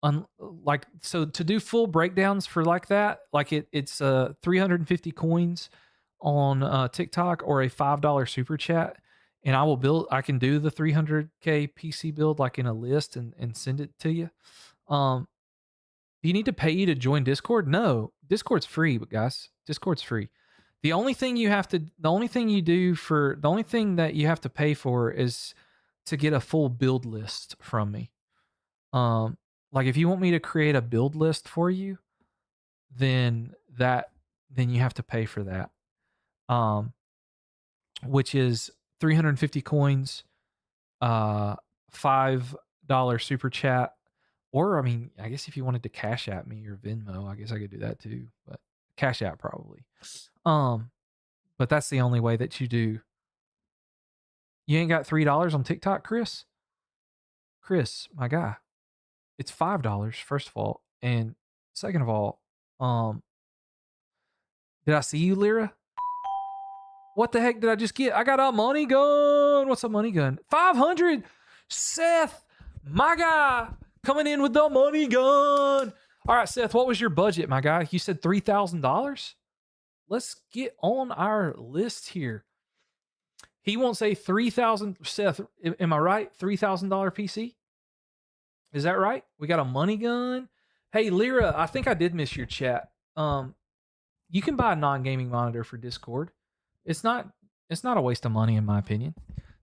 to do full breakdowns for like that, like it's 350 coins on TikTok or a $5 super chat, and I can do the 300K PC build like in a list and send it to you. Do you need to pay to join Discord? No, Discord's free, but guys, Discord's free. The only thing that you have to pay for is to get a full build list from me. Like if you want me to create a build list for you, then you have to pay for that. Which is 350 coins, $5 super chat, or I mean, I guess if you wanted to Cash App me or Venmo, I guess I could do that too, but Cash App probably. But that's the only way that you do. You ain't got $3 on TikTok, Chris? Chris, my guy. It's $5, first of all. And second of all, did I see you, Lyra? What the heck did I just get? I got a money gun. What's a money gun? 500. Seth, my guy, coming in with the money gun. All right, Seth, what was your budget, my guy? You said $3,000. Let's get on our list here. He won't say 3,000. Seth, am I right? $3,000 PC. Is that right? We got a money gun. Hey, Lyra, I think I did miss your chat. You can buy a non-gaming monitor for Discord. It's not it's not a waste of money in my opinion.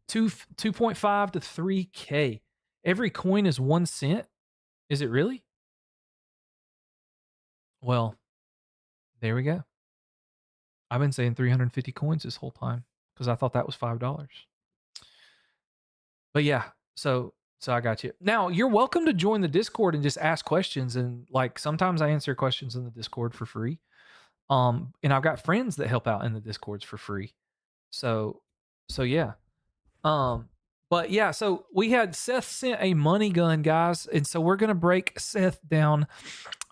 2.5 to 3K. Every coin is 1 cent. Is it really? Well, there we go. I've been saying 350 coins this whole time because I thought that was $5. But yeah, so I got you. Now, you're welcome to join the Discord and just ask questions, and like sometimes I answer questions in the Discord for free. And I've got friends that help out in the Discords for free. So yeah. Um but yeah, so we had Seth sent a money gun, guys, and so we're going to break Seth down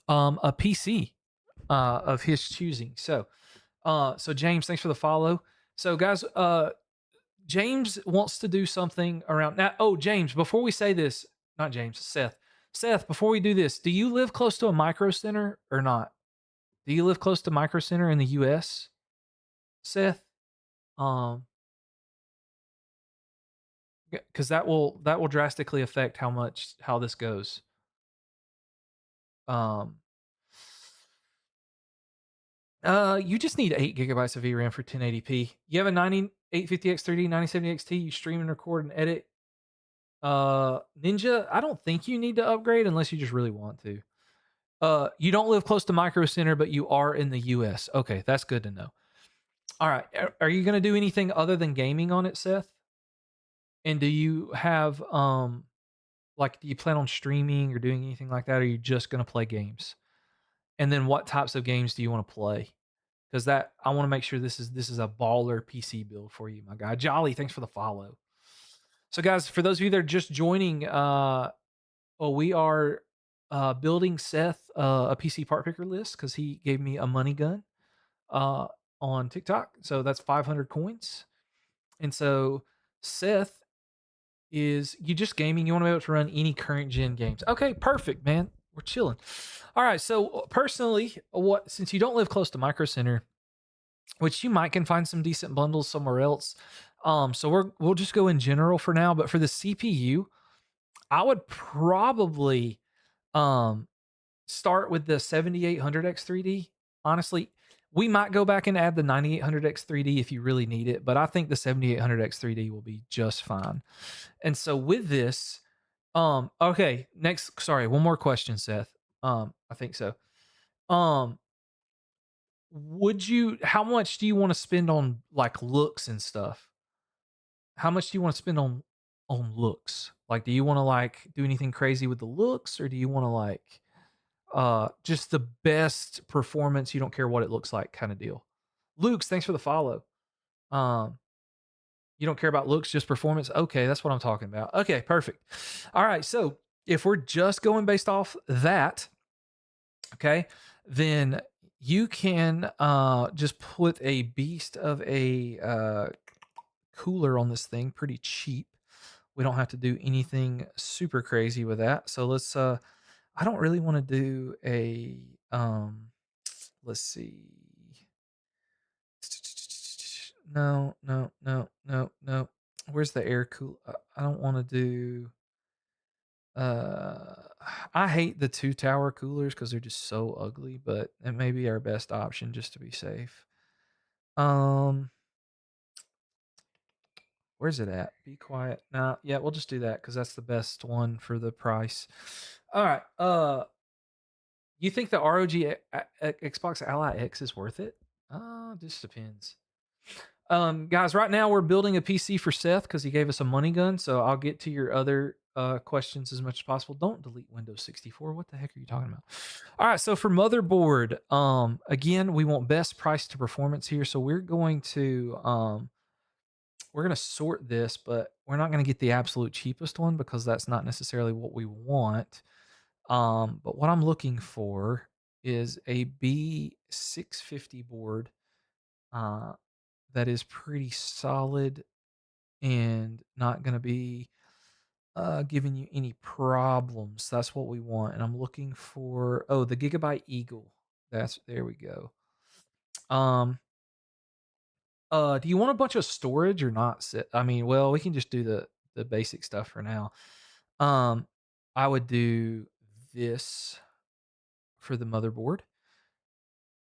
a PC of his choosing. So James, thanks for the follow. So guys, James wants to do something around now. Oh, James, before we say this, not James, Seth. Seth, before we do this, do you live close to a micro center or not? Do you live close to micro center in the US, Seth? Um, because that will drastically affect how this goes. Um, you just need 8 GB of VRAM for 1080p. You have a 9850X3D 9070 XT. You stream and record and edit. Ninja, I don't think you need to upgrade unless you just really want to. You don't live close to Micro Center, but you are in the US. Okay, that's good to know. All right, are you going to do anything other than gaming on it, Seth? And do you have like, do you plan on streaming or doing anything like that? Or are you just going to play games? And then what types of games do you want to play? Because that I want to make sure this is a baller PC build for you, my guy. Jolly, thanks for the follow. So, guys, for those of you that are just joining, we are building Seth a PC part picker list because he gave me a money gun on TikTok. So that's 500 coins. And so Seth is you just gaming. You want to be able to run any current gen games. Okay, perfect, man. We're chilling. All right. So personally, since you don't live close to Micro Center, which you might can find some decent bundles somewhere else. So we'll just go in general for now. But for the CPU, I would probably start with the 7800X3D. Honestly, we might go back and add the 9800X3D if you really need it, but I think the 7800X3D will be just fine. And so with this, okay, next, sorry, one more question, Seth. I think so. How much do you want to spend on like looks and stuff? How much do you want to spend on looks? Like, do you want to like do anything crazy with the looks, or do you want to like just the best performance, you don't care what it looks like kind of deal? Luke's, thanks for the follow. You don't care about looks, just performance. Okay, that's what I'm talking about. Okay, perfect. All right, so if we're just going based off that, okay, then you can just put a beast of a cooler on this thing, pretty cheap. We don't have to do anything super crazy with that. So let's I don't really want to do a let's see. No, no, no, no, no. Where's the air cool? I don't want to do uh I hate the 2 tower coolers because they're just so ugly, but it may be our best option just to be safe. Um Where's it at? Be quiet. Nah, yeah, we'll just do that because that's the best one for the price. All right. You think the ROG Xbox Ally X is worth it? Just depends. Guys, right now we're building a PC for Seth because he gave us a money gun. So I'll get to your other questions as much as possible. Don't delete Windows 64. What the heck are you talking about? All right. So for motherboard, again, we want best price to performance here. So we're going to sort this, but we're not going to get the absolute cheapest one because that's not necessarily what we want. But what I'm looking for is a B650 board that is pretty solid and not going to be giving you any problems. That's what we want. And I'm looking for the Gigabyte Eagle. There we go. Um do you want a bunch of storage or not? I mean, well, we can just do the basic stuff for now. Um I would do this for the motherboard.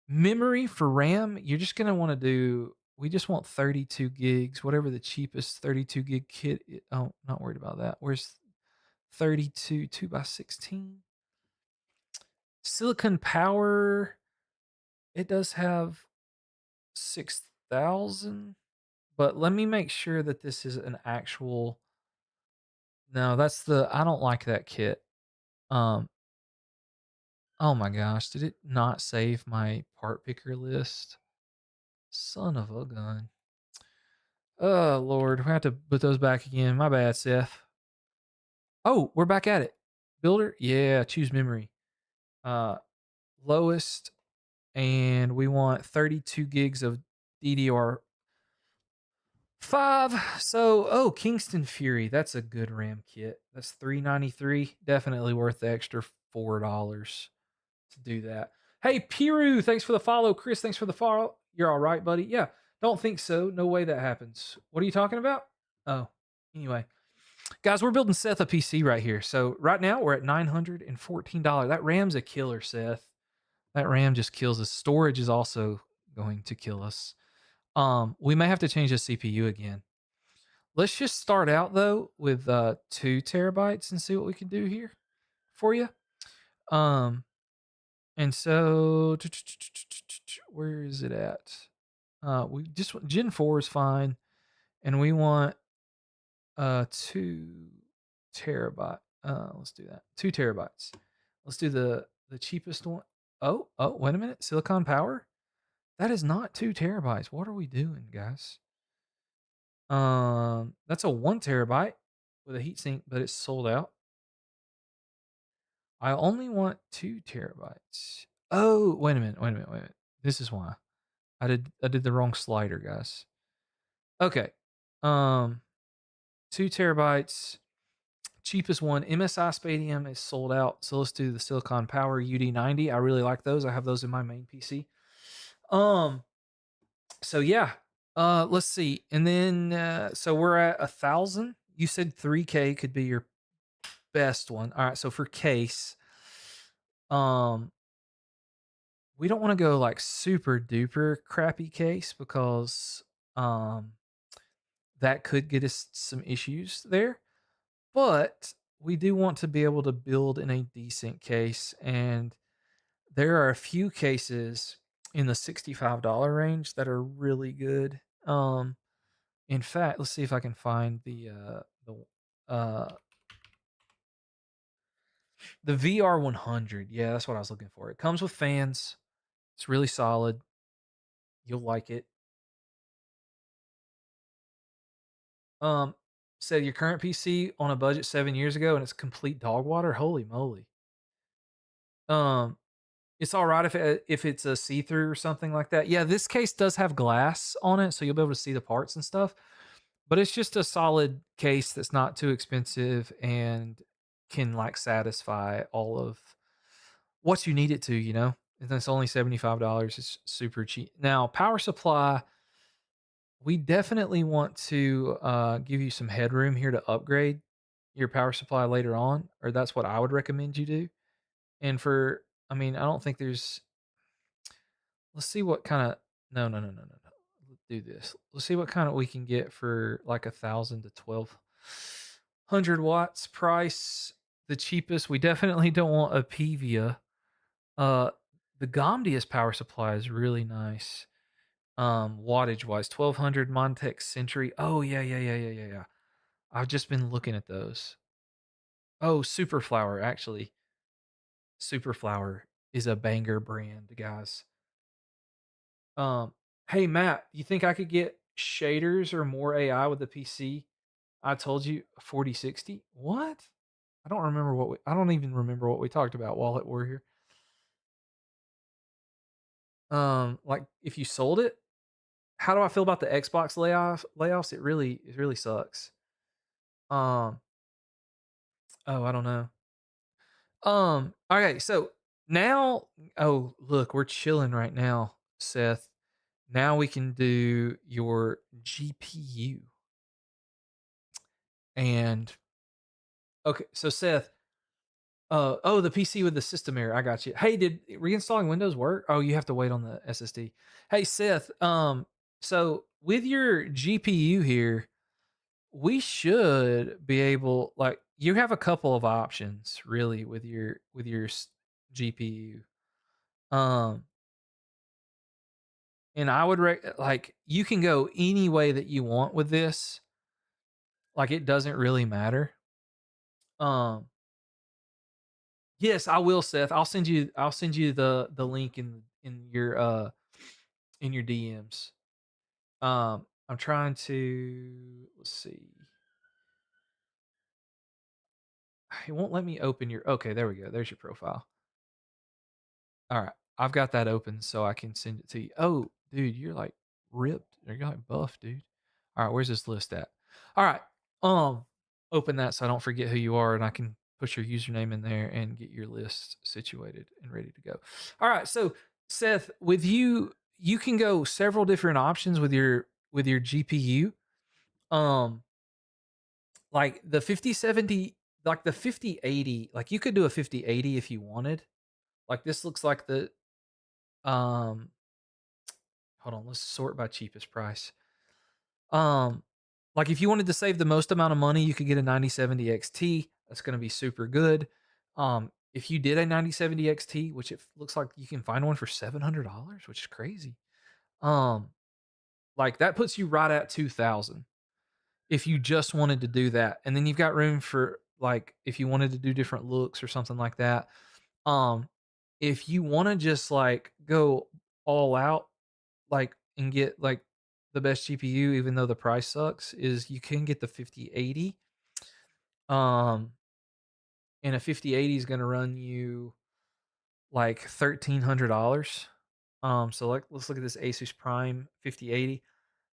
Memory for RAM, you're just gonna want to do. We just want 32 gigs, whatever the cheapest 32 gig kit. Oh, not worried about that. Where's 32 2x16? Silicon power. It does have 6,000, but let me make sure that this is an actual. No, that's the. I don't like that kit. Um. Oh my gosh, did it not save my part picker list? Son of a gun. Oh Lord, we have to put those back again. My bad, Seth. Oh, we're back at it. Builder, yeah, choose memory. Uh, lowest, and we want 32 gigs of DDR5. Kingston Fury, that's a good RAM kit. That's 393. Definitely worth the extra $4 to do that. Hey, Piru, thanks for the follow. Chris, thanks for the follow. You're all right, buddy. Yeah, don't think so. No way that happens. What are you talking about? Oh, anyway. Guys, we're building Seth a PC right here. So right now we're at $914. That RAM's a killer, Seth. That RAM just kills us. Storage is also going to kill us. We may have to change the CPU again. Let's just start out though with 2 terabytes and see what we can do here for you. And so where is it at? We just Gen 4 is fine, and we want 2 terabyte. Let's do that. 2 terabytes. Let's do the cheapest one. Oh, wait a minute. Silicon power? That is not 2 terabytes. What are we doing, guys? That's a 1 terabyte with a heatsink, but it's sold out. I only want 2 terabytes. Oh, wait a minute. This is why. I did the wrong slider, guys. Okay. 2 terabytes. Cheapest one, MSI Spadium, is sold out. So let's do the Silicon Power UD90. I really like those. I have those in my main PC. So yeah. Let's see. And then so we're at 1,000. You said 3K could be your best one. All right. So for case, we don't want to go like super duper crappy case because that could get us some issues there. But we do want to be able to build in a decent case, and there are a few cases in the $65 range that are really good. In fact, let's see if I can find uh the VR100. Yeah, that's what I was looking for. It comes with fans. It's really solid. You'll like it. Um, Said your current PC on a budget 7 years ago, and it's complete dog water. Holy moly! Um, It's all right if it's a see-through or something like that. Yeah, this case does have glass on it, so you'll be able to see the parts and stuff. But it's just a solid case that's not too expensive and can like satisfy all of what you need it to, you know? And it's only $75. It's super cheap. Now, power supply, we definitely want to give you some headroom here to upgrade your power supply later on, or that's what I would recommend you do. And I mean, I don't think there's. Let's see what kind of. No. Let's do this. Let's see what kind of we can get for like 1,000 to 1,200 watts price. The cheapest. We definitely don't want a Pevia. Uh, the Gomdius power supply is really nice. Wattage wise, 1,200 Montech Century. Oh yeah. I've just been looking at those. Oh, Superflower actually. Superflower is a banger brand, guys. Um, hey Matt, you think I could get shaders or more AI with the PC? I told you 4060. What? I don't even remember what we talked about while we're here. Like if you sold it, how do I feel about the Xbox layoffs? It really sucks. Um, Oh, I don't know. Okay, so now, oh, look, we're chilling right now, Seth. Now we can do your GPU. And okay, so Seth, oh, the PC with the system error. I got you. Hey, did reinstalling Windows work? Oh, you have to wait on the SSD. Hey, Seth, so with your GPU here, we should be able, like, you have a couple of options really with your GPU. Um, and I would like, you can go any way that you want with this. Like, it doesn't really matter. Um, yes, I will, Seth. I'll send you the link in your DMs. I'm trying to, let's see. It won't let me open your, okay, there we go. There's your profile. All right. I've got that open so I can send it to you. Oh, dude, you're like ripped. You're like buff, dude. All right, where's this list at? All right. Um, Open that so I don't forget who you are and I can put your username in there and get your list situated and ready to go. All right. So, Seth, with you, you can go several different options with your GPU. Um, like the 5070, like the 5080, like you could do a 5080 if you wanted. Like this looks like the um hold on, let's sort by cheapest price. Um, like if you wanted to save the most amount of money, you could get a 9070 XT. That's going to be super good. If you did a 9070 XT, which it looks like you can find one for $700, which is crazy. Um, like that puts you right at 2000 if you just wanted to do that. And then you've got room for, like, if you wanted to do different looks or something like that. Um, if you want to just like go all out, like, and get like the best GPU, even though the price sucks, is you can get the 5080. Um, and a 5080 is going to run you like $1,300. So like, let's look at this Asus Prime 5080.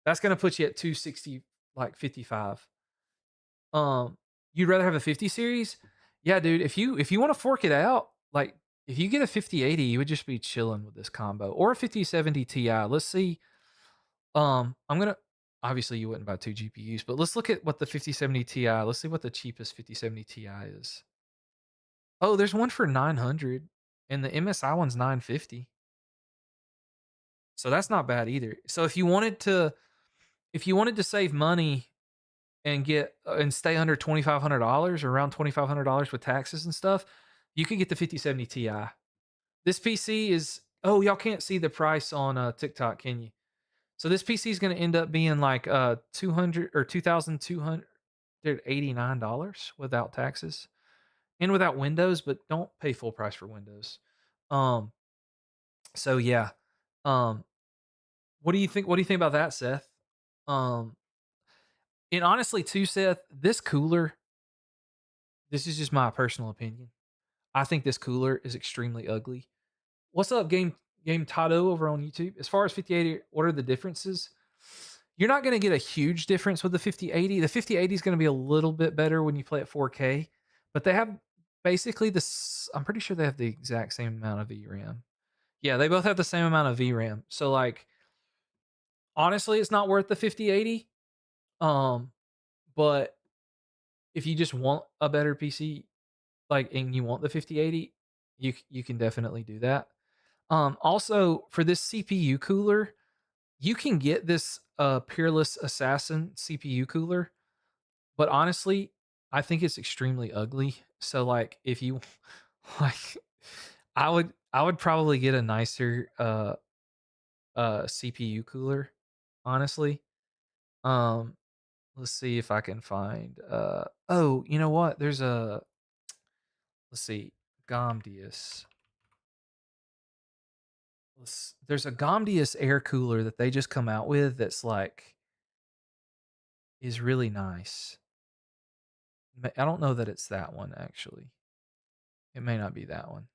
That's going to put you at 260, like 55. You'd rather have a 50 series? Yeah, dude. If you want to fork it out, like if you get a 5080, you would just be chilling with this combo, or a 5070 Ti. Let's see. I'm gonna, obviously you wouldn't buy two GPUs, but let's look at what the 5070 Ti. Let's see what the cheapest 5070 Ti is. Oh, there's one for 900, and the MSI one's 950. So that's not bad either. So if you wanted to save money and get and stay under $2,500 or around $2,500 with taxes and stuff, you could get the 5070 Ti. This PC is, oh, y'all can't see the price on TikTok, can you? So this PC is going to end up being like 200 or $2,289 without taxes and without Windows, but don't pay full price for Windows. Um, so yeah. Um, what do you think? What do you think about that, Seth? Um, and honestly, too, Seth, this cooler. This is just my personal opinion. I think this cooler is extremely ugly. What's up, Game Tado over on YouTube? As far as 5080, what are the differences? You're not going to get a huge difference with the 5080. The 5080 is going to be a little bit better when you play at 4K, but they have basically this. I'm pretty sure they have the exact same amount of VRAM. Yeah, they both have the same amount of VRAM. So like, honestly, it's not worth the 5080. Um, but if you just want a better PC, like, and you want the 5080, you can definitely do that. Also for this CPU cooler, you can get this Peerless Assassin CPU cooler, but honestly, I think it's extremely ugly. So like, if you like, I would probably get a nicer CPU cooler, honestly. Um, let's see if I can find oh, you know what? There's a, let's see, Gomdius. There's a Gomdius air cooler that they just come out with that's like, is really nice. I don't know that it's that one actually. It may not be that one.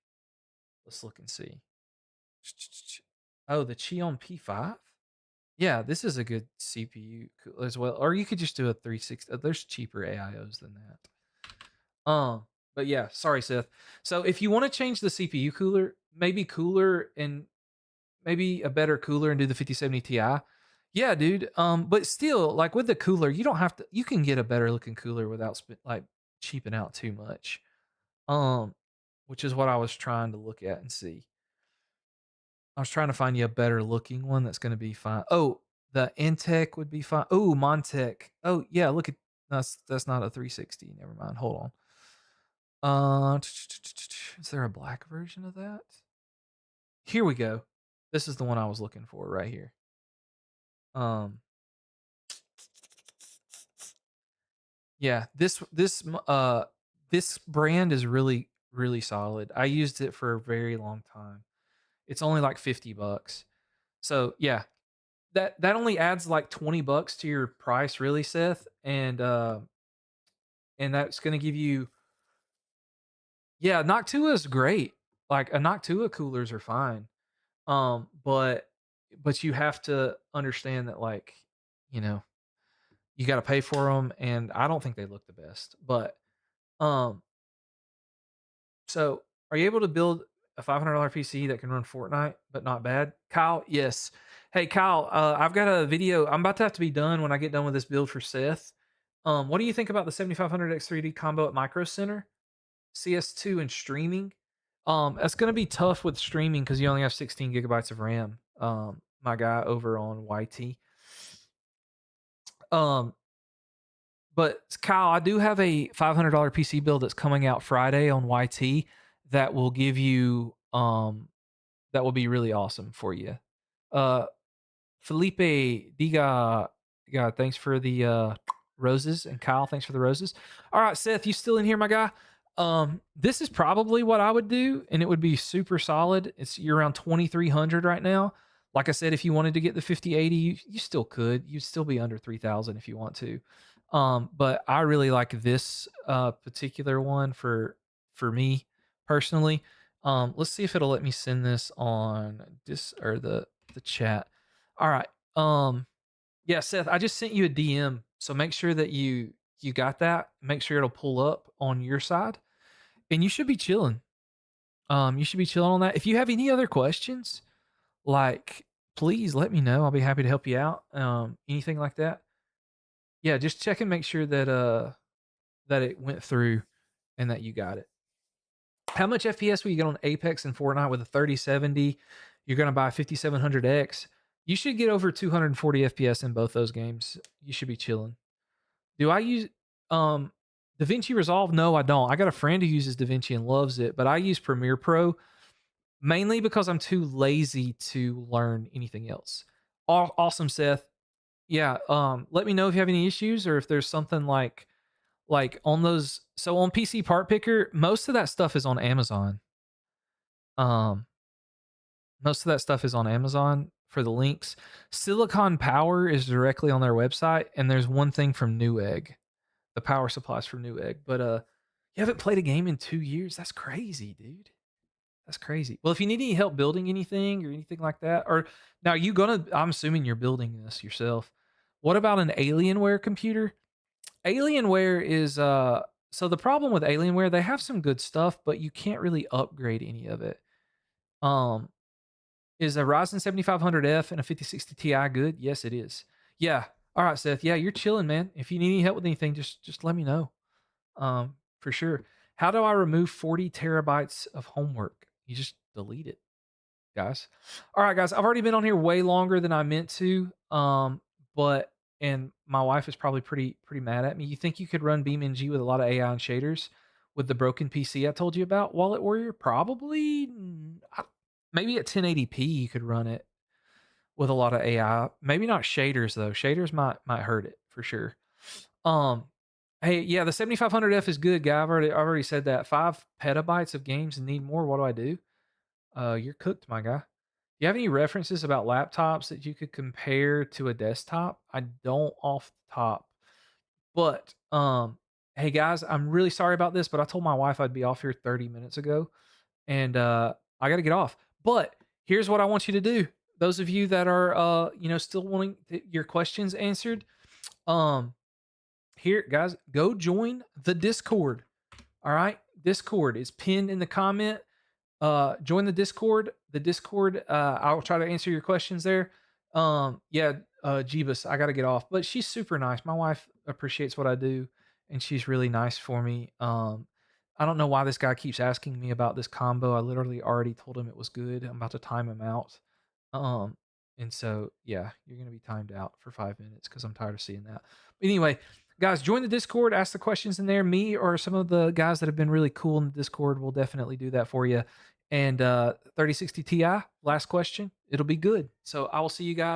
Let's look and see. Oh, the Xeon P5? Yeah, this is a good CPU as well. Or you could just do a 360. There's cheaper AIOs than that. Um, but yeah, sorry, Seth. So if you want to change the CPU cooler, maybe cooler and maybe a better cooler and do the 5070 Ti. Yeah, dude. But still, like with the cooler, you don't have to. You can get a better looking cooler without like cheaping out too much. Um, which is what I was trying to look at and see. I was trying to find you a better looking one that's going to be fine. Oh, the Intech would be fine. Oh, Montech. Oh, yeah. Look at that's not a 360. Never mind. Hold on. Is there a black version of that? Here we go. This is the one I was looking for right here. Um, yeah, this brand is really solid. I used it for a very long time. It's only like $50. So yeah, that only adds like $20 to your price, really, Seth. And that's gonna give you, yeah, Noctua is great. Like a Noctua coolers are fine. But you have to understand that, like, you know, you got to pay for them, and I don't think they look the best. But um, so are you able to build a $500 PC that can run Fortnite but not bad, Kyle? Yes. Hey, Kyle, I've got a video. I'm about to have to be done when I get done with this build for Seth. What do you think about the 7500X3D combo at Micro Center, CS2, and streaming? That's gonna be tough with streaming because you only have 16 gigabytes of RAM. My guy over on YT. Um, but Kyle, I do have a $500 PC build that's coming out Friday on YT that will give you that will be really awesome for you. Uh, Felipe Diga, God, thanks for the roses, and Kyle, thanks for the roses. All right, Seth, you still in here, my guy? This is probably what I would do, and it would be super solid. You're around 2,300 right now. Like I said, if you wanted to get the 5080, you still could. You'd still be under 3,000 if you want to. But I really like this particular one for me personally. Let's see if it'll let me send this on this or the chat. All right. Yeah, Seth, I just sent you a DM, so make sure that you got that. Make sure it'll pull up on your side, and you should be chilling. You should be chilling on that. If you have any other questions, like, please let me know. I'll be happy to help you out. Anything like that. Yeah, just check and make sure that it went through and that you got it. How much FPS will you get on Apex and Fortnite with a 3070? You're going to buy a 5700X. You should get over 240 FPS in both those games. You should be chilling. Do I use DaVinci Resolve? No, I don't. I got a friend who uses DaVinci and loves it, but I use Premiere Pro mainly because I'm too lazy to learn anything else. Awesome, Seth. Yeah, let me know if you have any issues or if there's something like on those. So on PC Part Picker, most of that stuff is on Amazon. Um, Most of that stuff is on Amazon for the links. Silicon Power is directly on their website, and there's one thing from Newegg, the power supplies from Newegg. But you haven't played a game in 2 years? That's crazy, dude. That's crazy. Well, if you need any help building anything or anything like that, or now you gonna, I'm assuming you're building this yourself. What about an Alienware computer? Alienware is so the problem with Alienware, they have some good stuff, but you can't really upgrade any of it. Um, is a Ryzen 7500F and a 5060 Ti good? Yes, it is. Yeah. All right, Seth. Yeah, you're chilling, man. If you need any help with anything, just let me know. For sure. How do I remove 40 terabytes of homework? You just delete it, guys. All right, guys. I've already been on here way longer than I meant to. But and my wife is probably pretty mad at me. You think you could run BeamNG with a lot of AI and shaders with the broken PC I told you about, Wallet Warrior? Probably. Maybe at 1080p you could run it with a lot of AI. Maybe not shaders though. Shaders might hurt it for sure. Um, hey, yeah, the 7500F is good, guy. I've already said that. 5 petabytes of games and need more. What do I do? You're cooked, my guy. Do you have any references about laptops that you could compare to a desktop? I don't off the top, but hey guys, I'm really sorry about this, but I told my wife I'd be off here 30 minutes ago, and I got to get off. But here's what I want you to do. Those of you that are still wanting your questions answered, here guys, go join the Discord. All right. Discord is pinned in the comment. Join the Discord. The Discord, I'll try to answer your questions there. Yeah, Jeebus, I gotta get off. But she's super nice. My wife appreciates what I do, and she's really nice for me. I don't know why this guy keeps asking me about this combo. I literally already told him it was good. I'm about to time him out. Um, and so yeah, you're gonna be timed out for 5 minutes because I'm tired of seeing that. But anyway, guys, join the Discord, ask the questions in there. Me or some of the guys that have been really cool in the Discord will definitely do that for you. And 3060 Ti, last question. It'll be good. So I will see you guys